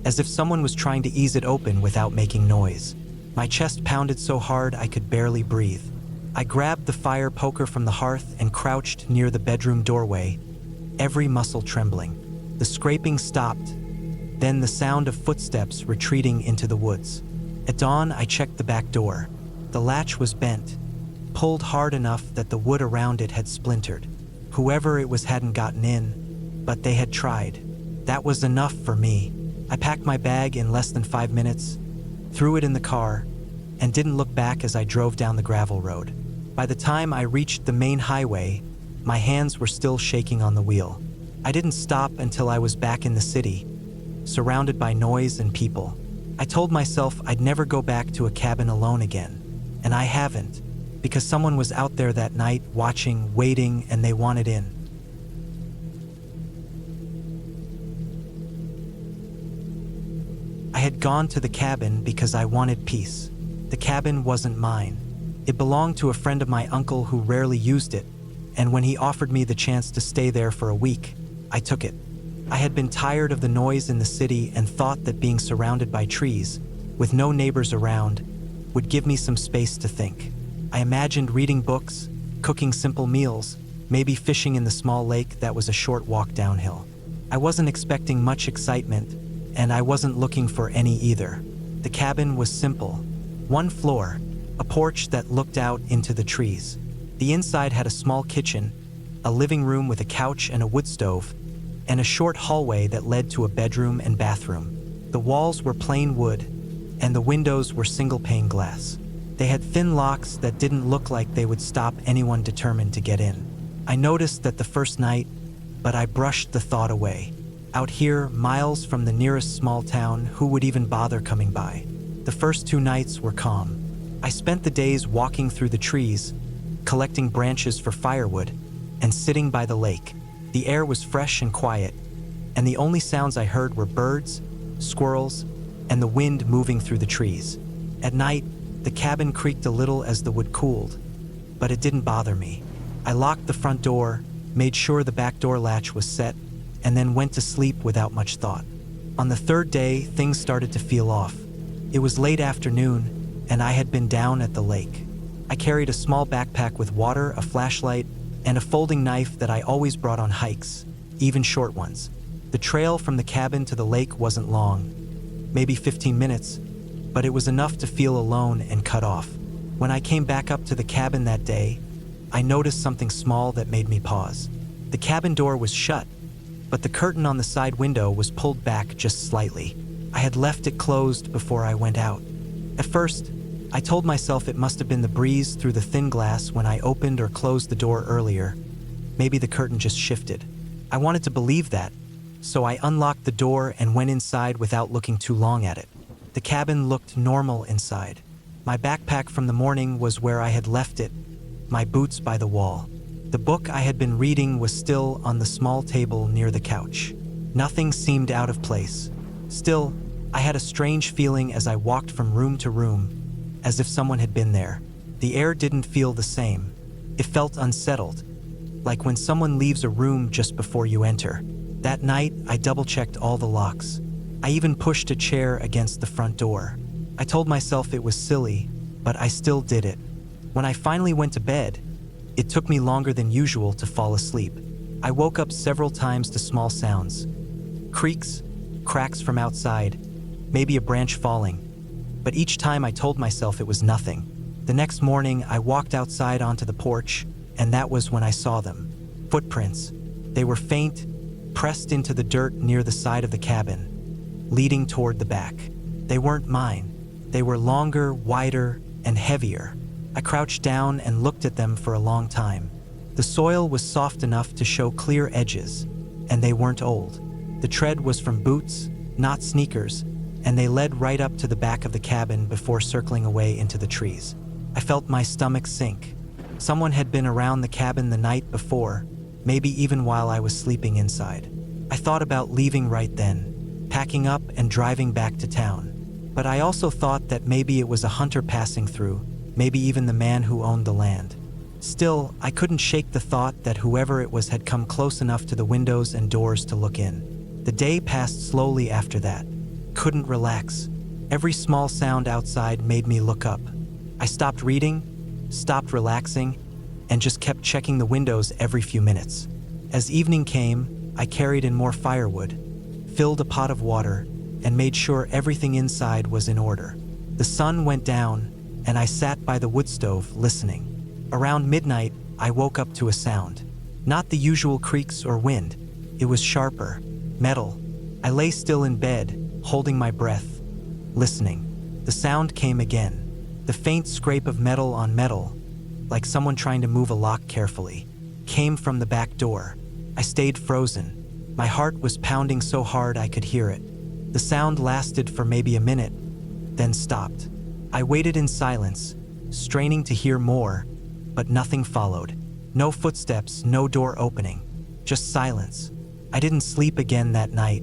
as if someone was trying to ease it open without making noise. My chest pounded so hard I could barely breathe. I grabbed the fire poker from the hearth and crouched near the bedroom doorway, every muscle trembling. The scraping stopped, then the sound of footsteps retreating into the woods. At dawn, I checked the back door. The latch was bent, pulled hard enough that the wood around it had splintered. Whoever it was hadn't gotten in, but they had tried. That was enough for me. I packed my bag in less than 5 minutes, threw it in the car, and didn't look back as I drove down the gravel road. By the time I reached the main highway, my hands were still shaking on the wheel. I didn't stop until I was back in the city, surrounded by noise and people. I told myself I'd never go back to a cabin alone again, and I haven't, because someone was out there that night watching, waiting, and they wanted in. I had gone to the cabin because I wanted peace. The cabin wasn't mine. It belonged to a friend of my uncle who rarely used it, and when he offered me the chance to stay there for a week, I took it. I had been tired of the noise in the city and thought that being surrounded by trees, with no neighbors around, would give me some space to think. I imagined reading books, cooking simple meals, maybe fishing in the small lake that was a short walk downhill. I wasn't expecting much excitement, and I wasn't looking for any either. The cabin was simple. One floor, a porch that looked out into the trees. The inside had a small kitchen, a living room with a couch and a wood stove, and a short hallway that led to a bedroom and bathroom. The walls were plain wood, and the windows were single-pane glass. They had thin locks that didn't look like they would stop anyone determined to get in. I noticed that the first night, but I brushed the thought away. Out here, miles from the nearest small town, who would even bother coming by? The first 2 nights were calm. I spent the days walking through the trees, collecting branches for firewood, and sitting by the lake. The air was fresh and quiet, and the only sounds I heard were birds, squirrels, and the wind moving through the trees. At night, the cabin creaked a little as the wood cooled, but it didn't bother me. I locked the front door, made sure the back door latch was set, and then went to sleep without much thought. On the 3rd day, things started to feel off. It was late afternoon, and I had been down at the lake. I carried a small backpack with water, a flashlight, and a folding knife that I always brought on hikes, even short ones. The trail from the cabin to the lake wasn't long, maybe 15 minutes, but it was enough to feel alone and cut off. When I came back up to the cabin that day, I noticed something small that made me pause. The cabin door was shut, but the curtain on the side window was pulled back just slightly. I had left it closed before I went out. At first, I told myself it must have been the breeze through the thin glass when I opened or closed the door earlier. Maybe the curtain just shifted. I wanted to believe that, so I unlocked the door and went inside without looking too long at it. The cabin looked normal inside. My backpack from the morning was where I had left it, my boots by the wall. The book I had been reading was still on the small table near the couch. Nothing seemed out of place. Still, I had a strange feeling as I walked from room to room, as if someone had been there. The air didn't feel the same. It felt unsettled, like when someone leaves a room just before you enter. That night, I double-checked all the locks. I even pushed a chair against the front door. I told myself it was silly, but I still did it. When I finally went to bed, it took me longer than usual to fall asleep. I woke up several times to small sounds. Creaks, cracks from outside, maybe a branch falling. But each time I told myself it was nothing. The next morning, I walked outside onto the porch, and that was when I saw them. Footprints. They were faint, pressed into the dirt near the side of the cabin, leading toward the back. They weren't mine. They were longer, wider, and heavier. I crouched down and looked at them for a long time. The soil was soft enough to show clear edges, and they weren't old. The tread was from boots, not sneakers, and they led right up to the back of the cabin before circling away into the trees. I felt my stomach sink. Someone had been around the cabin the night before, maybe even while I was sleeping inside. I thought about leaving right then, packing up and driving back to town. But I also thought that maybe it was a hunter passing through, maybe even the man who owned the land. Still, I couldn't shake the thought that whoever it was had come close enough to the windows and doors to look in. The day passed slowly after that. Couldn't relax. Every small sound outside made me look up. I stopped reading, stopped relaxing, and just kept checking the windows every few minutes. As evening came, I carried in more firewood, filled a pot of water, and made sure everything inside was in order. The sun went down, and I sat by the wood stove listening. Around midnight, I woke up to a sound. Not the usual creaks or wind. It was sharper, metal. I lay still in bed, holding my breath, listening. The sound came again. The faint scrape of metal on metal, like someone trying to move a lock carefully, came from the back door. I stayed frozen. My heart was pounding so hard I could hear it. The sound lasted for maybe a minute, then stopped. I waited in silence, straining to hear more, but nothing followed. No footsteps, no door opening, just silence. I didn't sleep again that night.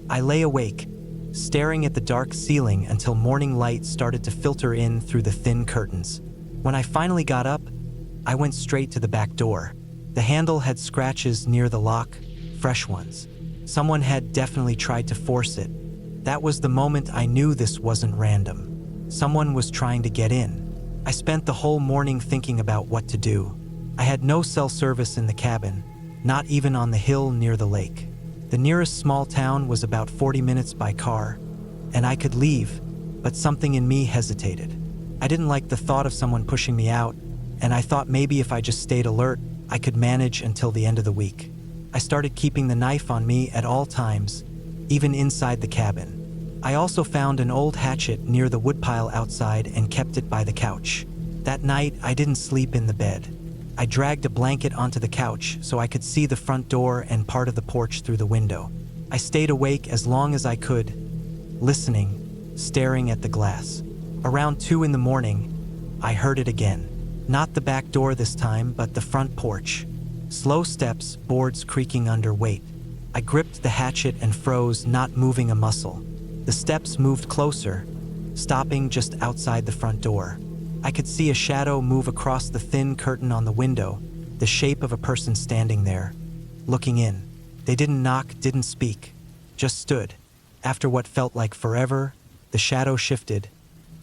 I lay awake, staring at the dark ceiling until morning light started to filter in through the thin curtains. When I finally got up, I went straight to the back door. The handle had scratches near the lock, fresh ones. Someone had definitely tried to force it. That was the moment I knew this wasn't random. Someone was trying to get in. I spent the whole morning thinking about what to do. I had no cell service in the cabin, not even on the hill near the lake. The nearest small town was about 40 minutes by car, and I could leave, but something in me hesitated. I didn't like the thought of someone pushing me out, and I thought maybe if I just stayed alert, I could manage until the end of the week. I started keeping the knife on me at all times, even inside the cabin. I also found an old hatchet near the woodpile outside and kept it by the couch. That night, I didn't sleep in the bed. I dragged a blanket onto the couch so I could see the front door and part of the porch through the window. I stayed awake as long as I could, listening, staring at the glass. Around 2 in the morning, I heard it again. Not the back door this time, but the front porch. Slow steps, boards creaking under weight. I gripped the hatchet and froze, not moving a muscle. The steps moved closer, stopping just outside the front door. I could see a shadow move across the thin curtain on the window, the shape of a person standing there, looking in. They didn't knock, didn't speak, just stood. After what felt like forever, the shadow shifted,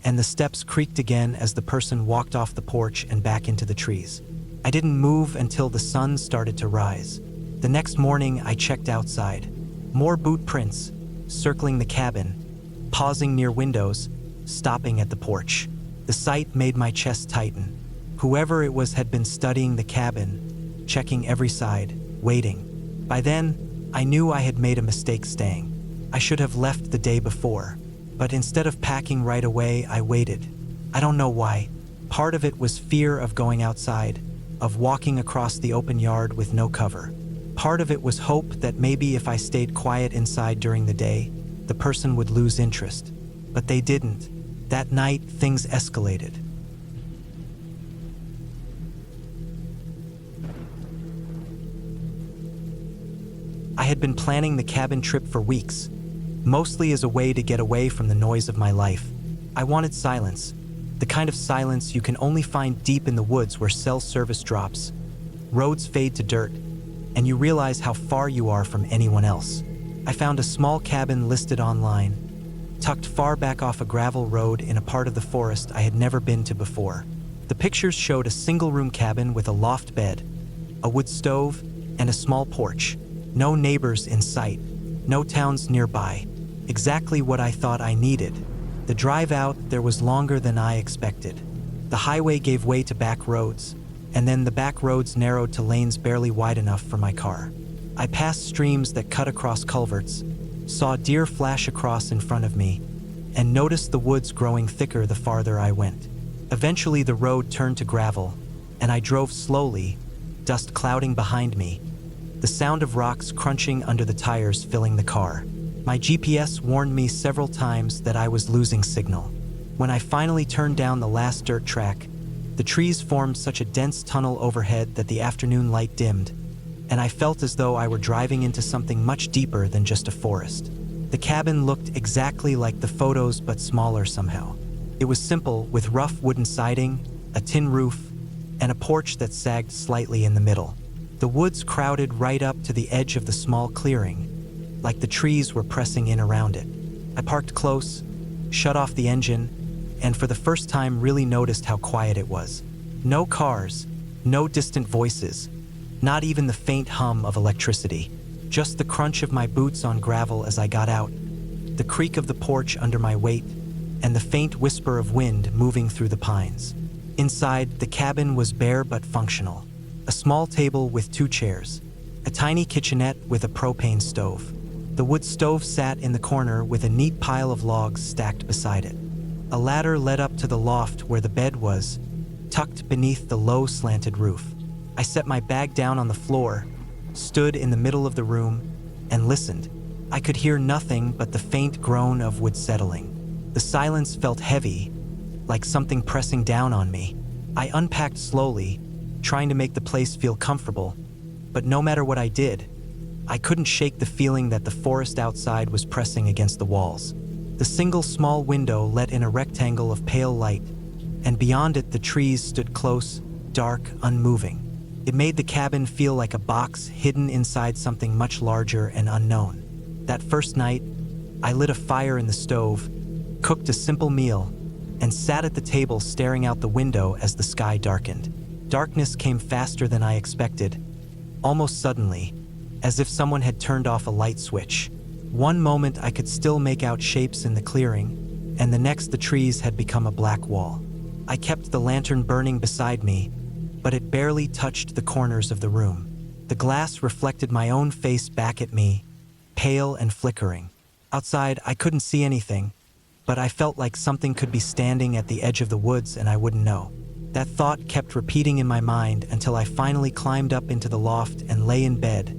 and the steps creaked again as the person walked off the porch and back into the trees. I didn't move until the sun started to rise. The next morning, I checked outside. More boot prints, circling the cabin, pausing near windows, stopping at the porch. The sight made my chest tighten. Whoever it was had been studying the cabin, checking every side, waiting. By then, I knew I had made a mistake staying. I should have left the day before, but instead of packing right away, I waited. I don't know why. Part of it was fear of going outside, of walking across the open yard with no cover. Part of it was hope that maybe if I stayed quiet inside during the day, the person would lose interest. But they didn't. That night, things escalated. I had been planning the cabin trip for weeks, mostly as a way to get away from the noise of my life. I wanted silence, the kind of silence you can only find deep in the woods where cell service drops, roads fade to dirt, and you realize how far you are from anyone else. I found a small cabin listed online, tucked far back off a gravel road in a part of the forest I had never been to before. The pictures showed a single-room cabin with a loft bed, a wood stove, and a small porch. No neighbors in sight, no towns nearby. Exactly what I thought I needed. The drive out there was longer than I expected. The highway gave way to back roads, and then the back roads narrowed to lanes barely wide enough for my car. I passed streams that cut across culverts, saw deer flash across in front of me, and noticed the woods growing thicker the farther I went. Eventually the road turned to gravel, and I drove slowly, dust clouding behind me, the sound of rocks crunching under the tires filling the car. My GPS warned me several times that I was losing signal. When I finally turned down the last dirt track, the trees formed such a dense tunnel overhead that the afternoon light dimmed, and I felt as though I were driving into something much deeper than just a forest. The cabin looked exactly like the photos, but smaller somehow. It was simple, with rough wooden siding, a tin roof, and a porch that sagged slightly in the middle. The woods crowded right up to the edge of the small clearing, like the trees were pressing in around it. I parked close, shut off the engine, and for the first time really noticed how quiet it was. No cars, no distant voices, not even the faint hum of electricity. Just the crunch of my boots on gravel as I got out, the creak of the porch under my weight, and the faint whisper of wind moving through the pines. Inside, the cabin was bare but functional. A small table with 2 chairs, a tiny kitchenette with a propane stove. The wood stove sat in the corner with a neat pile of logs stacked beside it. A ladder led up to the loft where the bed was, tucked beneath the low slanted roof. I set my bag down on the floor, stood in the middle of the room, and listened. I could hear nothing but the faint groan of wood settling. The silence felt heavy, like something pressing down on me. I unpacked slowly, trying to make the place feel comfortable, but no matter what I did, I couldn't shake the feeling that the forest outside was pressing against the walls. The single small window let in a rectangle of pale light, and beyond it the trees stood close, dark, unmoving. It made the cabin feel like a box hidden inside something much larger and unknown. That first night, I lit a fire in the stove, cooked a simple meal, and sat at the table staring out the window as the sky darkened. Darkness came faster than I expected, almost suddenly, as if someone had turned off a light switch. One moment I could still make out shapes in the clearing, and the next the trees had become a black wall. I kept the lantern burning beside me, but it barely touched the corners of the room. The glass reflected my own face back at me, pale and flickering. Outside, I couldn't see anything, but I felt like something could be standing at the edge of the woods and I wouldn't know. That thought kept repeating in my mind until I finally climbed up into the loft and lay in bed,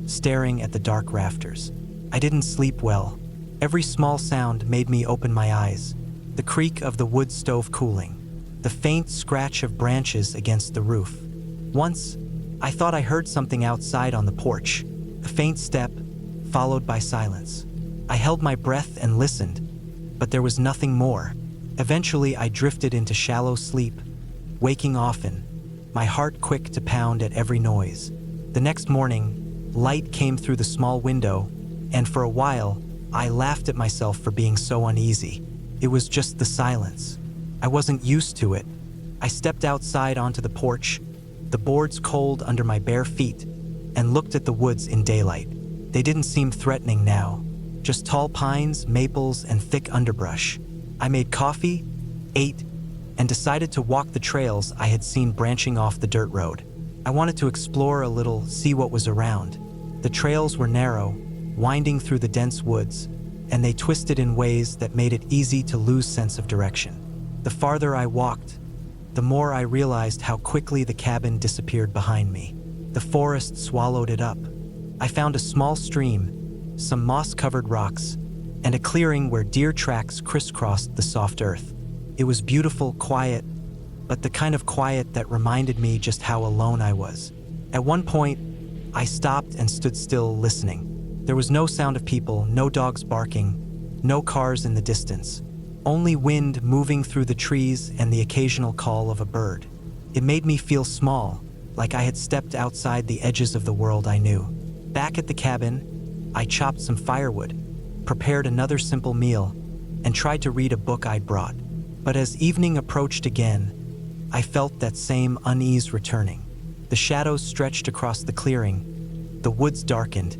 staring at the dark rafters. I didn't sleep well. Every small sound made me open my eyes. The creak of the wood stove cooling, the faint scratch of branches against the roof. Once, I thought I heard something outside on the porch, a faint step, followed by silence. I held my breath and listened, but there was nothing more. Eventually, I drifted into shallow sleep, waking often, my heart quick to pound at every noise. The next morning, light came through the small window, and for a while, I laughed at myself for being so uneasy. It was just the silence. I wasn't used to it. I stepped outside onto the porch, the boards cold under my bare feet, and looked at the woods in daylight. They didn't seem threatening now, just tall pines, maples, and thick underbrush. I made coffee, ate, and decided to walk the trails I had seen branching off the dirt road. I wanted to explore a little, see what was around. The trails were narrow, winding through the dense woods, and they twisted in ways that made it easy to lose sense of direction. The farther I walked, the more I realized how quickly the cabin disappeared behind me. The forest swallowed it up. I found a small stream, some moss-covered rocks, and a clearing where deer tracks crisscrossed the soft earth. It was beautiful, quiet, but the kind of quiet that reminded me just how alone I was. At one point, I stopped and stood still, listening. There was no sound of people, no dogs barking, no cars in the distance. Only wind moving through the trees and the occasional call of a bird. It made me feel small, like I had stepped outside the edges of the world I knew. Back at the cabin, I chopped some firewood, prepared another simple meal, and tried to read a book I'd brought. But as evening approached again, I felt that same unease returning. The shadows stretched across the clearing, the woods darkened,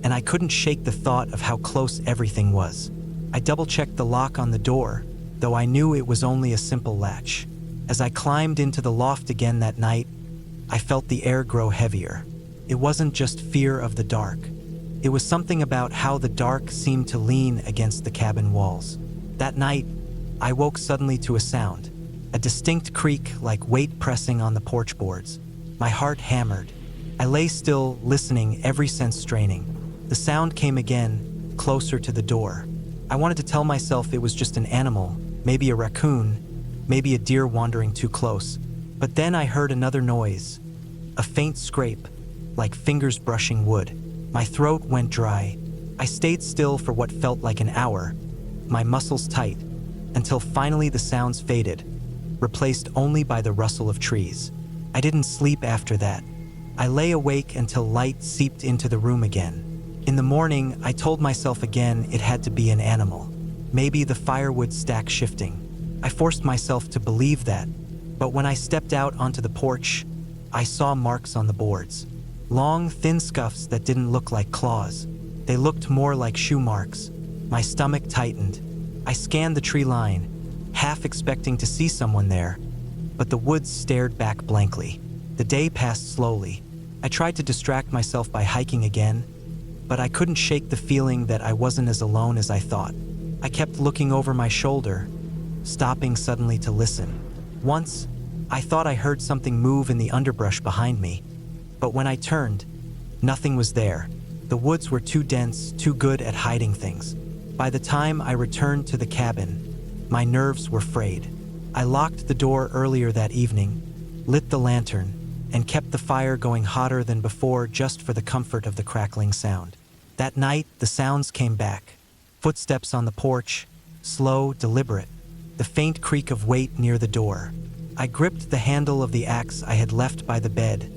and I couldn't shake the thought of how close everything was. I double-checked the lock on the door, though I knew it was only a simple latch. As I climbed into the loft again that night, I felt the air grow heavier. It wasn't just fear of the dark. It was something about how the dark seemed to lean against the cabin walls. That night, I woke suddenly to a sound, a distinct creak like weight pressing on the porch boards. My heart hammered. I lay still, listening, every sense straining. The sound came again, closer to the door. I wanted to tell myself it was just an animal, maybe a raccoon, maybe a deer wandering too close. But then I heard another noise, a faint scrape, like fingers brushing wood. My throat went dry. I stayed still for what felt like an hour, my muscles tight, until finally the sounds faded, replaced only by the rustle of trees. I didn't sleep after that. I lay awake until light seeped into the room again. In the morning, I told myself again it had to be an animal. Maybe the firewood stack shifting. I forced myself to believe that, but when I stepped out onto the porch, I saw marks on the boards. Long, thin scuffs that didn't look like claws. They looked more like shoe marks. My stomach tightened. I scanned the tree line, half expecting to see someone there, but the woods stared back blankly. The day passed slowly. I tried to distract myself by hiking again, but I couldn't shake the feeling that I wasn't as alone as I thought. I kept looking over my shoulder, stopping suddenly to listen. Once, I thought I heard something move in the underbrush behind me, but when I turned, nothing was there. The woods were too dense, too good at hiding things. By the time I returned to the cabin, my nerves were frayed. I locked the door earlier that evening, lit the lantern, and kept the fire going hotter than before just for the comfort of the crackling sound. That night, the sounds came back. Footsteps on the porch, slow, deliberate. The faint creak of weight near the door. I gripped the handle of the axe I had left by the bed,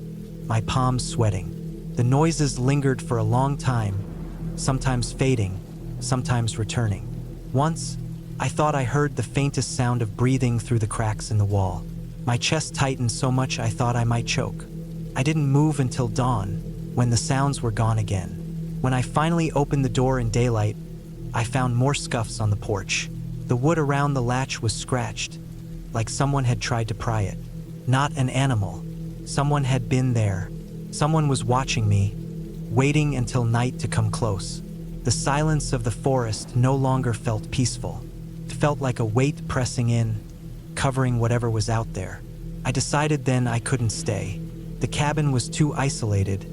my palms sweating. The noises lingered for a long time, sometimes fading, sometimes returning. Once, I thought I heard the faintest sound of breathing through the cracks in the wall. My chest tightened so much I thought I might choke. I didn't move until dawn, when the sounds were gone again. When I finally opened the door in daylight, I found more scuffs on the porch. The wood around the latch was scratched, like someone had tried to pry it. Not an animal. Someone had been there. Someone was watching me, waiting until night to come close. The silence of the forest no longer felt peaceful. It felt like a weight pressing in, covering whatever was out there. I decided then I couldn't stay. The cabin was too isolated,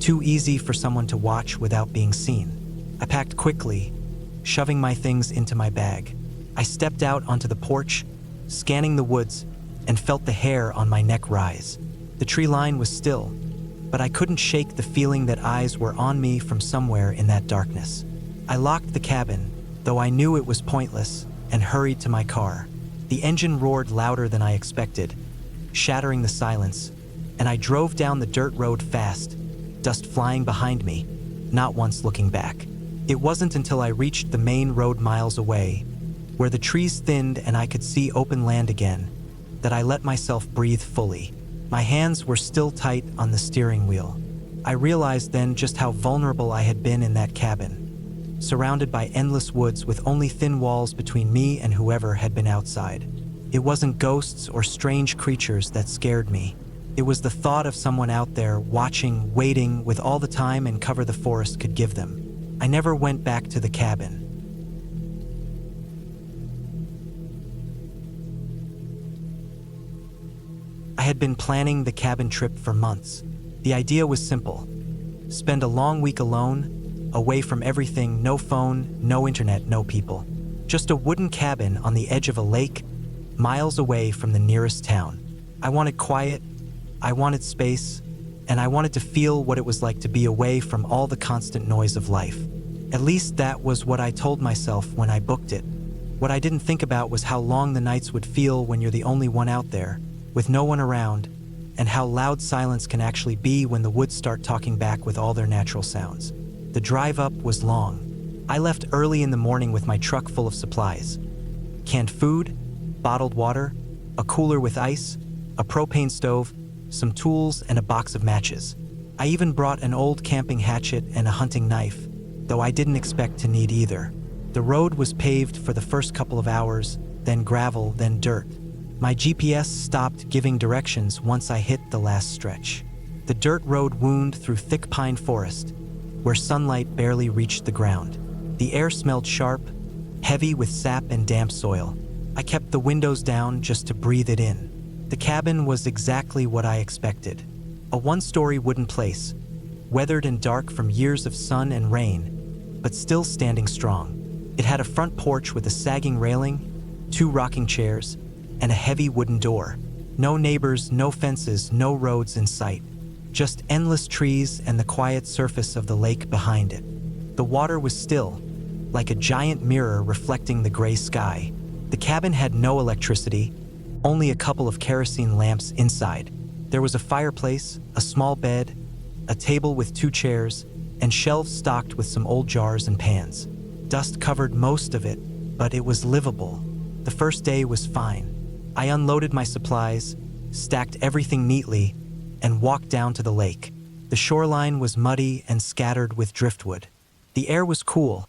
too easy for someone to watch without being seen. I packed quickly, shoving my things into my bag. I stepped out onto the porch, scanning the woods, and felt the hair on my neck rise. The tree line was still, but I couldn't shake the feeling that eyes were on me from somewhere in that darkness. I locked the cabin, though I knew it was pointless, and hurried to my car. The engine roared louder than I expected, shattering the silence, and I drove down the dirt road fast, dust flying behind me, not once looking back. It wasn't until I reached the main road miles away, where the trees thinned and I could see open land again, that I let myself breathe fully. My hands were still tight on the steering wheel. I realized then just how vulnerable I had been in that cabin, surrounded by endless woods with only thin walls between me and whoever had been outside. It wasn't ghosts or strange creatures that scared me. It was the thought of someone out there watching, waiting, with all the time and cover the forest could give them. I never went back to the cabin. I had been planning the cabin trip for months. The idea was simple. Spend a long week alone, away from everything, no phone, no internet, no people. Just a wooden cabin on the edge of a lake, miles away from the nearest town. I wanted quiet, I wanted space, and I wanted to feel what it was like to be away from all the constant noise of life. At least that was what I told myself when I booked it. What I didn't think about was how long the nights would feel when you're the only one out there, with no one around, and how loud silence can actually be when the woods start talking back with all their natural sounds. The drive up was long. I left early in the morning with my truck full of supplies. Canned food, bottled water, a cooler with ice, a propane stove, some tools, and a box of matches. I even brought an old camping hatchet and a hunting knife, though I didn't expect to need either. The road was paved for the first couple of hours, then gravel, then dirt. My GPS stopped giving directions once I hit the last stretch. The dirt road wound through thick pine forest, where sunlight barely reached the ground. The air smelled sharp, heavy with sap and damp soil. I kept the windows down just to breathe it in. The cabin was exactly what I expected. A one-story wooden place, weathered and dark from years of sun and rain, but still standing strong. It had a front porch with a sagging railing, 2 rocking chairs, and a heavy wooden door. No neighbors, no fences, no roads in sight. Just endless trees and the quiet surface of the lake behind it. The water was still, like a giant mirror reflecting the gray sky. The cabin had no electricity, only a couple of kerosene lamps inside. There was a fireplace, a small bed, a table with 2 chairs, and shelves stocked with some old jars and pans. Dust covered most of it, but it was livable. The first day was fine. I unloaded my supplies, stacked everything neatly, and walked down to the lake. The shoreline was muddy and scattered with driftwood. The air was cool,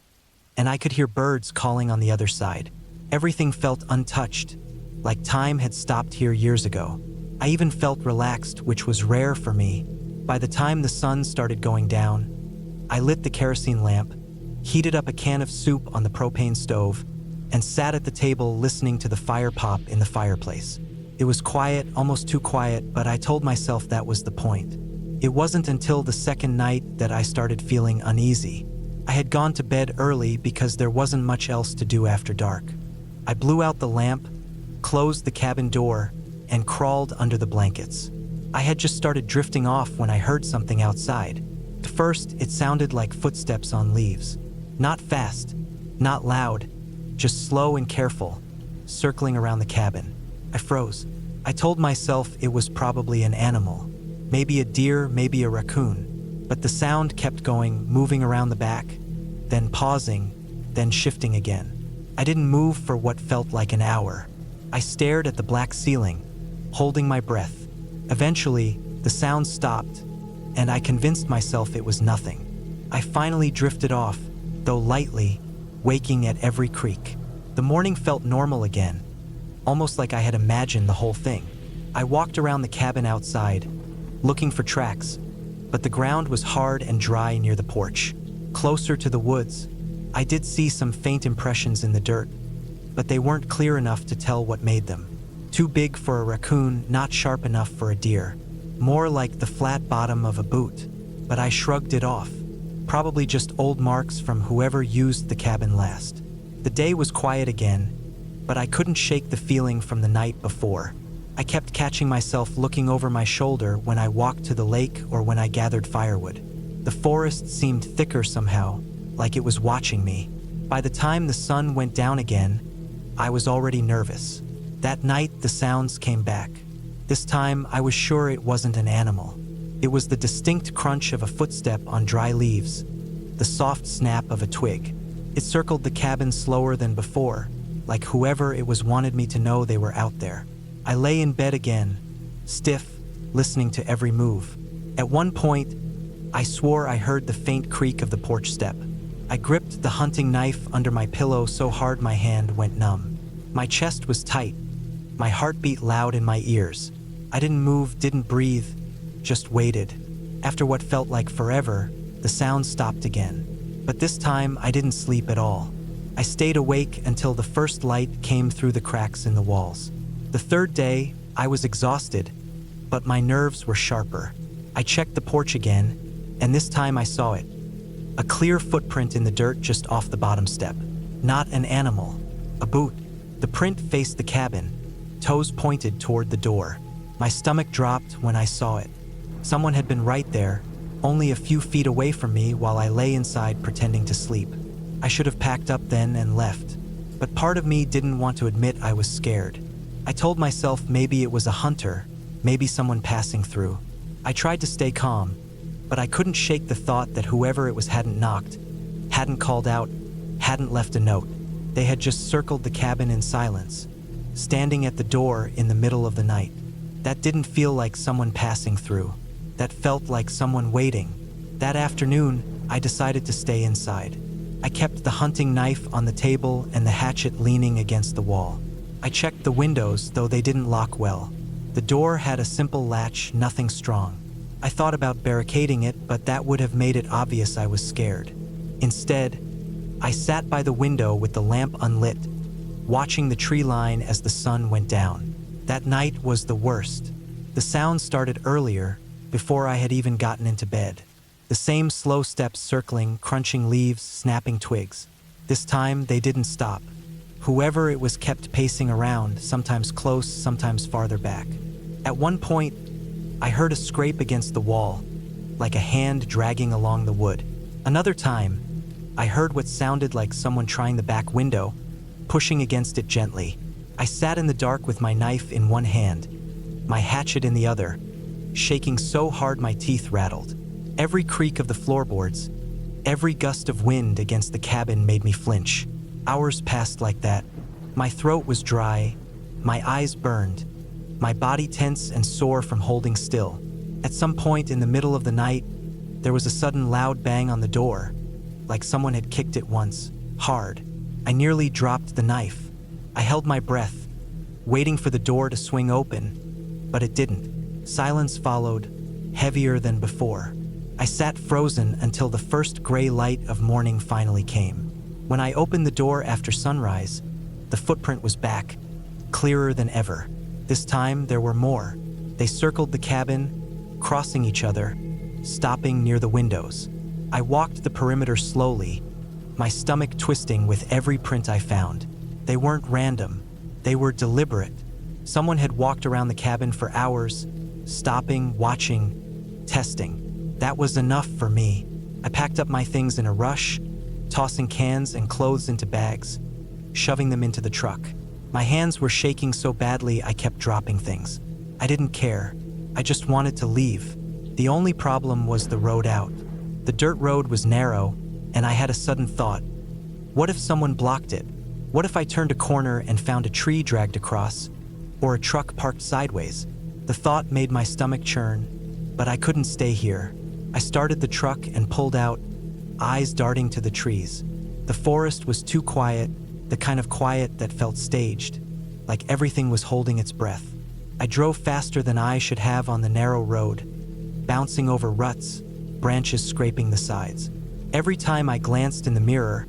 and I could hear birds calling on the other side. Everything felt untouched, like time had stopped here years ago. I even felt relaxed, which was rare for me. By the time the sun started going down, I lit the kerosene lamp, heated up a can of soup on the propane stove, and sat at the table listening to the fire pop in the fireplace. It was quiet, almost too quiet, but I told myself that was the point. It wasn't until the second night that I started feeling uneasy. I had gone to bed early because there wasn't much else to do after dark. I blew out the lamp, closed the cabin door, and crawled under the blankets. I had just started drifting off when I heard something outside. At first, it sounded like footsteps on leaves. Not fast, not loud, just slow and careful, circling around the cabin. I froze. I told myself it was probably an animal. Maybe a deer, maybe a raccoon. But the sound kept going, moving around the back, then pausing, then shifting again. I didn't move for what felt like an hour. I stared at the black ceiling, holding my breath. Eventually, the sound stopped, and I convinced myself it was nothing. I finally drifted off, though lightly, waking at every creak. The morning felt normal again, almost like I had imagined the whole thing. I walked around the cabin outside, looking for tracks, but the ground was hard and dry near the porch. Closer to the woods, I did see some faint impressions in the dirt, but they weren't clear enough to tell what made them. Too big for a raccoon, not sharp enough for a deer. More like the flat bottom of a boot. But I shrugged it off. Probably just old marks from whoever used the cabin last. The day was quiet again, but I couldn't shake the feeling from the night before. I kept catching myself looking over my shoulder when I walked to the lake or when I gathered firewood. The forest seemed thicker somehow, like it was watching me. By the time the sun went down again, I was already nervous. That night, the sounds came back. This time, I was sure it wasn't an animal. It was the distinct crunch of a footstep on dry leaves, the soft snap of a twig. It circled the cabin slower than before, like whoever it was wanted me to know they were out there. I lay in bed again, stiff, listening to every move. At one point, I swore I heard the faint creak of the porch step. I gripped the hunting knife under my pillow so hard my hand went numb. My chest was tight, my heart beat loud in my ears. I didn't move, didn't breathe, just waited. After what felt like forever, the sound stopped again. But this time, I didn't sleep at all. I stayed awake until the first light came through the cracks in the walls. The third day, I was exhausted, but my nerves were sharper. I checked the porch again, and this time I saw it. A clear footprint in the dirt just off the bottom step. Not an animal, a boot. The print faced the cabin, toes pointed toward the door. My stomach dropped when I saw it. Someone had been right there, only a few feet away from me while I lay inside pretending to sleep. I should have packed up then and left, but part of me didn't want to admit I was scared. I told myself maybe it was a hunter, maybe someone passing through. I tried to stay calm, but I couldn't shake the thought that whoever it was hadn't knocked, hadn't called out, hadn't left a note. They had just circled the cabin in silence, standing at the door in the middle of the night. That didn't feel like someone passing through. That felt like someone waiting. That afternoon, I decided to stay inside. I kept the hunting knife on the table and the hatchet leaning against the wall. I checked the windows, though they didn't lock well. The door had a simple latch, nothing strong. I thought about barricading it, but that would have made it obvious I was scared. Instead, I sat by the window with the lamp unlit, watching the tree line as the sun went down. That night was the worst. The sound started earlier, before I had even gotten into bed. The same slow steps circling, crunching leaves, snapping twigs. This time, they didn't stop. Whoever it was kept pacing around, sometimes close, sometimes farther back. At one point, I heard a scrape against the wall, like a hand dragging along the wood. Another time, I heard what sounded like someone trying the back window, pushing against it gently. I sat in the dark with my knife in one hand, my hatchet in the other, shaking so hard my teeth rattled. Every creak of the floorboards, every gust of wind against the cabin made me flinch. Hours passed like that. My throat was dry, my eyes burned, my body tense and sore from holding still. At some point in the middle of the night, there was a sudden loud bang on the door, like someone had kicked it once, hard. I nearly dropped the knife. I held my breath, waiting for the door to swing open, but it didn't. Silence followed, heavier than before. I sat frozen until the first gray light of morning finally came. When I opened the door after sunrise, the footprint was back, clearer than ever. This time, there were more. They circled the cabin, crossing each other, stopping near the windows. I walked the perimeter slowly, my stomach twisting with every print I found. They weren't random. They were deliberate. Someone had walked around the cabin for hours, stopping, watching, testing. That was enough for me. I packed up my things in a rush, tossing cans and clothes into bags, shoving them into the truck. My hands were shaking so badly I kept dropping things. I didn't care. I just wanted to leave. The only problem was the road out. The dirt road was narrow, and I had a sudden thought. What if someone blocked it? What if I turned a corner and found a tree dragged across, or a truck parked sideways? The thought made my stomach churn, but I couldn't stay here. I started the truck and pulled out, eyes darting to the trees. The forest was too quiet, the kind of quiet that felt staged, like everything was holding its breath. I drove faster than I should have on the narrow road, bouncing over ruts, branches scraping the sides. Every time I glanced in the mirror,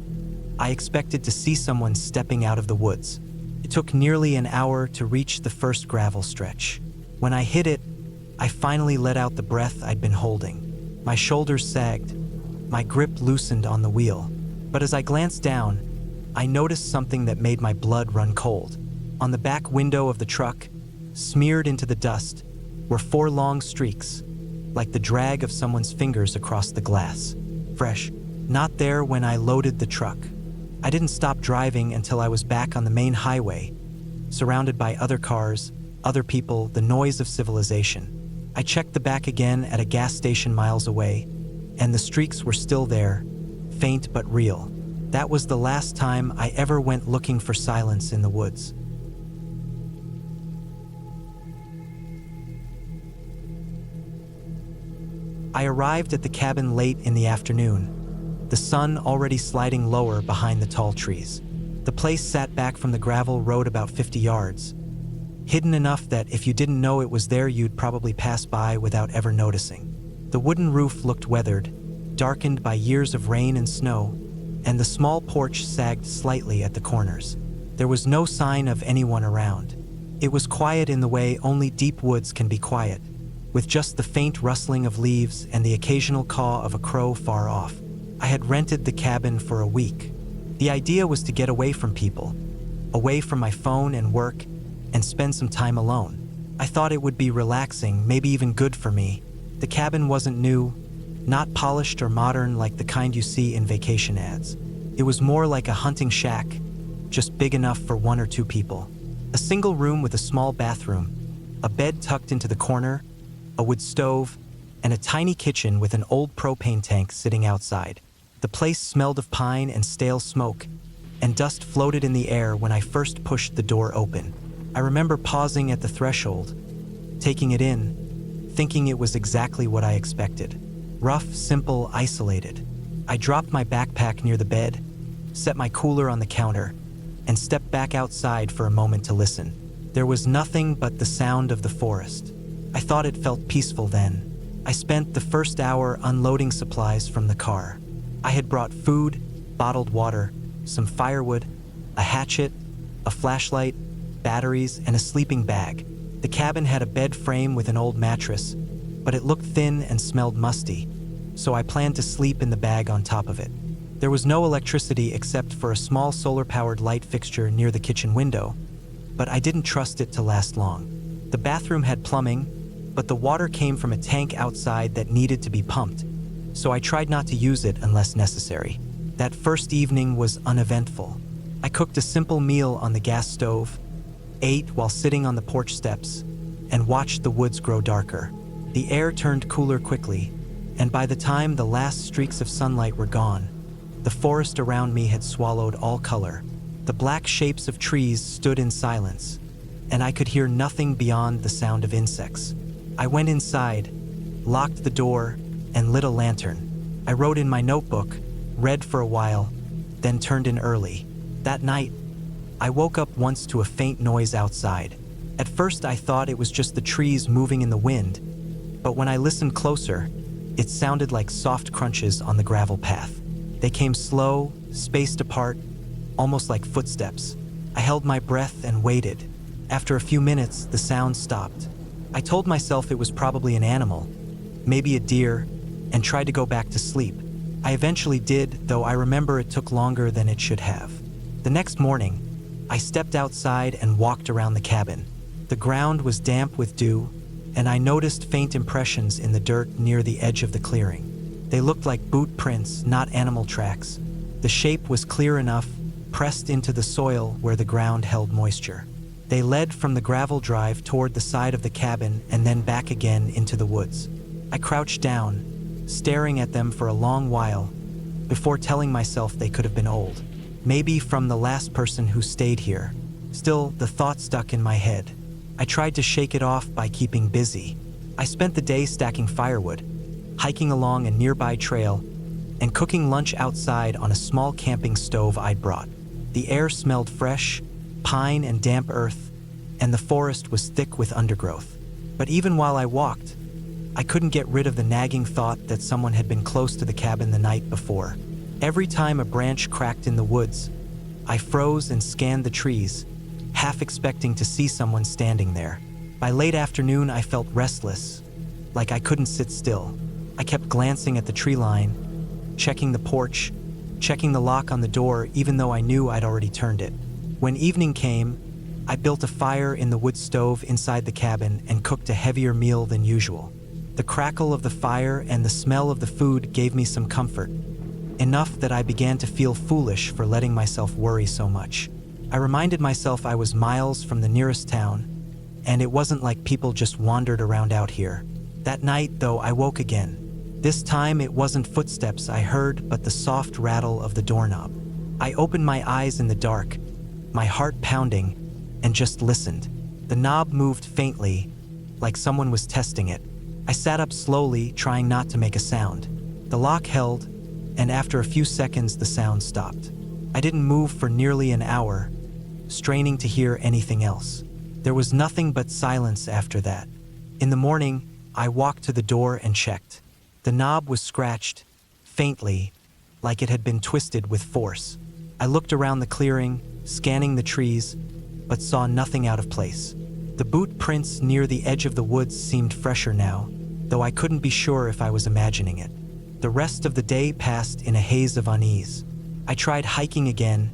I expected to see someone stepping out of the woods. It took nearly an hour to reach the first gravel stretch. When I hit it, I finally let out the breath I'd been holding. My shoulders sagged, my grip loosened on the wheel. But as I glanced down, I noticed something that made my blood run cold. On the back window of the truck, smeared into the dust, were 4 long streaks, like the drag of someone's fingers across the glass. Fresh, not there when I loaded the truck. I didn't stop driving until I was back on the main highway, surrounded by other cars, other people, the noise of civilization. I checked the back again at a gas station miles away, and the streaks were still there, faint but real. That was the last time I ever went looking for silence in the woods. I arrived at the cabin late in the afternoon, the sun already sliding lower behind the tall trees. The place sat back from the gravel road about 50 yards, hidden enough that if you didn't know it was there, you'd probably pass by without ever noticing. The wooden roof looked weathered, darkened by years of rain and snow, and the small porch sagged slightly at the corners. There was no sign of anyone around. It was quiet in the way only deep woods can be quiet, with just the faint rustling of leaves and the occasional caw of a crow far off. I had rented the cabin for a week. The idea was to get away from people, away from my phone and work, and spend some time alone. I thought it would be relaxing, maybe even good for me. The cabin wasn't new, not polished or modern like the kind you see in vacation ads. It was more like a hunting shack, just big enough for 1 or 2 people. A single room with a small bathroom, a bed tucked into the corner, a wood stove, and a tiny kitchen with an old propane tank sitting outside. The place smelled of pine and stale smoke, and dust floated in the air when I first pushed the door open. I remember pausing at the threshold, taking it in, thinking it was exactly what I expected. Rough, simple, isolated. I dropped my backpack near the bed, set my cooler on the counter, and stepped back outside for a moment to listen. There was nothing but the sound of the forest. I thought it felt peaceful then. I spent the first hour unloading supplies from the car. I had brought food, bottled water, some firewood, a hatchet, a flashlight, batteries, and a sleeping bag. The cabin had a bed frame with an old mattress, but it looked thin and smelled musty, so I planned to sleep in the bag on top of it. There was no electricity except for a small solar-powered light fixture near the kitchen window, but I didn't trust it to last long. The bathroom had plumbing, but the water came from a tank outside that needed to be pumped, so I tried not to use it unless necessary. That first evening was uneventful. I cooked a simple meal on the gas stove, ate while sitting on the porch steps, and watched the woods grow darker. The air turned cooler quickly, and by the time the last streaks of sunlight were gone, the forest around me had swallowed all color. The black shapes of trees stood in silence, and I could hear nothing beyond the sound of insects. I went inside, locked the door, and lit a lantern. I wrote in my notebook, read for a while, then turned in early. That night, I woke up once to a faint noise outside. At first I thought it was just the trees moving in the wind, but when I listened closer, it sounded like soft crunches on the gravel path. They came slow, spaced apart, almost like footsteps. I held my breath and waited. After a few minutes, the sound stopped. I told myself it was probably an animal, maybe a deer, and tried to go back to sleep. I eventually did, though I remember it took longer than it should have. The next morning, I stepped outside and walked around the cabin. The ground was damp with dew, and I noticed faint impressions in the dirt near the edge of the clearing. They looked like boot prints, not animal tracks. The shape was clear enough, pressed into the soil where the ground held moisture. They led from the gravel drive toward the side of the cabin and then back again into the woods. I crouched down, staring at them for a long while, before telling myself they could have been old. Maybe from the last person who stayed here. Still, the thought stuck in my head. I tried to shake it off by keeping busy. I spent the day stacking firewood, hiking along a nearby trail, and cooking lunch outside on a small camping stove I'd brought. The air smelled fresh, pine and damp earth, and the forest was thick with undergrowth. But even while I walked, I couldn't get rid of the nagging thought that someone had been close to the cabin the night before. Every time a branch cracked in the woods, I froze and scanned the trees, half expecting to see someone standing there. By late afternoon, I felt restless, like I couldn't sit still. I kept glancing at the tree line, checking the porch, checking the lock on the door, even though I knew I'd already turned it. When evening came, I built a fire in the wood stove inside the cabin and cooked a heavier meal than usual. The crackle of the fire and the smell of the food gave me some comfort, enough that I began to feel foolish for letting myself worry so much. I reminded myself I was miles from the nearest town, and it wasn't like people just wandered around out here. That night, though, I woke again. This time it wasn't footsteps I heard, but the soft rattle of the doorknob. I opened my eyes in the dark, my heart pounding, and just listened. The knob moved faintly, like someone was testing it. I sat up slowly, trying not to make a sound. The lock held, and after a few seconds the sound stopped. I didn't move for nearly an hour, straining to hear anything else. There was nothing but silence after that. In the morning, I walked to the door and checked. The knob was scratched, faintly, like it had been twisted with force. I looked around the clearing, scanning the trees, but saw nothing out of place. The boot prints near the edge of the woods seemed fresher now, though I couldn't be sure if I was imagining it. The rest of the day passed in a haze of unease. I tried hiking again,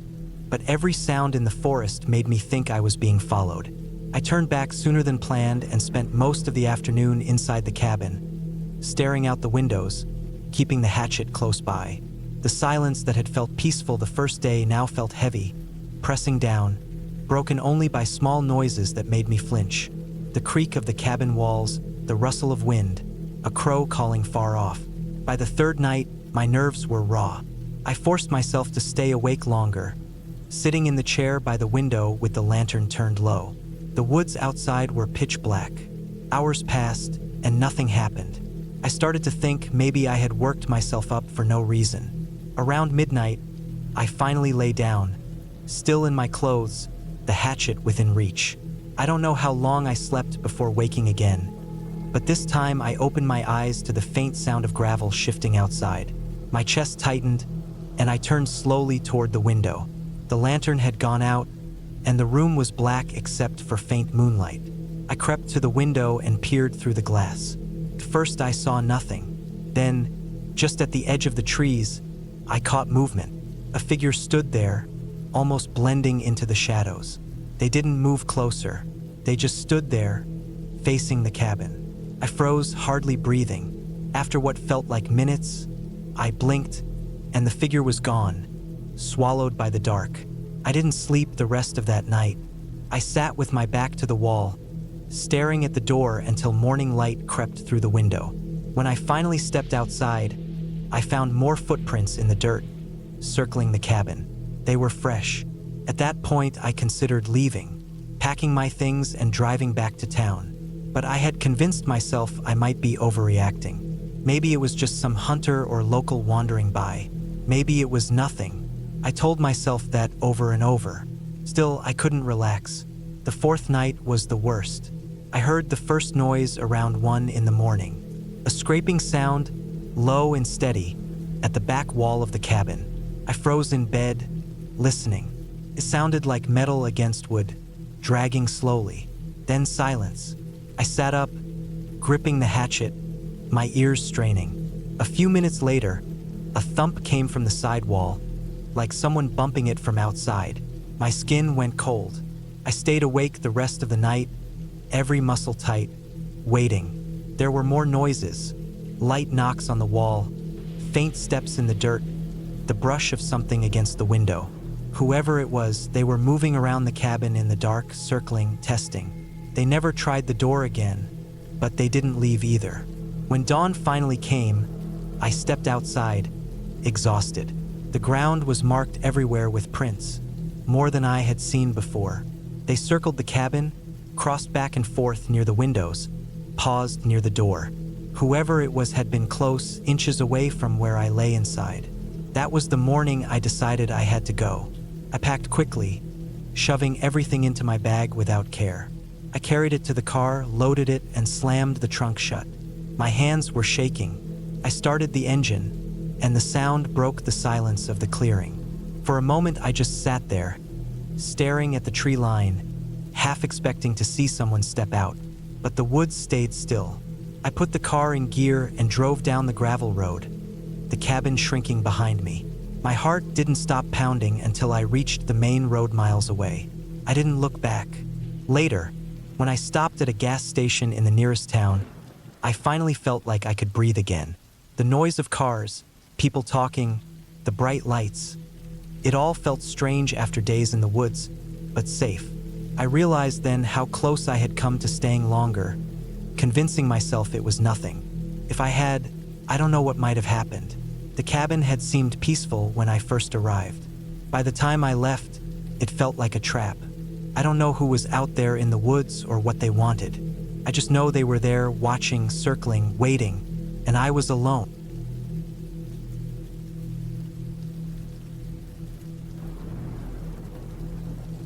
but every sound in the forest made me think I was being followed. I turned back sooner than planned and spent most of the afternoon inside the cabin, staring out the windows, keeping the hatchet close by. The silence that had felt peaceful the first day now felt heavy, pressing down, broken only by small noises that made me flinch. The creak of the cabin walls, the rustle of wind, a crow calling far off. By the third night, my nerves were raw. I forced myself to stay awake longer, sitting in the chair by the window with the lantern turned low. The woods outside were pitch black. Hours passed, and nothing happened. I started to think maybe I had worked myself up for no reason. Around midnight, I finally lay down, still in my clothes, the hatchet within reach. I don't know how long I slept before waking again, but this time I opened my eyes to the faint sound of gravel shifting outside. My chest tightened, and I turned slowly toward the window. The lantern had gone out, and the room was black except for faint moonlight. I crept to the window and peered through the glass. At first I saw nothing. Then, just at the edge of the trees, I caught movement. A figure stood there, almost blending into the shadows. They didn't move closer. They just stood there, facing the cabin. I froze, hardly breathing. After what felt like minutes, I blinked, and the figure was gone, swallowed by the dark. I didn't sleep the rest of that night. I sat with my back to the wall, staring at the door until morning light crept through the window. When I finally stepped outside, I found more footprints in the dirt, circling the cabin. They were fresh. At that point, I considered leaving, packing my things and driving back to town. But I had convinced myself I might be overreacting. Maybe it was just some hunter or local wandering by. Maybe it was nothing. I told myself that over and over. Still, I couldn't relax. The fourth night was the worst. I heard the first noise around 1 in the morning. A scraping sound, low and steady, at the back wall of the cabin. I froze in bed, listening. It sounded like metal against wood, dragging slowly. Then silence. I sat up, gripping the hatchet, my ears straining. A few minutes later, a thump came from the side wall, like someone bumping it from outside. My skin went cold. I stayed awake the rest of the night, every muscle tight, waiting. There were more noises, light knocks on the wall, faint steps in the dirt, the brush of something against the window. Whoever it was, they were moving around the cabin in the dark, circling, testing. They never tried the door again, but they didn't leave either. When dawn finally came, I stepped outside, exhausted. The ground was marked everywhere with prints, more than I had seen before. They circled the cabin, crossed back and forth near the windows, paused near the door. Whoever it was had been close, inches away from where I lay inside. That was the morning I decided I had to go. I packed quickly, shoving everything into my bag without care. I carried it to the car, loaded it, and slammed the trunk shut. My hands were shaking. I started the engine, and the sound broke the silence of the clearing. For a moment, I just sat there, staring at the tree line, half expecting to see someone step out. But the woods stayed still. I put the car in gear and drove down the gravel road, the cabin shrinking behind me. My heart didn't stop pounding until I reached the main road miles away. I didn't look back. Later, when I stopped at a gas station in the nearest town, I finally felt like I could breathe again. The noise of cars, people talking, the bright lights. It all felt strange after days in the woods, but safe. I realized then how close I had come to staying longer, convincing myself it was nothing. If I had, I don't know what might have happened. The cabin had seemed peaceful when I first arrived. By the time I left, it felt like a trap. I don't know who was out there in the woods or what they wanted. I just know they were there, watching, circling, waiting, and I was alone.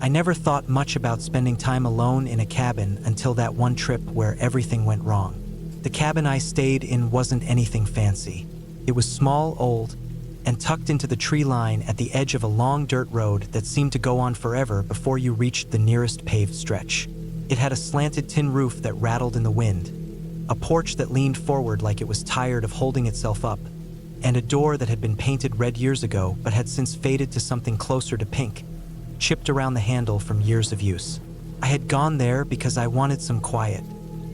I never thought much about spending time alone in a cabin until that one trip where everything went wrong. The cabin I stayed in wasn't anything fancy. It was small, old, and tucked into the tree line at the edge of a long dirt road that seemed to go on forever before you reached the nearest paved stretch. It had a slanted tin roof that rattled in the wind, a porch that leaned forward like it was tired of holding itself up, and a door that had been painted red years ago but had since faded to something closer to pink, chipped around the handle from years of use. I had gone there because I wanted some quiet.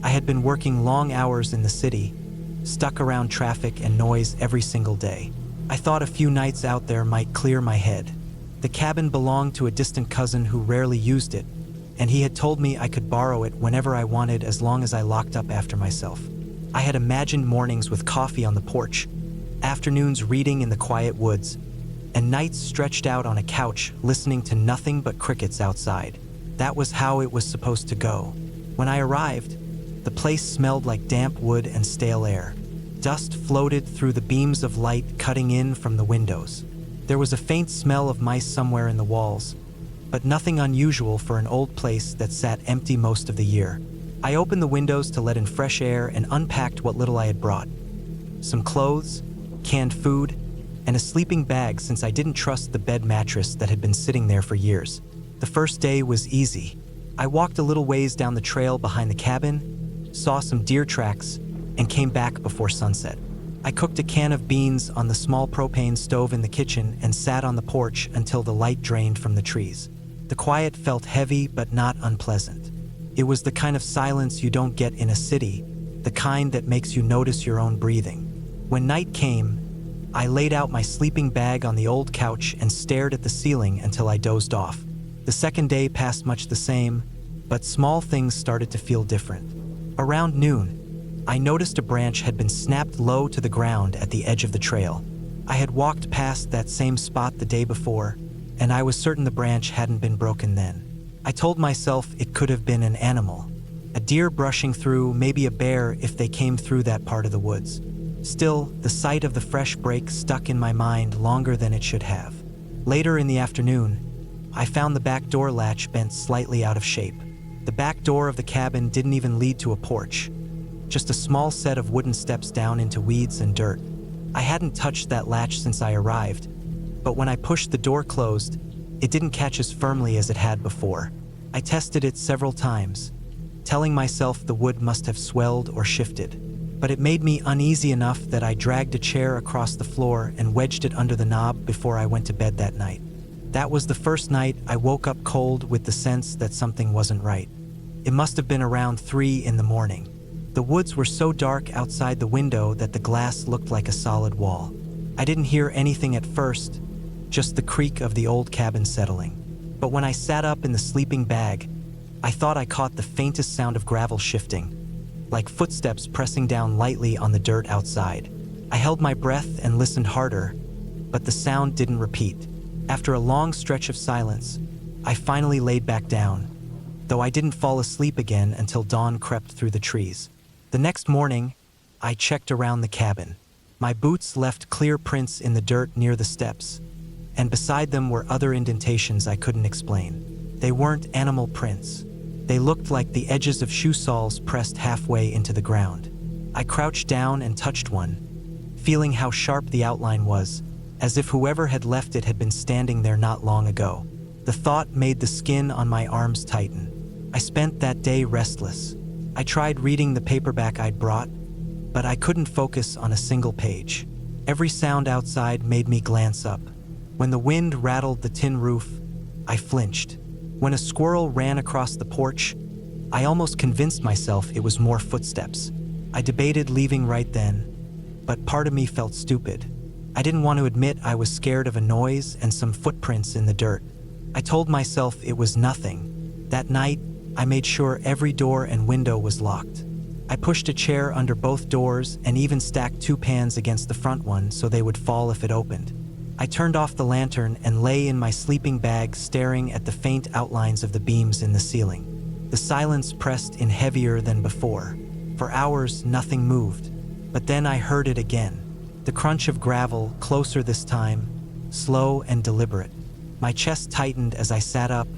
I had been working long hours in the city, stuck around traffic and noise every single day. I thought a few nights out there might clear my head. The cabin belonged to a distant cousin who rarely used it, and he had told me I could borrow it whenever I wanted as long as I locked up after myself. I had imagined mornings with coffee on the porch, afternoons reading in the quiet woods, and nights stretched out on a couch listening to nothing but crickets outside. That was how it was supposed to go. When I arrived, the place smelled like damp wood and stale air. Dust floated through the beams of light cutting in from the windows. There was a faint smell of mice somewhere in the walls, but nothing unusual for an old place that sat empty most of the year. I opened the windows to let in fresh air and unpacked what little I had brought. Some clothes, canned food, and a sleeping bag since I didn't trust the bed mattress that had been sitting there for years. The first day was easy. I walked a little ways down the trail behind the cabin, saw some deer tracks, and came back before sunset. I cooked a can of beans on the small propane stove in the kitchen and sat on the porch until the light drained from the trees. The quiet felt heavy but not unpleasant. It was the kind of silence you don't get in a city, the kind that makes you notice your own breathing. When night came, I laid out my sleeping bag on the old couch and stared at the ceiling until I dozed off. The second day passed much the same, but small things started to feel different. Around noon, I noticed a branch had been snapped low to the ground at the edge of the trail. I had walked past that same spot the day before, and I was certain the branch hadn't been broken then. I told myself it could have been an animal, a deer brushing through, maybe a bear if they came through that part of the woods. Still, the sight of the fresh break stuck in my mind longer than it should have. Later in the afternoon, I found the back door latch bent slightly out of shape. The back door of the cabin didn't even lead to a porch, just a small set of wooden steps down into weeds and dirt. I hadn't touched that latch since I arrived, but when I pushed the door closed, it didn't catch as firmly as it had before. I tested it several times, telling myself the wood must have swelled or shifted, but it made me uneasy enough that I dragged a chair across the floor and wedged it under the knob before I went to bed that night. That was the first night I woke up cold with the sense that something wasn't right. It must have been around 3 in the morning. The woods were so dark outside the window that the glass looked like a solid wall. I didn't hear anything at first, just the creak of the old cabin settling. But when I sat up in the sleeping bag, I thought I caught the faintest sound of gravel shifting, like footsteps pressing down lightly on the dirt outside. I held my breath and listened harder, but the sound didn't repeat. After a long stretch of silence, I finally laid back down, though I didn't fall asleep again until dawn crept through the trees. The next morning, I checked around the cabin. My boots left clear prints in the dirt near the steps, and beside them were other indentations I couldn't explain. They weren't animal prints. They looked like the edges of shoe soles pressed halfway into the ground. I crouched down and touched one, feeling how sharp the outline was, as if whoever had left it had been standing there not long ago. The thought made the skin on my arms tighten. I spent that day restless. I tried reading the paperback I'd brought, but I couldn't focus on a single page. Every sound outside made me glance up. When the wind rattled the tin roof, I flinched. When a squirrel ran across the porch, I almost convinced myself it was more footsteps. I debated leaving right then, but part of me felt stupid. I didn't want to admit I was scared of a noise and some footprints in the dirt. I told myself it was nothing. That night, I made sure every door and window was locked. I pushed a chair under both doors and even stacked 2 pans against the front one so they would fall if it opened. I turned off the lantern and lay in my sleeping bag staring at the faint outlines of the beams in the ceiling. The silence pressed in heavier than before. For hours, nothing moved. But then I heard it again. The crunch of gravel, closer this time, slow and deliberate. My chest tightened as I sat up,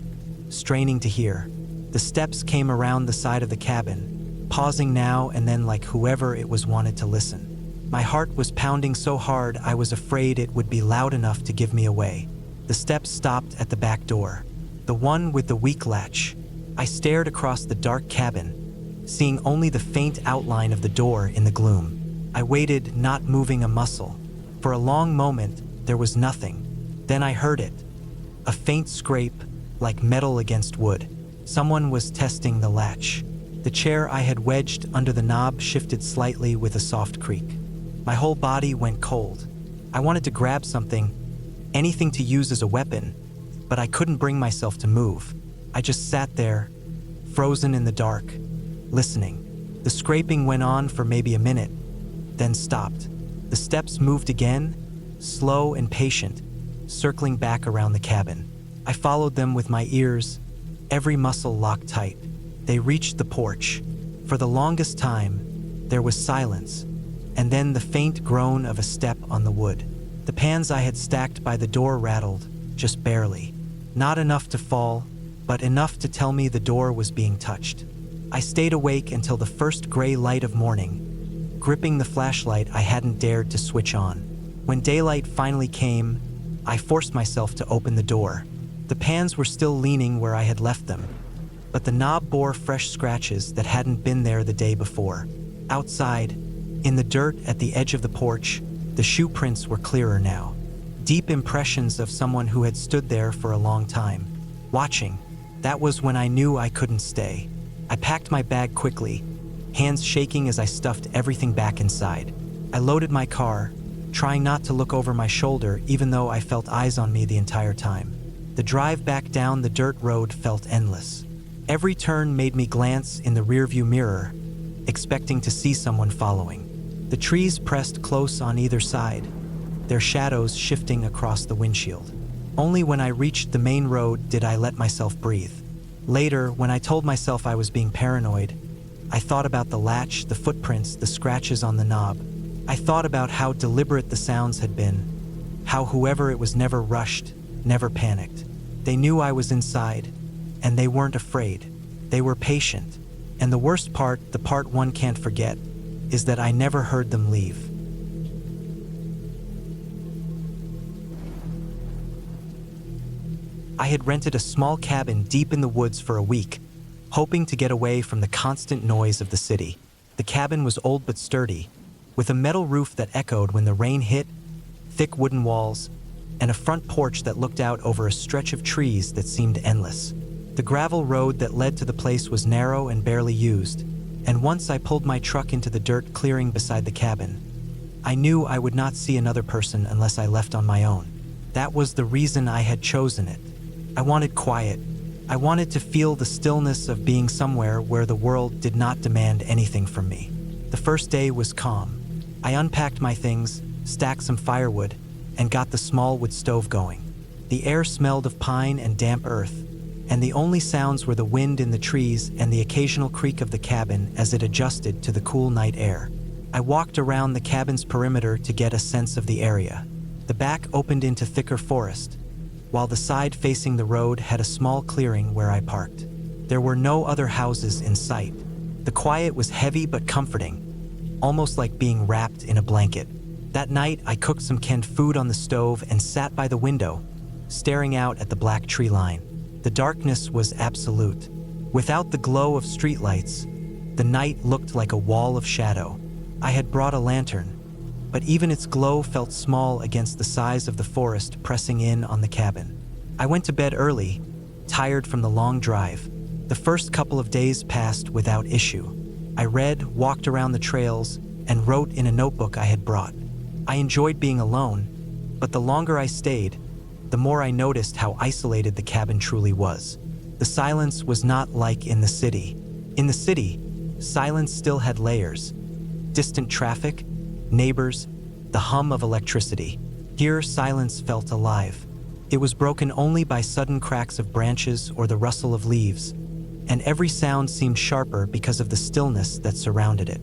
straining to hear. The steps came around the side of the cabin, pausing now and then like whoever it was wanted to listen. My heart was pounding so hard I was afraid it would be loud enough to give me away. The steps stopped at the back door, the one with the weak latch. I stared across the dark cabin, seeing only the faint outline of the door in the gloom. I waited, not moving a muscle. For a long moment, there was nothing. Then I heard it. A faint scrape, like metal against wood. Someone was testing the latch. The chair I had wedged under the knob shifted slightly with a soft creak. My whole body went cold. I wanted to grab something, anything to use as a weapon, but I couldn't bring myself to move. I just sat there, frozen in the dark, listening. The scraping went on for maybe a minute, then stopped. The steps moved again, slow and patient, circling back around the cabin. I followed them with my ears, every muscle locked tight. They reached the porch. For the longest time, there was silence, and then the faint groan of a step on the wood. The pans I had stacked by the door rattled, just barely. Not enough to fall, but enough to tell me the door was being touched. I stayed awake until the first gray light of morning, gripping the flashlight I hadn't dared to switch on. When daylight finally came, I forced myself to open the door. The pans were still leaning where I had left them, but the knob bore fresh scratches that hadn't been there the day before. Outside, in the dirt at the edge of the porch, the shoe prints were clearer now. Deep impressions of someone who had stood there for a long time, watching. That was when I knew I couldn't stay. I packed my bag quickly, hands shaking as I stuffed everything back inside. I loaded my car, trying not to look over my shoulder even though I felt eyes on me the entire time. The drive back down the dirt road felt endless. Every turn made me glance in the rearview mirror, expecting to see someone following. The trees pressed close on either side, their shadows shifting across the windshield. Only when I reached the main road did I let myself breathe. Later, when I told myself I was being paranoid, I thought about the latch, the footprints, the scratches on the knob. I thought about how deliberate the sounds had been, how whoever it was never rushed, never panicked. They knew I was inside, and they weren't afraid. They were patient. And the worst part, the part one can't forget, is that I never heard them leave. I had rented a small cabin deep in the woods for a week, hoping to get away from the constant noise of the city. The cabin was old but sturdy, with a metal roof that echoed when the rain hit, thick wooden walls, and a front porch that looked out over a stretch of trees that seemed endless. The gravel road that led to the place was narrow and barely used, and once I pulled my truck into the dirt clearing beside the cabin, I knew I would not see another person unless I left on my own. That was the reason I had chosen it. I wanted quiet. I wanted to feel the stillness of being somewhere where the world did not demand anything from me. The first day was calm. I unpacked my things, stacked some firewood, and got the small wood stove going. The air smelled of pine and damp earth, and the only sounds were the wind in the trees and the occasional creak of the cabin as it adjusted to the cool night air. I walked around the cabin's perimeter to get a sense of the area. The back opened into thicker forest, while the side facing the road had a small clearing where I parked. There were no other houses in sight. The quiet was heavy but comforting, almost like being wrapped in a blanket. That night, I cooked some canned food on the stove and sat by the window, staring out at the black tree line. The darkness was absolute. Without the glow of streetlights, the night looked like a wall of shadow. I had brought a lantern, but even its glow felt small against the size of the forest pressing in on the cabin. I went to bed early, tired from the long drive. The first couple of days passed without issue. I read, walked around the trails, and wrote in a notebook I had brought. I enjoyed being alone, but the longer I stayed, the more I noticed how isolated the cabin truly was. The silence was not like in the city. In the city, silence still had layers. Distant traffic, neighbors, the hum of electricity. Here, silence felt alive. It was broken only by sudden cracks of branches or the rustle of leaves, and every sound seemed sharper because of the stillness that surrounded it.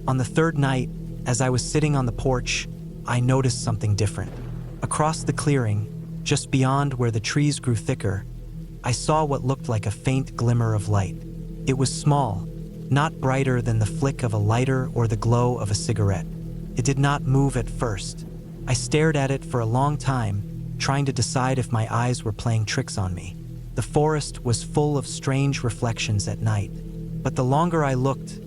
On the third night, as I was sitting on the porch, I noticed something different. Across the clearing, just beyond where the trees grew thicker, I saw what looked like a faint glimmer of light. It was small, not brighter than the flick of a lighter or the glow of a cigarette. It did not move at first. I stared at it for a long time, trying to decide if my eyes were playing tricks on me. The forest was full of strange reflections at night, but the longer I looked,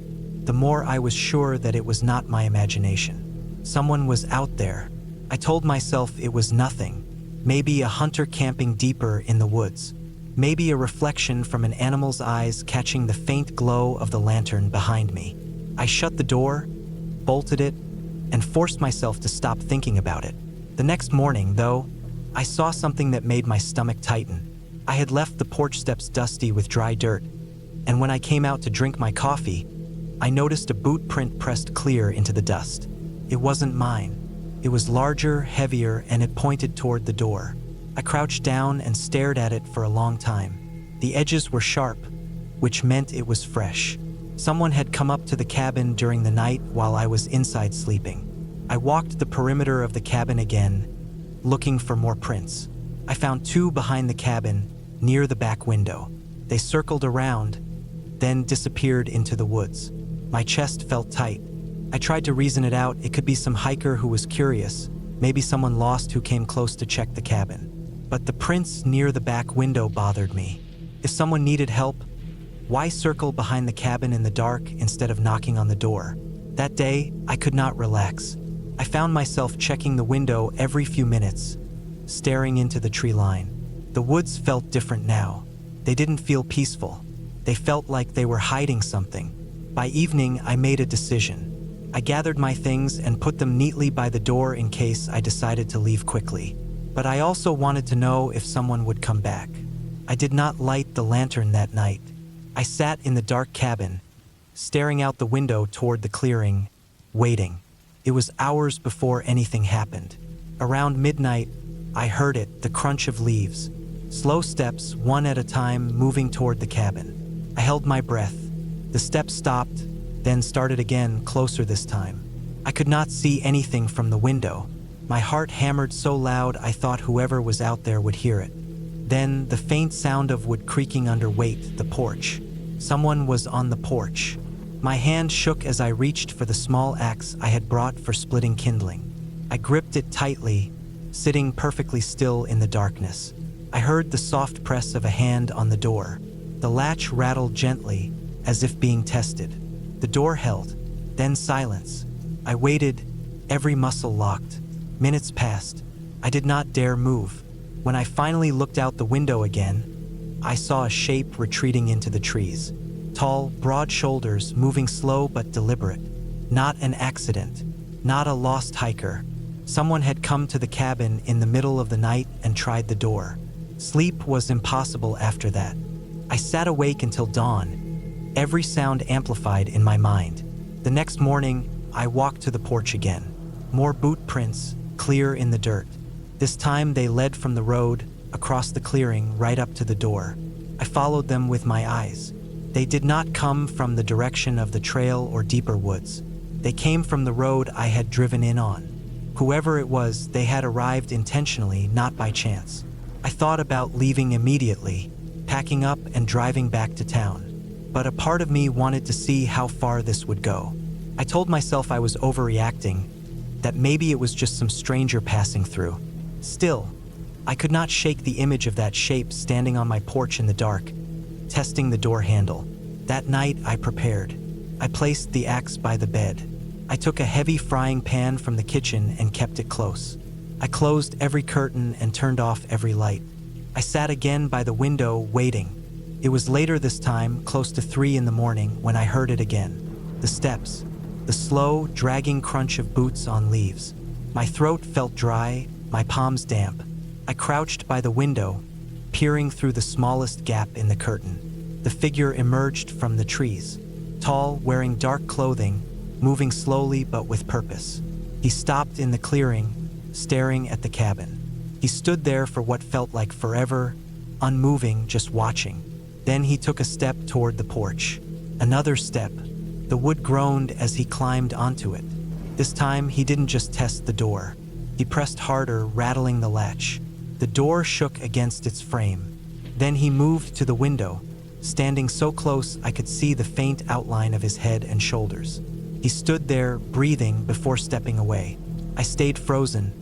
the more I was sure that it was not my imagination. Someone was out there. I told myself it was nothing. Maybe a hunter camping deeper in the woods. Maybe a reflection from an animal's eyes catching the faint glow of the lantern behind me. I shut the door, bolted it, and forced myself to stop thinking about it. The next morning, though, I saw something that made my stomach tighten. I had left the porch steps dusty with dry dirt, and when I came out to drink my coffee, I noticed a boot print pressed clear into the dust. It wasn't mine. It was larger, heavier, and it pointed toward the door. I crouched down and stared at it for a long time. The edges were sharp, which meant it was fresh. Someone had come up to the cabin during the night while I was inside sleeping. I walked the perimeter of the cabin again, looking for more prints. I found two behind the cabin, near the back window. They circled around, then disappeared into the woods. My chest felt tight. I tried to reason it out. It could be some hiker who was curious, maybe someone lost who came close to check the cabin. But the prints near the back window bothered me. If someone needed help, why circle behind the cabin in the dark instead of knocking on the door? That day, I could not relax. I found myself checking the window every few minutes, staring into the tree line. The woods felt different now. They didn't feel peaceful. They felt like they were hiding something. By evening, I made a decision. I gathered my things and put them neatly by the door in case I decided to leave quickly. But I also wanted to know if someone would come back. I did not light the lantern that night. I sat in the dark cabin, staring out the window toward the clearing, waiting. It was hours before anything happened. Around midnight, I heard it, the crunch of leaves. Slow steps, one at a time, moving toward the cabin. I held my breath. The steps stopped, then started again, closer this time. I could not see anything from the window. My heart hammered so loud I thought whoever was out there would hear it. Then the faint sound of wood creaking under weight, the porch. Someone was on the porch. My hand shook as I reached for the small axe I had brought for splitting kindling. I gripped it tightly, sitting perfectly still in the darkness. I heard the soft press of a hand on the door. The latch rattled gently, as if being tested. The door held, then silence. I waited, every muscle locked. Minutes passed. I did not dare move. When I finally looked out the window again, I saw a shape retreating into the trees. Tall, broad shoulders, moving slow but deliberate. Not an accident. Not a lost hiker. Someone had come to the cabin in the middle of the night and tried the door. Sleep was impossible after that. I sat awake until dawn, every sound amplified in my mind. The next morning, I walked to the porch again. More boot prints, clear in the dirt. This time they led from the road, across the clearing, right up to the door. I followed them with my eyes. They did not come from the direction of the trail or deeper woods. They came from the road I had driven in on. Whoever it was, they had arrived intentionally, not by chance. I thought about leaving immediately, packing up and driving back to town. But a part of me wanted to see how far this would go. I told myself I was overreacting, that maybe it was just some stranger passing through. Still, I could not shake the image of that shape standing on my porch in the dark, testing the door handle. That night, I prepared. I placed the axe by the bed. I took a heavy frying pan from the kitchen and kept it close. I closed every curtain and turned off every light. I sat again by the window, waiting. It was later this time, close to 3 in the morning, when I heard it again. The steps. The slow, dragging crunch of boots on leaves. My throat felt dry, my palms damp. I crouched by the window, peering through the smallest gap in the curtain. The figure emerged from the trees. Tall, wearing dark clothing, moving slowly but with purpose. He stopped in the clearing, staring at the cabin. He stood there for what felt like forever, unmoving, just watching. Then he took a step toward the porch. Another step. The wood groaned as he climbed onto it. This time, he didn't just test the door. He pressed harder, rattling the latch. The door shook against its frame. Then he moved to the window, standing so close I could see the faint outline of his head and shoulders. He stood there, breathing, before stepping away. I stayed frozen,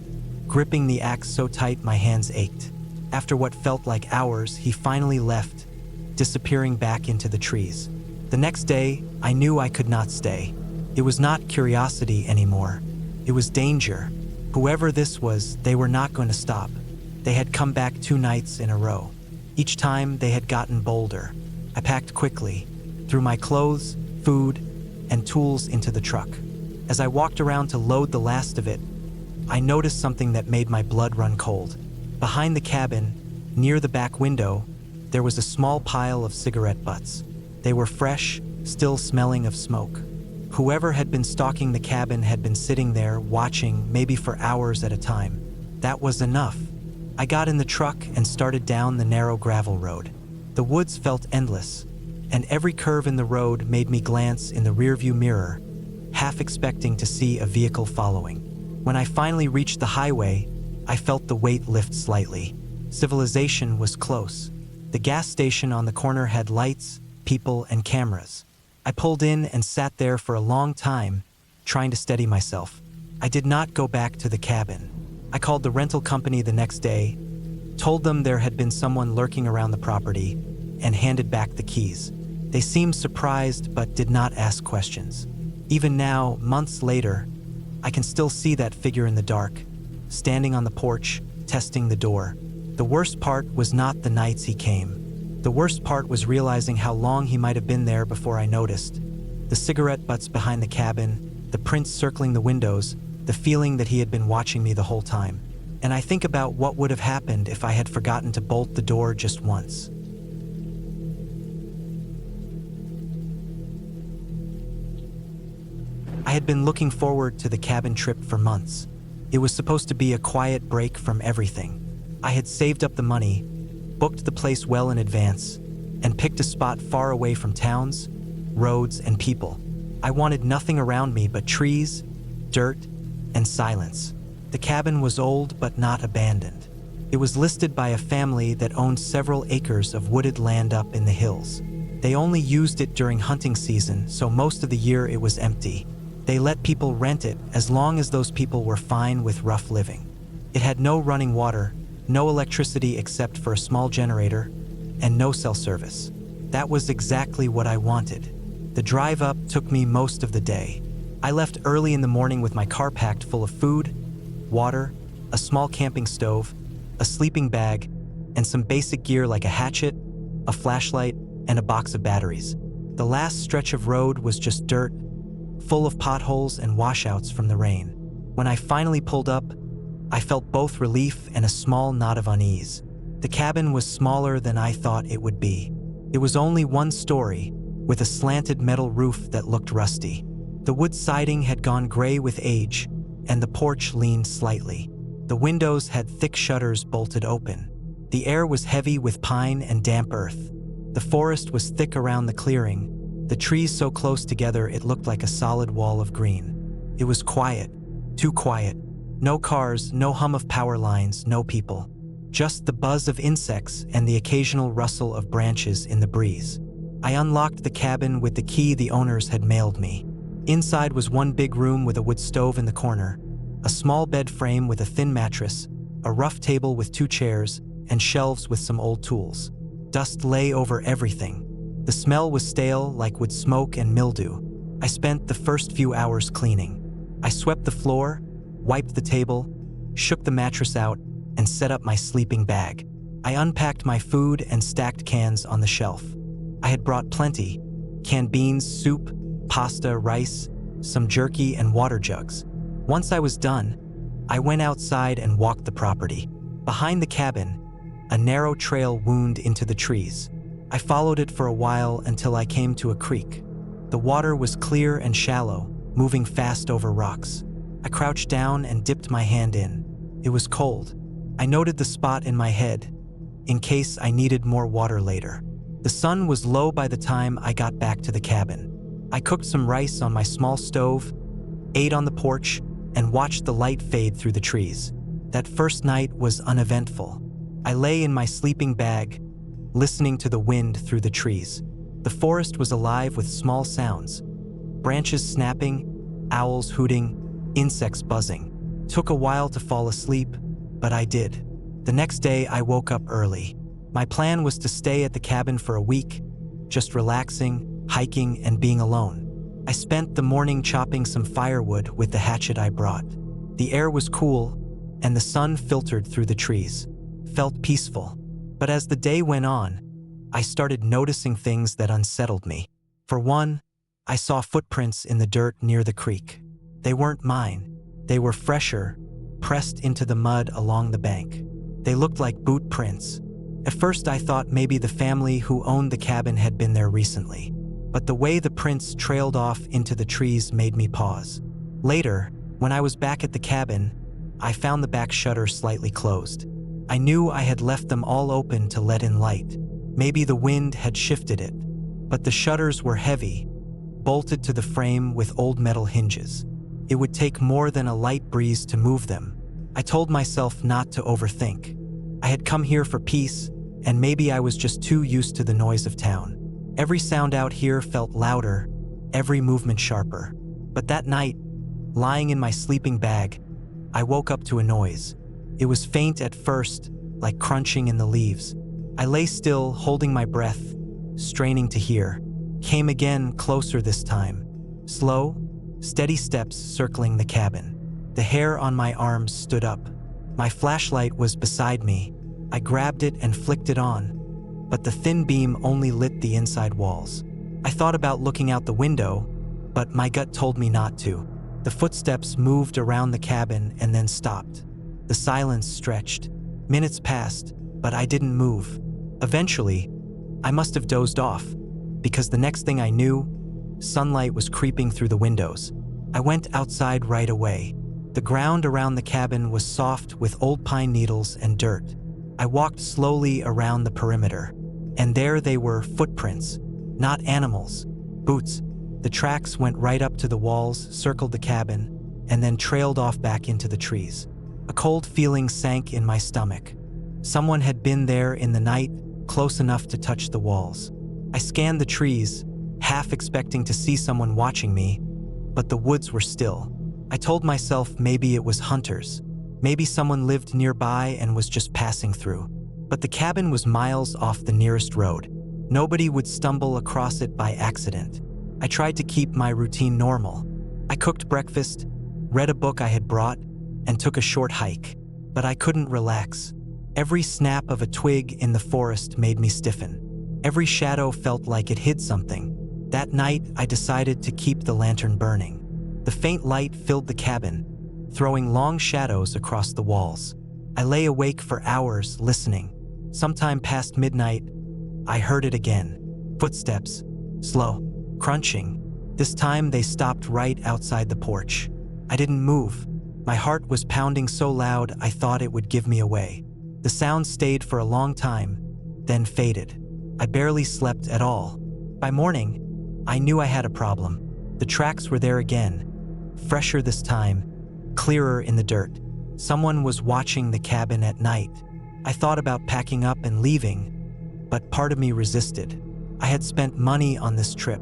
gripping the axe so tight my hands ached. After what felt like hours, he finally left, disappearing back into the trees. The next day, I knew I could not stay. It was not curiosity anymore. It was danger. Whoever this was, they were not going to stop. They had come back 2 nights in a row. Each time, they had gotten bolder. I packed quickly, threw my clothes, food, and tools into the truck. As I walked around to load the last of it, I noticed something that made my blood run cold. Behind the cabin, near the back window, there was a small pile of cigarette butts. They were fresh, still smelling of smoke. Whoever had been stalking the cabin had been sitting there, watching, maybe for hours at a time. That was enough. I got in the truck and started down the narrow gravel road. The woods felt endless, and every curve in the road made me glance in the rearview mirror, half expecting to see a vehicle following. When I finally reached the highway, I felt the weight lift slightly. Civilization was close. The gas station on the corner had lights, people, and cameras. I pulled in and sat there for a long time, trying to steady myself. I did not go back to the cabin. I called the rental company the next day, told them there had been someone lurking around the property, and handed back the keys. They seemed surprised but did not ask questions. Even now, months later, I can still see that figure in the dark, standing on the porch, testing the door. The worst part was not the nights he came. The worst part was realizing how long he might have been there before I noticed. The cigarette butts behind the cabin, the prints circling the windows, the feeling that he had been watching me the whole time. And I think about what would have happened if I had forgotten to bolt the door just once. I had been looking forward to the cabin trip for months. It was supposed to be a quiet break from everything. I had saved up the money, booked the place well in advance, and picked a spot far away from towns, roads, and people. I wanted nothing around me but trees, dirt, and silence. The cabin was old but not abandoned. It was listed by a family that owned several acres of wooded land up in the hills. They only used it during hunting season, so most of the year it was empty. They let people rent it as long as those people were fine with rough living. It had no running water, no electricity except for a small generator, and no cell service. That was exactly what I wanted. The drive up took me most of the day. I left early in the morning with my car packed full of food, water, a small camping stove, a sleeping bag, and some basic gear like a hatchet, a flashlight, and a box of batteries. The last stretch of road was just dirt, full of potholes and washouts from the rain. When I finally pulled up, I felt both relief and a small knot of unease. The cabin was smaller than I thought it would be. It was only one story, with a slanted metal roof that looked rusty. The wood siding had gone gray with age, and the porch leaned slightly. The windows had thick shutters bolted open. The air was heavy with pine and damp earth. The forest was thick around the clearing, the trees so close together it looked like a solid wall of green. It was quiet, too quiet. No cars, no hum of power lines, no people. Just the buzz of insects and the occasional rustle of branches in the breeze. I unlocked the cabin with the key the owners had mailed me. Inside was one big room with a wood stove in the corner, a small bed frame with a thin mattress, a rough table with 2 chairs, and shelves with some old tools. Dust lay over everything. The smell was stale, like wood smoke and mildew. I spent the first few hours cleaning. I swept the floor, wiped the table, shook the mattress out, and set up my sleeping bag. I unpacked my food and stacked cans on the shelf. I had brought plenty: canned beans, soup, pasta, rice, some jerky, and water jugs. Once I was done, I went outside and walked the property. Behind the cabin, a narrow trail wound into the trees. I followed it for a while until I came to a creek. The water was clear and shallow, moving fast over rocks. I crouched down and dipped my hand in. It was cold. I noted the spot in my head, in case I needed more water later. The sun was low by the time I got back to the cabin. I cooked some rice on my small stove, ate on the porch, and watched the light fade through the trees. That first night was uneventful. I lay in my sleeping bag, listening to the wind through the trees. The forest was alive with small sounds: branches snapping, owls hooting, insects buzzing. Took a while to fall asleep, but I did. The next day I woke up early. My plan was to stay at the cabin for a week, just relaxing, hiking, and being alone. I spent the morning chopping some firewood with the hatchet I brought. The air was cool, and the sun filtered through the trees. Felt peaceful. But as the day went on, I started noticing things that unsettled me. For one, I saw footprints in the dirt near the creek. They weren't mine. They were fresher, pressed into the mud along the bank. They looked like boot prints. At first I thought maybe the family who owned the cabin had been there recently. But the way the prints trailed off into the trees made me pause. Later, when I was back at the cabin, I found the back shutter slightly closed. I knew I had left them all open to let in light. Maybe the wind had shifted it. But the shutters were heavy, bolted to the frame with old metal hinges. It would take more than a light breeze to move them. I told myself not to overthink. I had come here for peace, and maybe I was just too used to the noise of town. Every sound out here felt louder, every movement sharper. But that night, lying in my sleeping bag, I woke up to a noise. It was faint at first, like crunching in the leaves. I lay still, holding my breath, straining to hear. Came again, closer this time. Slow, steady steps circling the cabin. The hair on my arms stood up. My flashlight was beside me. I grabbed it and flicked it on, but the thin beam only lit the inside walls. I thought about looking out the window, but my gut told me not to. The footsteps moved around the cabin and then stopped. The silence stretched. Minutes passed, but I didn't move. Eventually, I must have dozed off, because the next thing I knew, sunlight was creeping through the windows. I went outside right away. The ground around the cabin was soft with old pine needles and dirt. I walked slowly around the perimeter, and there they were, footprints, not animals, boots. The tracks went right up to the walls, circled the cabin, and then trailed off back into the trees. A cold feeling sank in my stomach. Someone had been there in the night, close enough to touch the walls. I scanned the trees, half expecting to see someone watching me, but the woods were still. I told myself maybe it was hunters. Maybe someone lived nearby and was just passing through. But the cabin was miles off the nearest road. Nobody would stumble across it by accident. I tried to keep my routine normal. I cooked breakfast, read a book I had brought, and took a short hike. But I couldn't relax. Every snap of a twig in the forest made me stiffen. Every shadow felt like it hid something. That night, I decided to keep the lantern burning. The faint light filled the cabin, throwing long shadows across the walls. I lay awake for hours listening. Sometime past midnight, I heard it again. Footsteps, slow, crunching. This time they stopped right outside the porch. I didn't move. My heart was pounding so loud I thought it would give me away. The sound stayed for a long time, then faded. I barely slept at all. By morning, I knew I had a problem. The tracks were there again, fresher this time, clearer in the dirt. Someone was watching the cabin at night. I thought about packing up and leaving, but part of me resisted. I had spent money on this trip.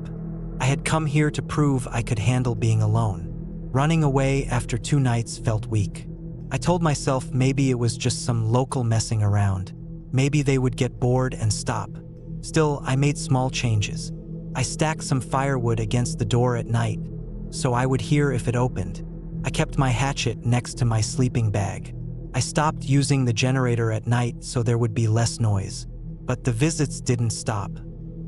I had come here to prove I could handle being alone. Running away after 2 nights felt weak. I told myself maybe it was just some local messing around. Maybe they would get bored and stop. Still, I made small changes. I stacked some firewood against the door at night, so I would hear if it opened. I kept my hatchet next to my sleeping bag. I stopped using the generator at night so there would be less noise. But the visits didn't stop.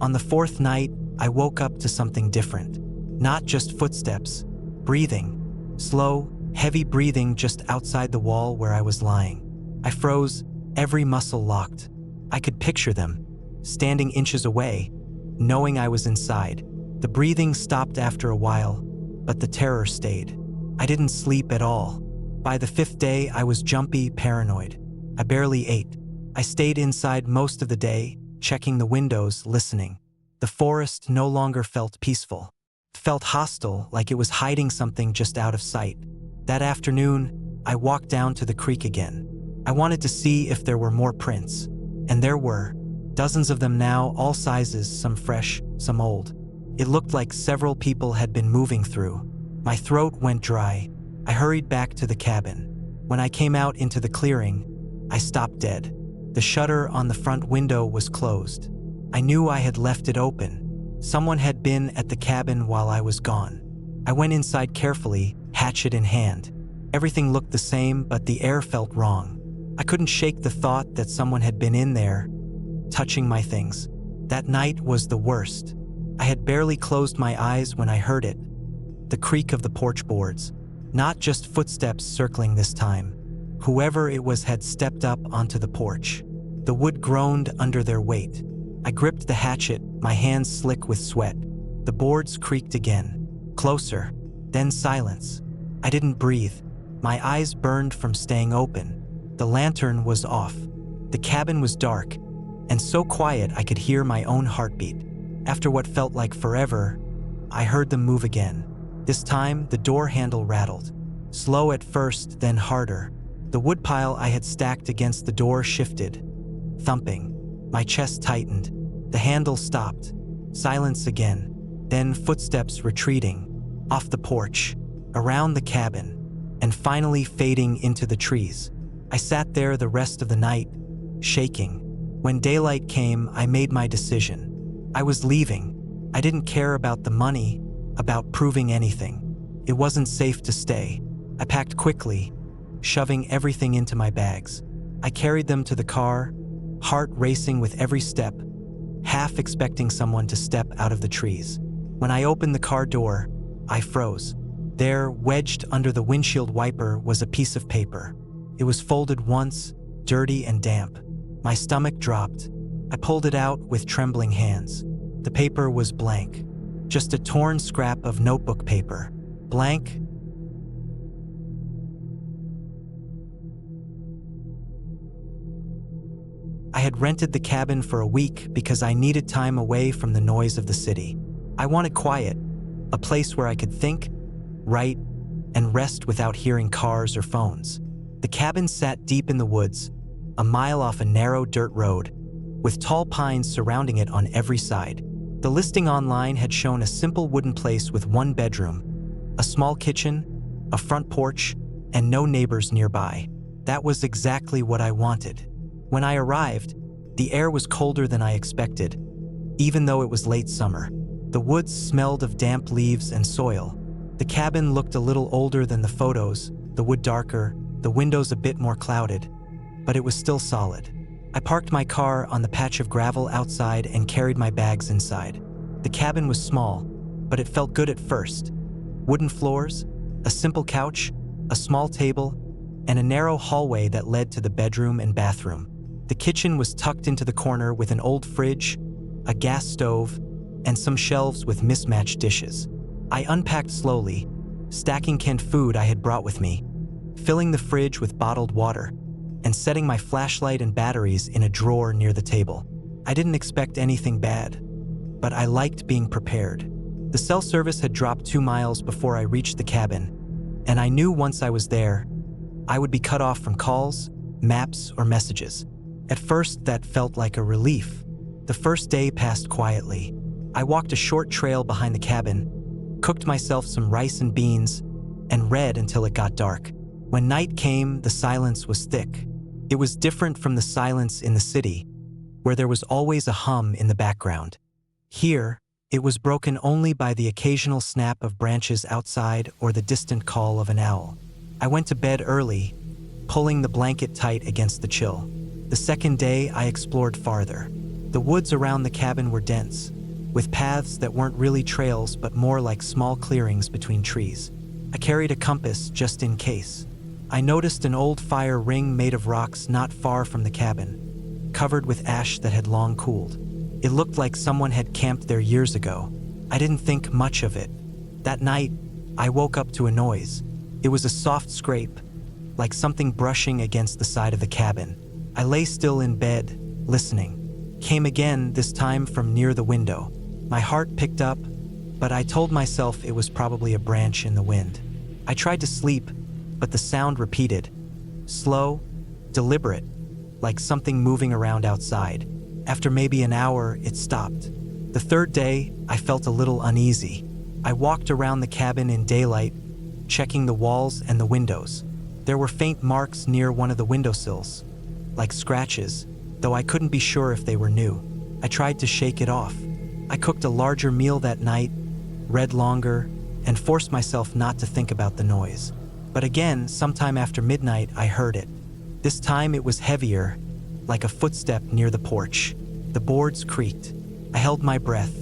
On the 4th night, I woke up to something different. Not just footsteps, breathing. Slow, heavy breathing just outside the wall where I was lying. I froze, every muscle locked. I could picture them, standing inches away, knowing I was inside. The breathing stopped after a while, but the terror stayed. I didn't sleep at all. By the 5th day, I was jumpy, paranoid. I barely ate. I stayed inside most of the day, checking the windows, listening. The forest no longer felt peaceful. It felt hostile, like it was hiding something just out of sight. That afternoon, I walked down to the creek again. I wanted to see if there were more prints. And there were. Dozens of them now, all sizes, some fresh, some old. It looked like several people had been moving through. My throat went dry. I hurried back to the cabin. When I came out into the clearing, I stopped dead. The shutter on the front window was closed. I knew I had left it open. Someone had been at the cabin while I was gone. I went inside carefully, hatchet in hand. Everything looked the same, but the air felt wrong. I couldn't shake the thought that someone had been in there, touching my things. That night was the worst. I had barely closed my eyes when I heard it. The creak of the porch boards. Not just footsteps circling this time. Whoever it was had stepped up onto the porch. The wood groaned under their weight. I gripped the hatchet, my hands slick with sweat. The boards creaked again. Closer. Then silence. I didn't breathe. My eyes burned from staying open. The lantern was off. The cabin was dark, and so quiet I could hear my own heartbeat. After what felt like forever, I heard them move again. This time, the door handle rattled. Slow at first, then harder. The woodpile I had stacked against the door shifted. Thumping. My chest tightened. The handle stopped. Silence again. Then footsteps retreating. Off the porch. Around the cabin. And finally fading into the trees. I sat there the rest of the night, shaking. When daylight came, I made my decision. I was leaving. I didn't care about the money, about proving anything. It wasn't safe to stay. I packed quickly, shoving everything into my bags. I carried them to the car, heart racing with every step, half expecting someone to step out of the trees. When I opened the car door, I froze. There, wedged under the windshield wiper, was a piece of paper. It was folded once, dirty and damp. My stomach dropped. I pulled it out with trembling hands. The paper was blank. Just a torn scrap of notebook paper. Blank. I had rented the cabin for a week because I needed time away from the noise of the city. I wanted quiet, a place where I could think, write, and rest without hearing cars or phones. The cabin sat deep in the woods, a mile off a narrow dirt road, with tall pines surrounding it on every side. The listing online had shown a simple wooden place with 1 bedroom, a small kitchen, a front porch, and no neighbors nearby. That was exactly what I wanted. When I arrived, the air was colder than I expected, even though it was late summer. The woods smelled of damp leaves and soil. The cabin looked a little older than the photos, the wood darker, the windows a bit more clouded, but it was still solid. I parked my car on the patch of gravel outside and carried my bags inside. The cabin was small, but it felt good at first. Wooden floors, a simple couch, a small table, and a narrow hallway that led to the bedroom and bathroom. The kitchen was tucked into the corner with an old fridge, a gas stove, and some shelves with mismatched dishes. I unpacked slowly, stacking canned food I had brought with me, filling the fridge with bottled water, and setting my flashlight and batteries in a drawer near the table. I didn't expect anything bad, but I liked being prepared. The cell service had dropped 2 miles before I reached the cabin, and I knew once I was there, I would be cut off from calls, maps, or messages. At first, that felt like a relief. The first day passed quietly. I walked a short trail behind the cabin, cooked myself some rice and beans, and read until it got dark. When night came, the silence was thick. It was different from the silence in the city, where there was always a hum in the background. Here, it was broken only by the occasional snap of branches outside or the distant call of an owl. I went to bed early, pulling the blanket tight against the chill. The second day, I explored farther. The woods around the cabin were dense, with paths that weren't really trails but more like small clearings between trees. I carried a compass just in case. I noticed an old fire ring made of rocks not far from the cabin, covered with ash that had long cooled. It looked like someone had camped there years ago. I didn't think much of it. That night, I woke up to a noise. It was a soft scrape, like something brushing against the side of the cabin. I lay still in bed, listening. Came again, this time from near the window. My heart picked up, but I told myself it was probably a branch in the wind. I tried to sleep, but the sound repeated. Slow, deliberate, like something moving around outside. After maybe an hour, it stopped. The third day, I felt a little uneasy. I walked around the cabin in daylight, checking the walls and the windows. There were faint marks near one of the windowsills, like scratches, though I couldn't be sure if they were new. I tried to shake it off. I cooked a larger meal that night, read longer, and forced myself not to think about the noise. But again, sometime after midnight, I heard it. This time it was heavier, like a footstep near the porch. The boards creaked. I held my breath.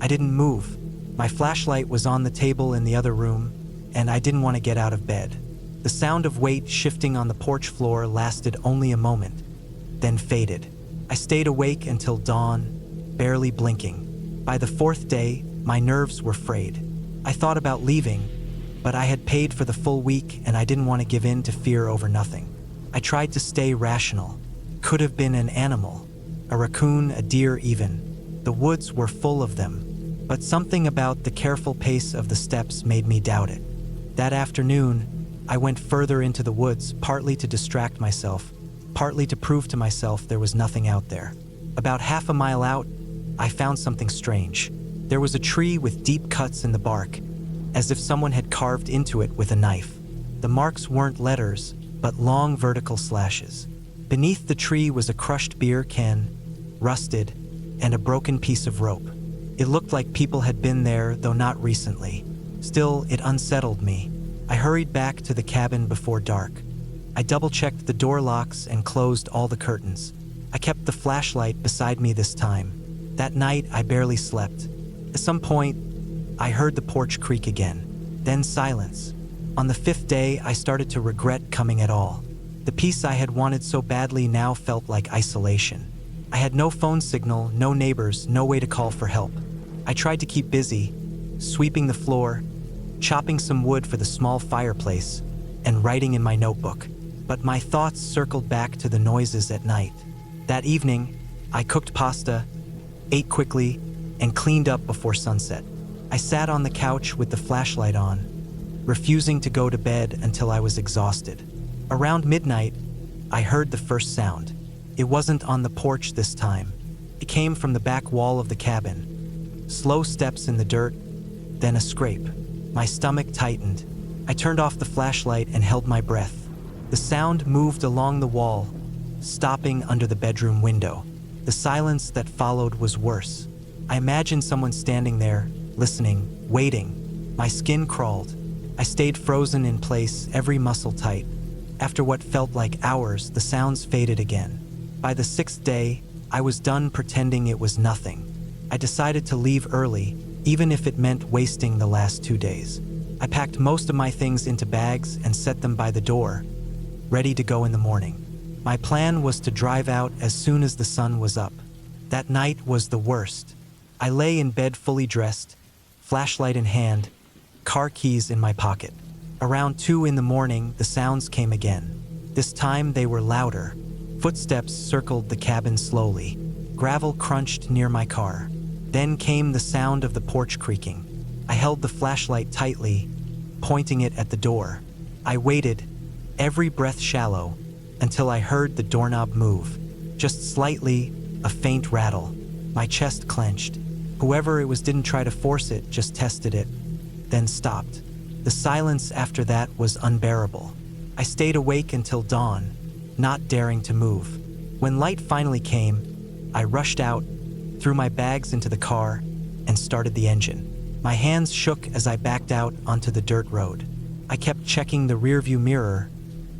I didn't move. My flashlight was on the table in the other room, and I didn't want to get out of bed. The sound of weight shifting on the porch floor lasted only a moment, then faded. I stayed awake until dawn, barely blinking. By the fourth day, my nerves were frayed. I thought about leaving, but I had paid for the full week and I didn't want to give in to fear over nothing. I tried to stay rational. Could have been an animal, a raccoon, a deer even. The woods were full of them, but something about the careful pace of the steps made me doubt it. That afternoon, I went further into the woods, partly to distract myself, partly to prove to myself there was nothing out there. About half a mile out, I found something strange. There was a tree with deep cuts in the bark, as if someone had carved into it with a knife. The marks weren't letters, but long vertical slashes. Beneath the tree was a crushed beer can, rusted, and a broken piece of rope. It looked like people had been there, though not recently. Still, it unsettled me. I hurried back to the cabin before dark. I double-checked the door locks and closed all the curtains. I kept the flashlight beside me this time. That night, I barely slept. At some point, I heard the porch creak again, then silence. On the fifth day, I started to regret coming at all. The peace I had wanted so badly now felt like isolation. I had no phone signal, no neighbors, no way to call for help. I tried to keep busy, sweeping the floor, chopping some wood for the small fireplace, and writing in my notebook. But my thoughts circled back to the noises at night. That evening, I cooked pasta, ate quickly, and cleaned up before sunset. I sat on the couch with the flashlight on, refusing to go to bed until I was exhausted. Around midnight, I heard the first sound. It wasn't on the porch this time. It came from the back wall of the cabin. Slow steps in the dirt, then a scrape. My stomach tightened. I turned off the flashlight and held my breath. The sound moved along the wall, stopping under the bedroom window. The silence that followed was worse. I imagined someone standing there, listening, waiting. My skin crawled. I stayed frozen in place, every muscle tight. After what felt like hours, the sounds faded again. By the sixth day, I was done pretending it was nothing. I decided to leave early, even if it meant wasting the last 2 days. I packed most of my things into bags and set them by the door, ready to go in the morning. My plan was to drive out as soon as the sun was up. That night was the worst. I lay in bed fully dressed, flashlight in hand, car keys in my pocket. Around 2 in the morning, the sounds came again. This time they were louder. Footsteps circled the cabin slowly. Gravel crunched near my car. Then came the sound of the porch creaking. I held the flashlight tightly, pointing it at the door. I waited, every breath shallow, until I heard the doorknob move. Just slightly, a faint rattle. My chest clenched. Whoever it was didn't try to force it, just tested it, then stopped. The silence after that was unbearable. I stayed awake until dawn, not daring to move. When light finally came, I rushed out, threw my bags into the car, and started the engine. My hands shook as I backed out onto the dirt road. I kept checking the rearview mirror,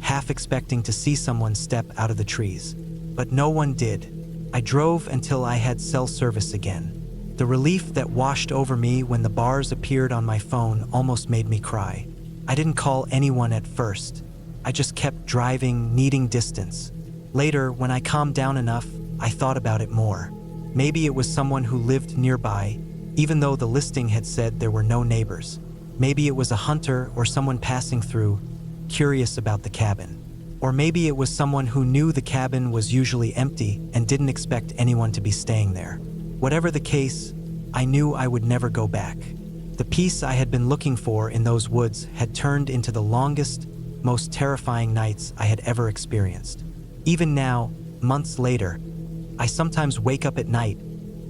half expecting to see someone step out of the trees. But no one did. I drove until I had cell service again. The relief that washed over me when the bars appeared on my phone almost made me cry. I didn't call anyone at first. I just kept driving, needing distance. Later, when I calmed down enough, I thought about it more. Maybe it was someone who lived nearby, even though the listing had said there were no neighbors. Maybe it was a hunter or someone passing through, curious about the cabin. Or maybe it was someone who knew the cabin was usually empty and didn't expect anyone to be staying there. Whatever the case, I knew I would never go back. The peace I had been looking for in those woods had turned into the longest, most terrifying nights I had ever experienced. Even now, months later, I sometimes wake up at night,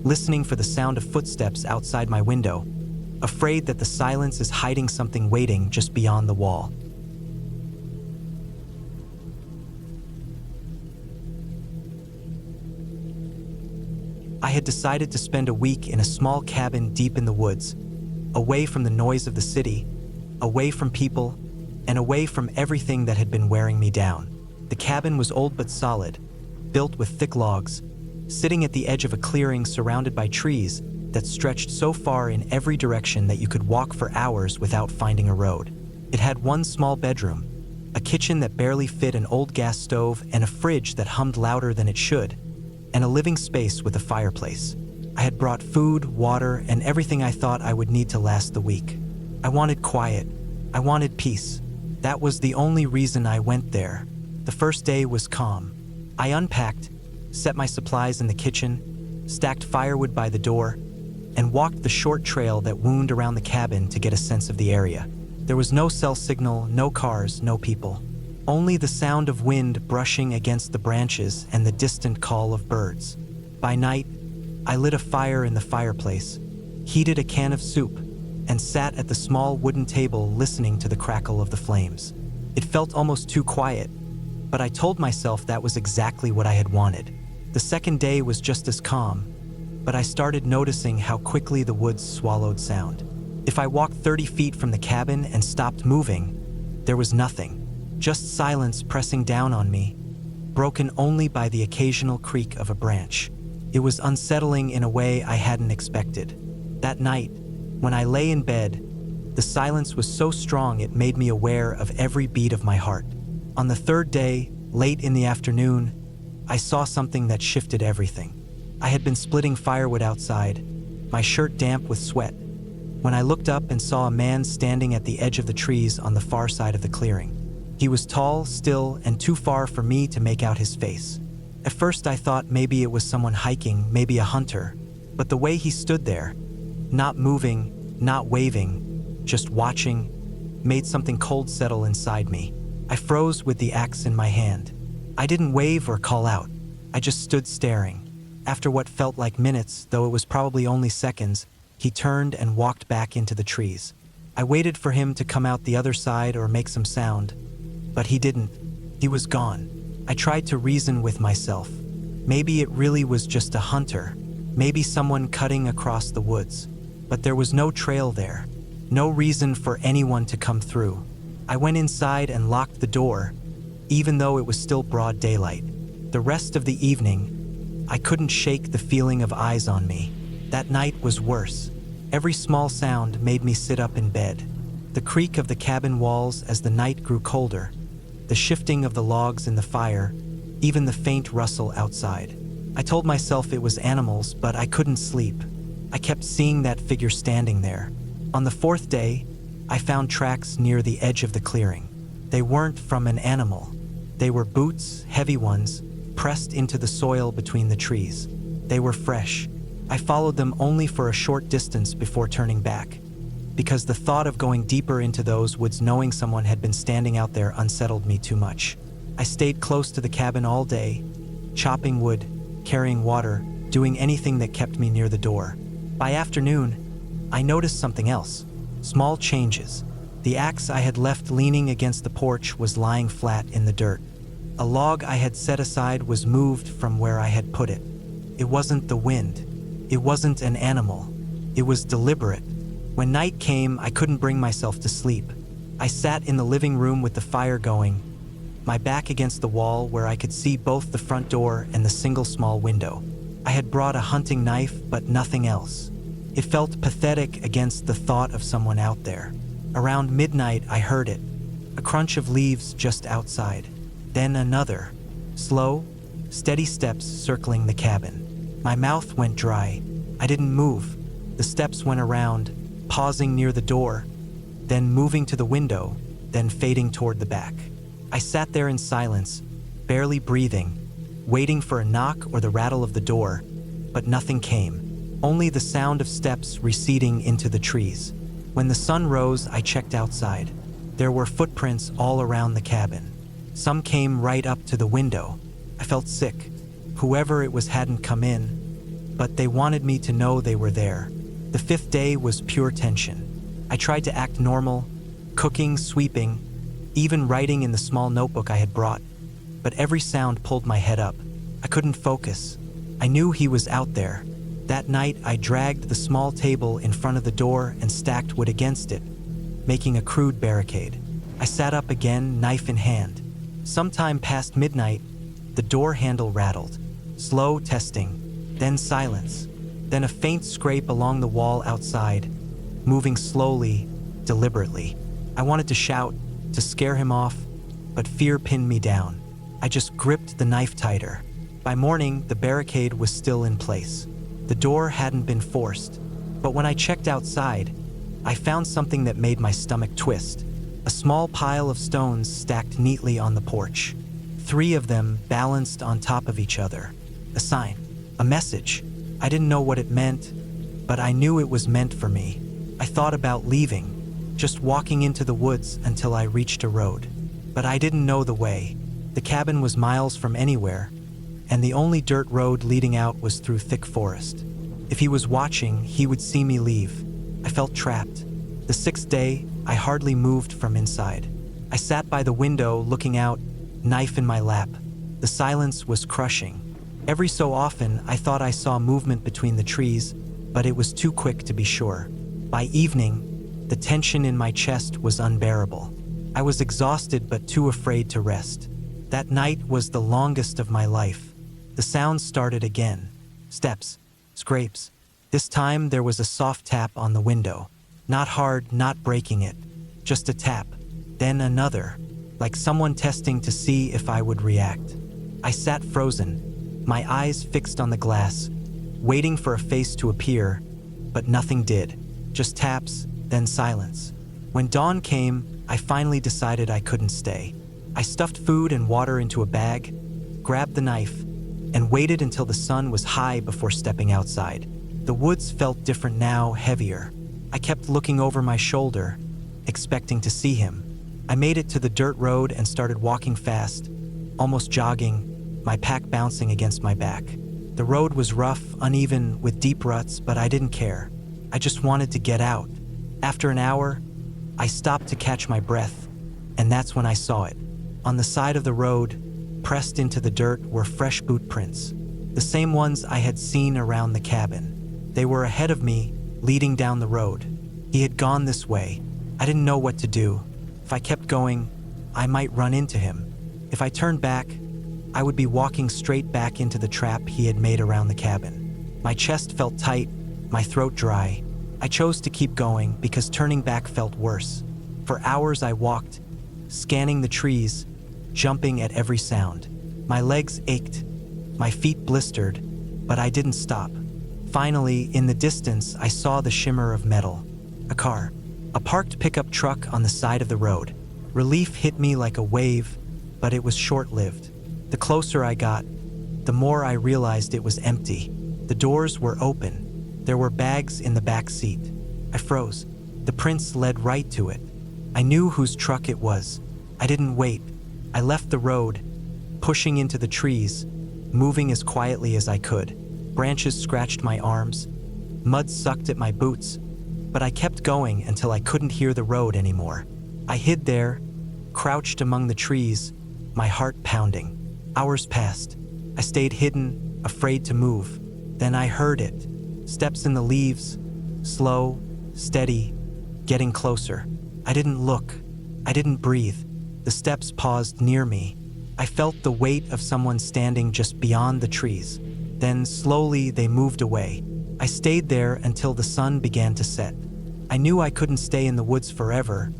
listening for the sound of footsteps outside my window, afraid that the silence is hiding something waiting just beyond the wall. I had decided to spend a week in a small cabin deep in the woods, away from the noise of the city, away from people, and away from everything that had been wearing me down. The cabin was old but solid, built with thick logs, sitting at the edge of a clearing surrounded by trees that stretched so far in every direction that you could walk for hours without finding a road. It had one small bedroom, a kitchen that barely fit an old gas stove, and a fridge that hummed louder than it should, and a living space with a fireplace. I had brought food, water, and everything I thought I would need to last the week. I wanted quiet. I wanted peace. That was the only reason I went there. The first day was calm. I unpacked, set my supplies in the kitchen, stacked firewood by the door, and walked the short trail that wound around the cabin to get a sense of the area. There was no cell signal, no cars, no people. Only the sound of wind brushing against the branches and the distant call of birds. By night, I lit a fire in the fireplace, heated a can of soup, and sat at the small wooden table listening to the crackle of the flames. It felt almost too quiet, but I told myself that was exactly what I had wanted. The second day was just as calm, but I started noticing how quickly the woods swallowed sound. If I walked 30 feet from the cabin and stopped moving, there was nothing. Just silence pressing down on me, broken only by the occasional creak of a branch. It was unsettling in a way I hadn't expected. That night, when I lay in bed, the silence was so strong it made me aware of every beat of my heart. On the third day, late in the afternoon, I saw something that shifted everything. I had been splitting firewood outside, my shirt damp with sweat, when I looked up and saw a man standing at the edge of the trees on the far side of the clearing. He was tall, still, and too far for me to make out his face. At first I thought maybe it was someone hiking, maybe a hunter, but the way he stood there, not moving, not waving, just watching, made something cold settle inside me. I froze with the axe in my hand. I didn't wave or call out. I just stood staring. After what felt like minutes, though it was probably only seconds, he turned and walked back into the trees. I waited for him to come out the other side or make some sound, but he didn't. He was gone. I tried to reason with myself. Maybe it really was just a hunter, maybe someone cutting across the woods. But there was no trail there, no reason for anyone to come through. I went inside and locked the door, even though it was still broad daylight. The rest of the evening, I couldn't shake the feeling of eyes on me. That night was worse. Every small sound made me sit up in bed. The creak of the cabin walls as the night grew colder, the shifting of the logs in the fire, even the faint rustle outside. I told myself it was animals, but I couldn't sleep. I kept seeing that figure standing there. On the fourth day, I found tracks near the edge of the clearing. They weren't from an animal. They were boots, heavy ones, pressed into the soil between the trees. They were fresh. I followed them only for a short distance before turning back, because the thought of going deeper into those woods knowing someone had been standing out there unsettled me too much. I stayed close to the cabin all day, chopping wood, carrying water, doing anything that kept me near the door. By afternoon, I noticed something else. Small changes. The axe I had left leaning against the porch was lying flat in the dirt. A log I had set aside was moved from where I had put it. It wasn't the wind. It wasn't an animal. It was deliberate. When night came, I couldn't bring myself to sleep. I sat in the living room with the fire going, my back against the wall where I could see both the front door and the single small window. I had brought a hunting knife, but nothing else. It felt pathetic against the thought of someone out there. Around midnight, I heard it, a crunch of leaves just outside. Then another, slow, steady steps circling the cabin. My mouth went dry. I didn't move. The steps went around, pausing near the door, then moving to the window, then fading toward the back. I sat there in silence, barely breathing, waiting for a knock or the rattle of the door, but nothing came. Only the sound of steps receding into the trees. When the sun rose, I checked outside. There were footprints all around the cabin. Some came right up to the window. I felt sick. Whoever it was hadn't come in, but they wanted me to know they were there. The fifth day was pure tension. I tried to act normal, cooking, sweeping, even writing in the small notebook I had brought, but every sound pulled my head up. I couldn't focus. I knew he was out there. That night, I dragged the small table in front of the door and stacked wood against it, making a crude barricade. I sat up again, knife in hand. Sometime past midnight, the door handle rattled. Slow testing, then silence, then a faint scrape along the wall outside, moving slowly, deliberately. I wanted to shout, to scare him off, but fear pinned me down. I just gripped the knife tighter. By morning, the barricade was still in place. The door hadn't been forced, but when I checked outside, I found something that made my stomach twist. A small pile of stones stacked neatly on the porch. 3 of them balanced on top of each other. A sign, a message. I didn't know what it meant, but I knew it was meant for me. I thought about leaving, just walking into the woods until I reached a road. But I didn't know the way. The cabin was miles from anywhere, and the only dirt road leading out was through thick forest. If he was watching, he would see me leave. I felt trapped. The 6th day, I hardly moved from inside. I sat by the window looking out, knife in my lap. The silence was crushing. Every so often, I thought I saw movement between the trees, but it was too quick to be sure. By evening, the tension in my chest was unbearable. I was exhausted but too afraid to rest. That night was the longest of my life. The sounds started again. Steps, scrapes. This time there was a soft tap on the window. Not hard, not breaking it. Just a tap. Then another, like someone testing to see if I would react. I sat frozen, my eyes fixed on the glass, waiting for a face to appear, but nothing did. Just taps, then silence. When dawn came, I finally decided I couldn't stay. I stuffed food and water into a bag, grabbed the knife, and waited until the sun was high before stepping outside. The woods felt different now, heavier. I kept looking over my shoulder, expecting to see him. I made it to the dirt road and started walking fast, almost jogging, my pack bouncing against my back. The road was rough, uneven, with deep ruts, but I didn't care. I just wanted to get out. After an hour, I stopped to catch my breath, and that's when I saw it. On the side of the road, pressed into the dirt, were fresh boot prints, the same ones I had seen around the cabin. They were ahead of me, leading down the road. He had gone this way. I didn't know what to do. If I kept going, I might run into him. If I turned back, I would be walking straight back into the trap he had made around the cabin. My chest felt tight, my throat dry. I chose to keep going because turning back felt worse. For hours I walked, scanning the trees, jumping at every sound. My legs ached, my feet blistered, but I didn't stop. Finally, in the distance, I saw the shimmer of metal. A car. A parked pickup truck on the side of the road. Relief hit me like a wave, but it was short-lived. The closer I got, the more I realized it was empty. The doors were open. There were bags in the back seat. I froze. The prince led right to it. I knew whose truck it was. I didn't wait. I left the road, pushing into the trees, moving as quietly as I could. Branches scratched my arms. Mud sucked at my boots. But I kept going until I couldn't hear the road anymore. I hid there, crouched among the trees, my heart pounding. Hours passed. I stayed hidden, afraid to move. Then I heard it. Steps in the leaves, slow, steady, getting closer. I didn't look. I didn't breathe. The steps paused near me. I felt the weight of someone standing just beyond the trees. Then slowly they moved away. I stayed there until the sun began to set. I knew I couldn't stay in the woods forever,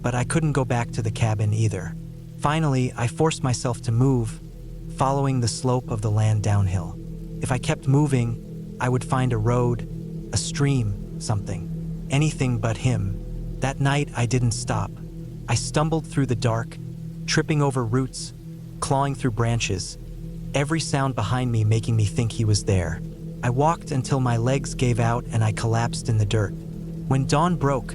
but I couldn't go back to the cabin either. Finally, I forced myself to move, following the slope of the land downhill. If I kept moving, I would find a road, a stream, something. Anything but him. That night, I didn't stop. I stumbled through the dark, tripping over roots, clawing through branches, every sound behind me making me think he was there. I walked until my legs gave out and I collapsed in the dirt. When dawn broke,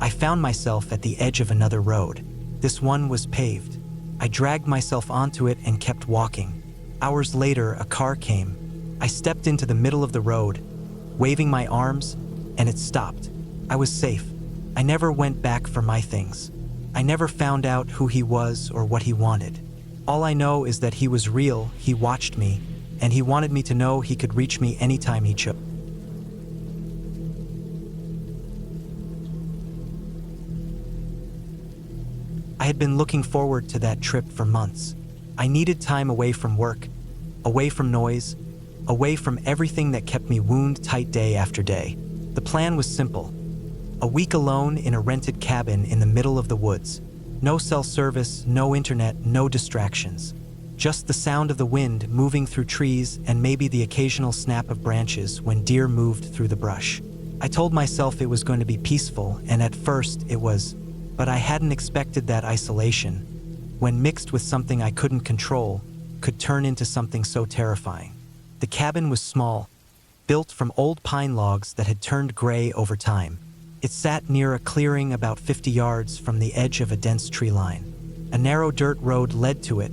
I found myself at the edge of another road. This one was paved. I dragged myself onto it and kept walking. Hours later, a car came. I stepped into the middle of the road, waving my arms, and it stopped. I was safe. I never went back for my things. I never found out who he was or what he wanted. All I know is that he was real, he watched me, and he wanted me to know he could reach me anytime he chose. I had been looking forward to that trip for months. I needed time away from work, away from noise, away from everything that kept me wound-tight day after day. The plan was simple. A week alone in a rented cabin in the middle of the woods. No cell service, no internet, no distractions. Just the sound of the wind moving through trees and maybe the occasional snap of branches when deer moved through the brush. I told myself it was going to be peaceful, and at first it was, but I hadn't expected that isolation, when mixed with something I couldn't control, could turn into something so terrifying. The cabin was small, built from old pine logs that had turned gray over time. It sat near a clearing about 50 yards from the edge of a dense tree line. A narrow dirt road led to it,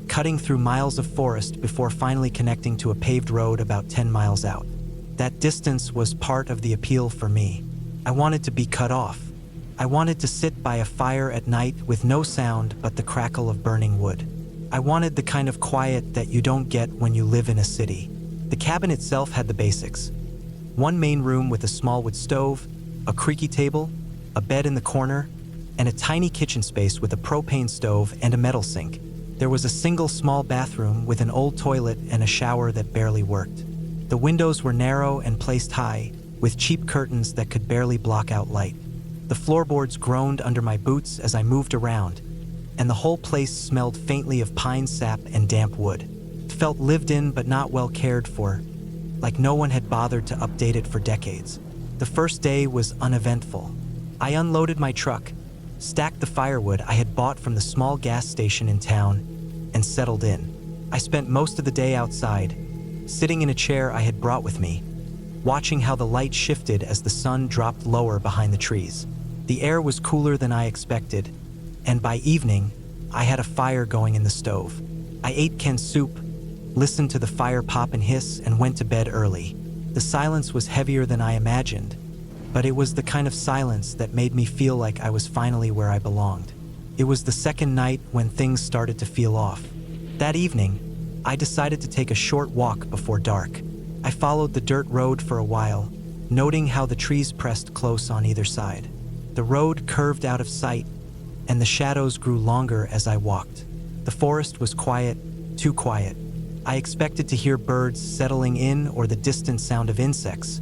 cutting through miles of forest before finally connecting to a paved road about 10 miles out. That distance was part of the appeal for me. I wanted to be cut off. I wanted to sit by a fire at night with no sound but the crackle of burning wood. I wanted the kind of quiet that you don't get when you live in a city. The cabin itself had the basics. One main room with a small wood stove, a creaky table, a bed in the corner, and a tiny kitchen space with a propane stove and a metal sink. There was a single small bathroom with an old toilet and a shower that barely worked. The windows were narrow and placed high, with cheap curtains that could barely block out light. The floorboards groaned under my boots as I moved around, and the whole place smelled faintly of pine sap and damp wood. It felt lived in but not well cared for, like no one had bothered to update it for decades. The first day was uneventful. I unloaded my truck, stacked the firewood I had bought from the small gas station in town, and settled in. I spent most of the day outside, sitting in a chair I had brought with me, watching how the light shifted as the sun dropped lower behind the trees. The air was cooler than I expected, and by evening, I had a fire going in the stove. I ate canned soup, listened to the fire pop and hiss, and went to bed early. The silence was heavier than I imagined, but it was the kind of silence that made me feel like I was finally where I belonged. It was the second night when things started to feel off. That evening, I decided to take a short walk before dark. I followed the dirt road for a while, noting how the trees pressed close on either side. The road curved out of sight, and the shadows grew longer as I walked. The forest was quiet, too quiet. I expected to hear birds settling in or the distant sound of insects,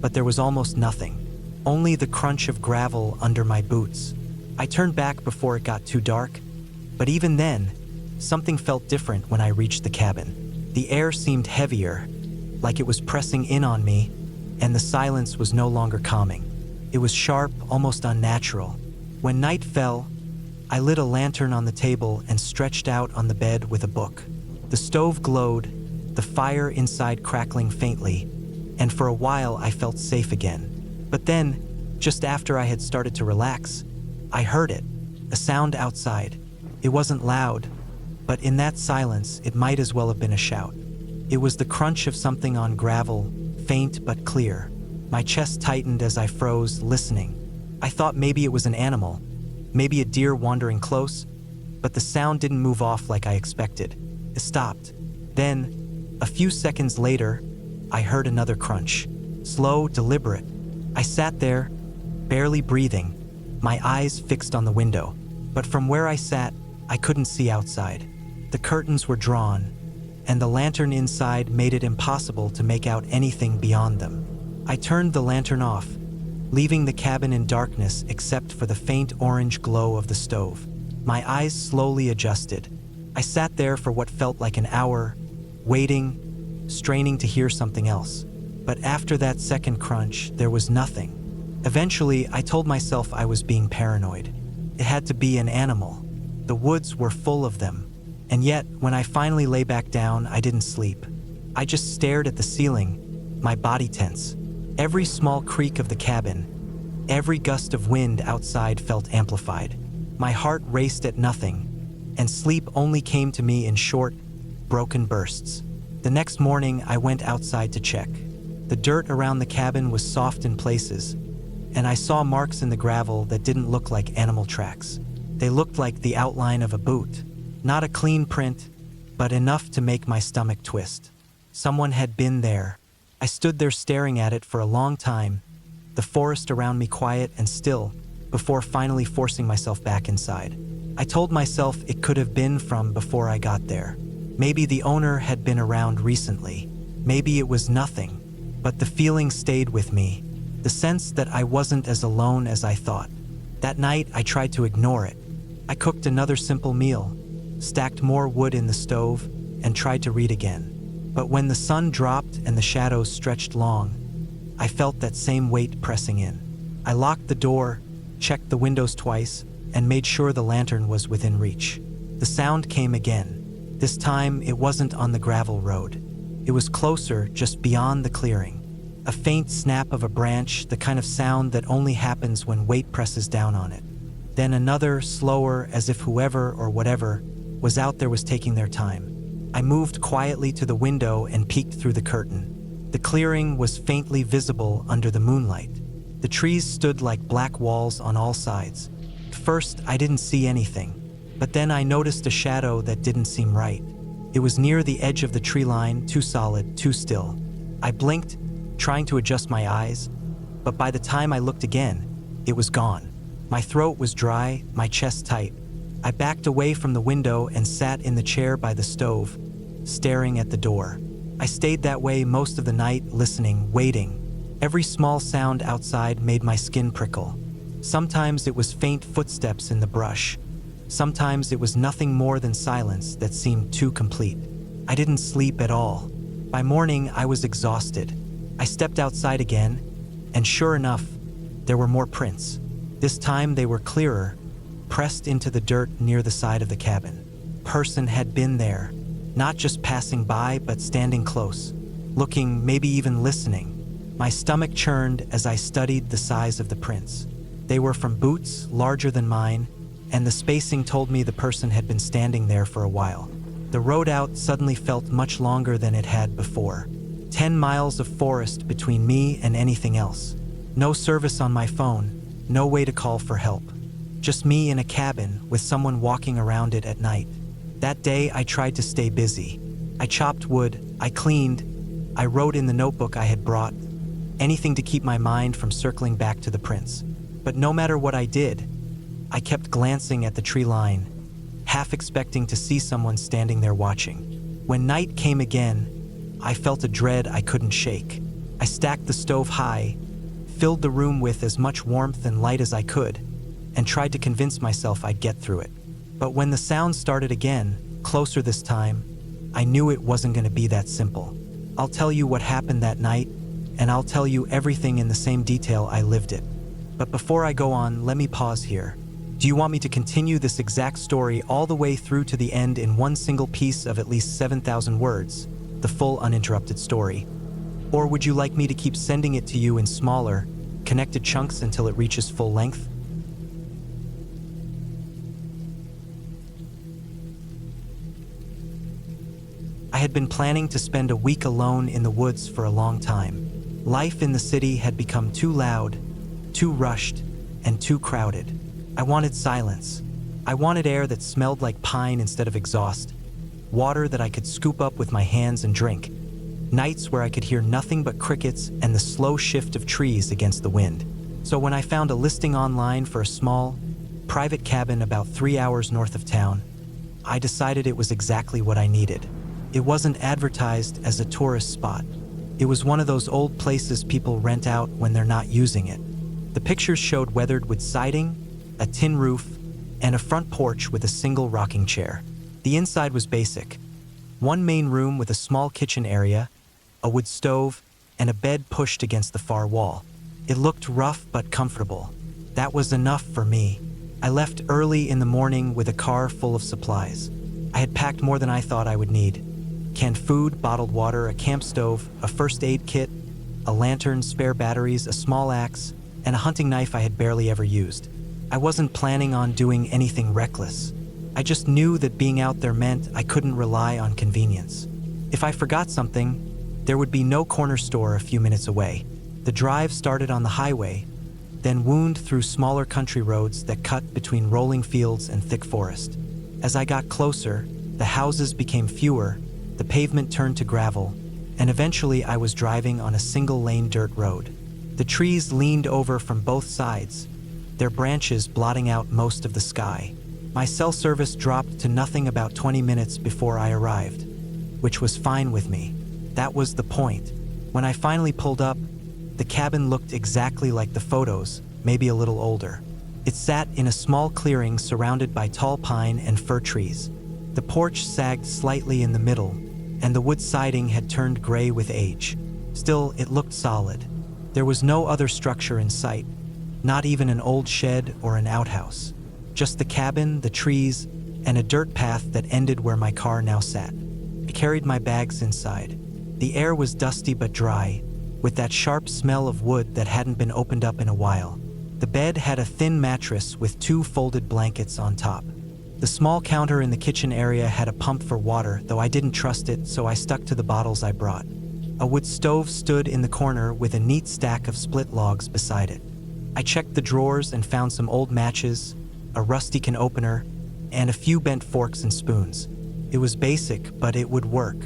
but there was almost nothing. Only the crunch of gravel under my boots. I turned back before it got too dark, but even then, something felt different when I reached the cabin. The air seemed heavier, like it was pressing in on me, and the silence was no longer calming. It was sharp, almost unnatural. When night fell, I lit a lantern on the table and stretched out on the bed with a book. The stove glowed, the fire inside crackling faintly, and for a while I felt safe again. But then, just after I had started to relax, I heard it, a sound outside. It wasn't loud, but in that silence, it might as well have been a shout. It was the crunch of something on gravel, faint but clear. My chest tightened as I froze, listening. I thought maybe it was an animal, maybe a deer wandering close, but the sound didn't move off like I expected. It stopped. Then, a few seconds later, I heard another crunch. Slow, deliberate. I sat there, barely breathing, my eyes fixed on the window. But from where I sat, I couldn't see outside. The curtains were drawn, and the lantern inside made it impossible to make out anything beyond them. I turned the lantern off, leaving the cabin in darkness except for the faint orange glow of the stove. My eyes slowly adjusted. I sat there for what felt like an hour, waiting, straining to hear something else. But after that second crunch, there was nothing. Eventually, I told myself I was being paranoid. It had to be an animal. The woods were full of them. And yet, when I finally lay back down, I didn't sleep. I just stared at the ceiling, my body tense. Every small creak of the cabin, every gust of wind outside felt amplified. My heart raced at nothing, and sleep only came to me in short, broken bursts. The next morning, I went outside to check. The dirt around the cabin was soft in places, and I saw marks in the gravel that didn't look like animal tracks. They looked like the outline of a boot. Not a clean print, but enough to make my stomach twist. Someone had been there. I stood there staring at it for a long time, the forest around me quiet and still, before finally forcing myself back inside. I told myself it could have been from before I got there. Maybe the owner had been around recently. Maybe it was nothing. But the feeling stayed with me, the sense that I wasn't as alone as I thought. That night, I tried to ignore it. I cooked another simple meal, stacked more wood in the stove, and tried to read again. But when the sun dropped and the shadows stretched long, I felt that same weight pressing in. I locked the door, checked the windows twice, and made sure the lantern was within reach. The sound came again. This time, it wasn't on the gravel road. It was closer, just beyond the clearing. A faint snap of a branch, the kind of sound that only happens when weight presses down on it. Then another, slower, as if whoever or whatever was out there was taking their time. I moved quietly to the window and peeked through the curtain. The clearing was faintly visible under the moonlight. The trees stood like black walls on all sides. At first, I didn't see anything, but then I noticed a shadow that didn't seem right. It was near the edge of the tree line, too solid, too still. I blinked, trying to adjust my eyes, but by the time I looked again, it was gone. My throat was dry, my chest tight. I backed away from the window and sat in the chair by the stove, staring at the door. I stayed that way most of the night, listening, waiting. Every small sound outside made my skin prickle. Sometimes it was faint footsteps in the brush. Sometimes it was nothing more than silence that seemed too complete. I didn't sleep at all. By morning, I was exhausted. I stepped outside again, and sure enough, there were more prints. This time they were clearer, pressed into the dirt near the side of the cabin. Person had been there, not just passing by, but standing close, looking, maybe even listening. My stomach churned as I studied the size of the prints. They were from boots larger than mine, and the spacing told me the person had been standing there for a while. The road out suddenly felt much longer than it had before. 10 miles of forest between me and anything else. No service on my phone, no way to call for help. Just me in a cabin with someone walking around it at night. That day, I tried to stay busy. I chopped wood, I cleaned, I wrote in the notebook I had brought, anything to keep my mind from circling back to the prints. But no matter what I did, I kept glancing at the tree line, half expecting to see someone standing there watching. When night came again, I felt a dread I couldn't shake. I stacked the stove high, filled the room with as much warmth and light as I could, and tried to convince myself I'd get through it. But when the sound started again, closer this time, I knew it wasn't going to be that simple. I'll tell you what happened that night, and I'll tell you everything in the same detail I lived it. But before I go on, let me pause here. Do you want me to continue this exact story all the way through to the end in one single piece of at least 7,000 words, the full uninterrupted story? Or would you like me to keep sending it to you in smaller, connected chunks until it reaches full length? I had been planning to spend a week alone in the woods for a long time. Life in the city had become too loud, too rushed, and too crowded. I wanted silence. I wanted air that smelled like pine instead of exhaust, water that I could scoop up with my hands and drink, nights where I could hear nothing but crickets and the slow shift of trees against the wind. So when I found a listing online for a small, private cabin about 3 hours north of town, I decided it was exactly what I needed. It wasn't advertised as a tourist spot. It was one of those old places people rent out when they're not using it. The pictures showed weathered wood siding, a tin roof, and a front porch with a single rocking chair. The inside was basic. One main room with a small kitchen area, a wood stove, and a bed pushed against the far wall. It looked rough but comfortable. That was enough for me. I left early in the morning with a car full of supplies. I had packed more than I thought I would need. Canned food, bottled water, a camp stove, a first aid kit, a lantern, spare batteries, a small axe, and a hunting knife I had barely ever used. I wasn't planning on doing anything reckless. I just knew that being out there meant I couldn't rely on convenience. If I forgot something, there would be no corner store a few minutes away. The drive started on the highway, then wound through smaller country roads that cut between rolling fields and thick forest. As I got closer, the houses became fewer, the pavement turned to gravel, and eventually I was driving on a single-lane dirt road. The trees leaned over from both sides, their branches blotting out most of the sky. My cell service dropped to nothing about 20 minutes before I arrived, which was fine with me. That was the point. When I finally pulled up, the cabin looked exactly like the photos, maybe a little older. It sat in a small clearing surrounded by tall pine and fir trees. The porch sagged slightly in the middle, and the wood siding had turned gray with age. Still, it looked solid. There was no other structure in sight, not even an old shed or an outhouse. Just the cabin, the trees, and a dirt path that ended where my car now sat. I carried my bags inside. The air was dusty but dry, with that sharp smell of wood that hadn't been opened up in a while. The bed had a thin mattress with 2 folded blankets on top. The small counter in the kitchen area had a pump for water, though I didn't trust it, so I stuck to the bottles I brought. A wood stove stood in the corner with a neat stack of split logs beside it. I checked the drawers and found some old matches, a rusty can opener, and a few bent forks and spoons. It was basic, but it would work.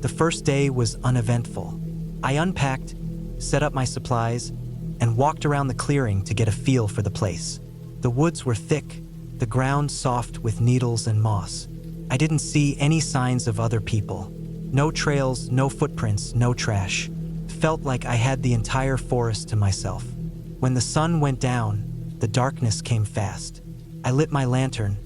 The first day was uneventful. I unpacked, set up my supplies, and walked around the clearing to get a feel for the place. The woods were thick, the ground soft with needles and moss. I didn't see any signs of other people. No trails, no footprints, no trash. Felt like I had the entire forest to myself. When the sun went down, the darkness came fast. I lit my lantern,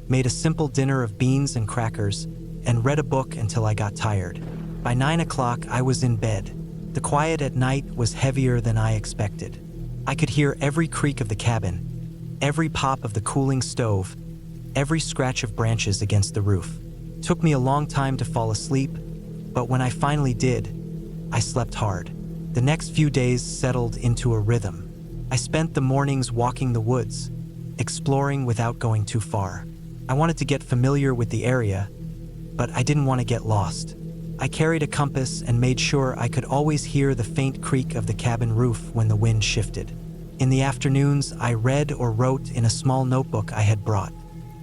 made a simple dinner of beans and crackers, and read a book until I got tired. By 9 o'clock, I was in bed. The quiet at night was heavier than I expected. I could hear every creak of the cabin, every pop of the cooling stove, every scratch of branches against the roof. It took me a long time to fall asleep, but when I finally did, I slept hard. The next few days settled into a rhythm. I spent the mornings walking the woods, exploring without going too far. I wanted to get familiar with the area, but I didn't want to get lost. I carried a compass and made sure I could always hear the faint creak of the cabin roof when the wind shifted. In the afternoons, I read or wrote in a small notebook I had brought.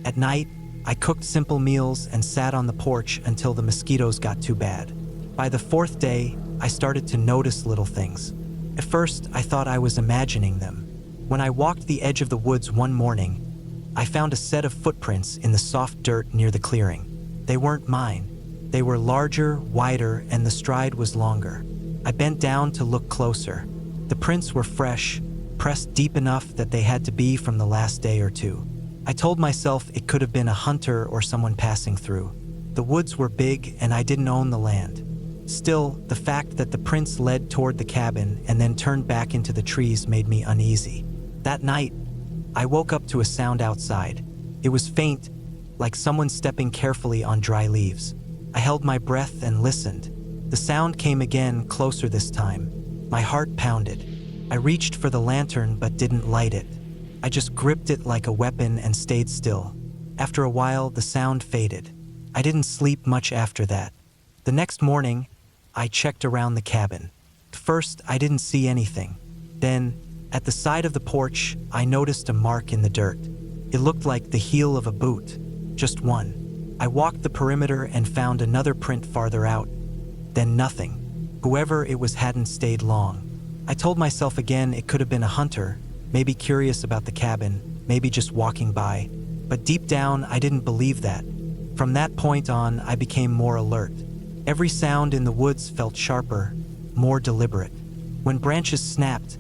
At night, I cooked simple meals and sat on the porch until the mosquitoes got too bad. By the 4th day, I started to notice little things. At first, I thought I was imagining them. When I walked the edge of the woods one morning, I found a set of footprints in the soft dirt near the clearing. They weren't mine. They were larger, wider, and the stride was longer. I bent down to look closer. The prints were fresh, pressed deep enough that they had to be from the last day or two. I told myself it could have been a hunter or someone passing through. The woods were big and I didn't own the land. Still, the fact that the prints led toward the cabin and then turned back into the trees made me uneasy. That night, I woke up to a sound outside. It was faint, like someone stepping carefully on dry leaves. I held my breath and listened. The sound came again, closer this time. My heart pounded. I reached for the lantern but didn't light it. I just gripped it like a weapon and stayed still. After a while, the sound faded. I didn't sleep much after that. The next morning, I checked around the cabin. First, I didn't see anything. Then, at the side of the porch, I noticed a mark in the dirt. It looked like the heel of a boot, just one. I walked the perimeter and found another print farther out. Then nothing. Whoever it was hadn't stayed long. I told myself again it could have been a hunter, maybe curious about the cabin, maybe just walking by. But deep down, I didn't believe that. From that point on, I became more alert. Every sound in the woods felt sharper, more deliberate. When branches snapped,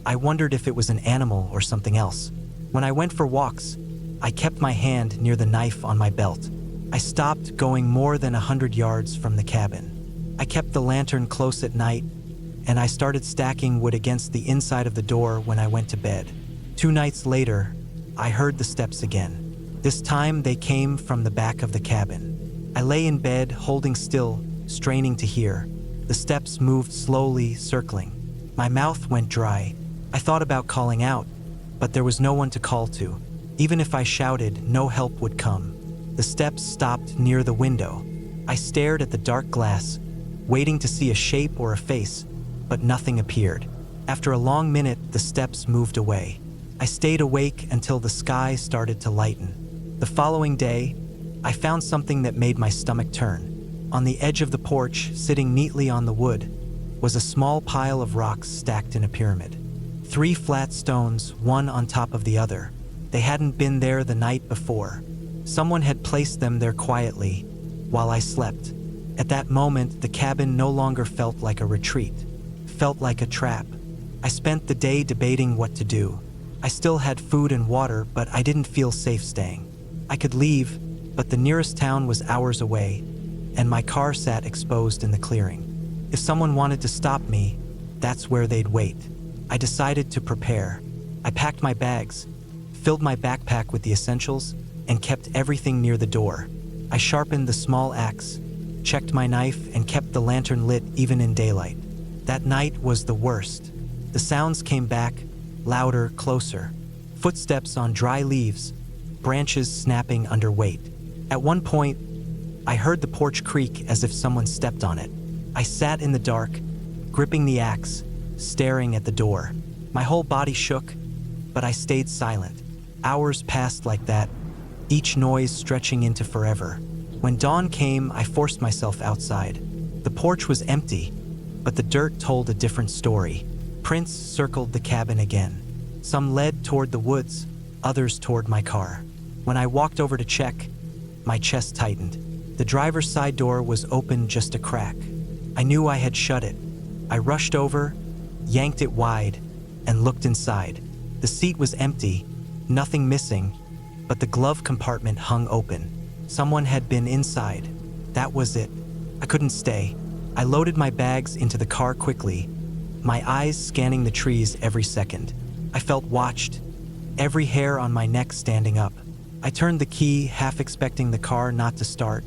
I wondered if it was an animal or something else. When I went for walks, I kept my hand near the knife on my belt. I stopped going more than 100 yards from the cabin. I kept the lantern close at night, and I started stacking wood against the inside of the door when I went to bed. 2 nights later, I heard the steps again. This time they came from the back of the cabin. I lay in bed, holding still, straining to hear. The steps moved slowly, circling. My mouth went dry. I thought about calling out, but there was no one to call to. Even if I shouted, no help would come. The steps stopped near the window. I stared at the dark glass, waiting to see a shape or a face, but nothing appeared. After a long minute, the steps moved away. I stayed awake until the sky started to lighten. The following day, I found something that made my stomach turn. On the edge of the porch, sitting neatly on the wood, was a small pile of rocks stacked in a pyramid. 3 flat stones, one on top of the other. They hadn't been there the night before. Someone had placed them there quietly, while I slept. At that moment, the cabin no longer felt like a retreat, felt like a trap. I spent the day debating what to do. I still had food and water, but I didn't feel safe staying. I could leave, but the nearest town was hours away, and my car sat exposed in the clearing. If someone wanted to stop me, that's where they'd wait. I decided to prepare. I packed my bags, filled my backpack with the essentials, and kept everything near the door. I sharpened the small axe, checked my knife, and kept the lantern lit even in daylight. That night was the worst. The sounds came back, louder, closer. Footsteps on dry leaves, branches snapping under weight. At one point, I heard the porch creak as if someone stepped on it. I sat in the dark, gripping the axe, staring at the door. My whole body shook, but I stayed silent. Hours passed like that, each noise stretching into forever. When dawn came, I forced myself outside. The porch was empty, but the dirt told a different story. Prints circled the cabin again. Some led toward the woods, others toward my car. When I walked over to check, my chest tightened. The driver's side door was open just a crack. I knew I had shut it. I rushed over, yanked it wide, and looked inside. The seat was empty, nothing missing, but the glove compartment hung open. Someone had been inside. That was it. I couldn't stay. I loaded my bags into the car quickly, my eyes scanning the trees every second. I felt watched, every hair on my neck standing up. I turned the key, half expecting the car not to start,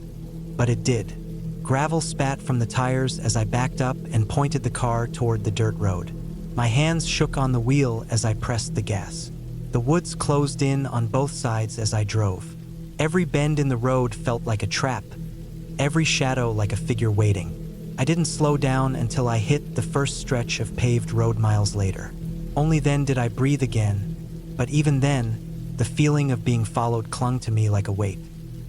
but it did. Gravel spat from the tires as I backed up and pointed the car toward the dirt road. My hands shook on the wheel as I pressed the gas. The woods closed in on both sides as I drove. Every bend in the road felt like a trap, every shadow like a figure waiting. I didn't slow down until I hit the first stretch of paved road miles later. Only then did I breathe again, but even then, the feeling of being followed clung to me like a weight.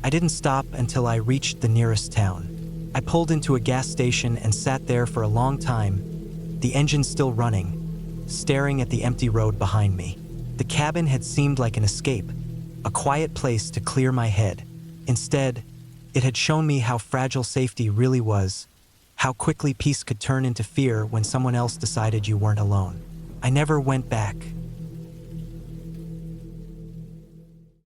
I didn't stop until I reached the nearest town. I pulled into a gas station and sat there for a long time, the engine still running, staring at the empty road behind me. The cabin had seemed like an escape, a quiet place to clear my head. Instead, it had shown me how fragile safety really was, how quickly peace could turn into fear when someone else decided you weren't alone. I never went back,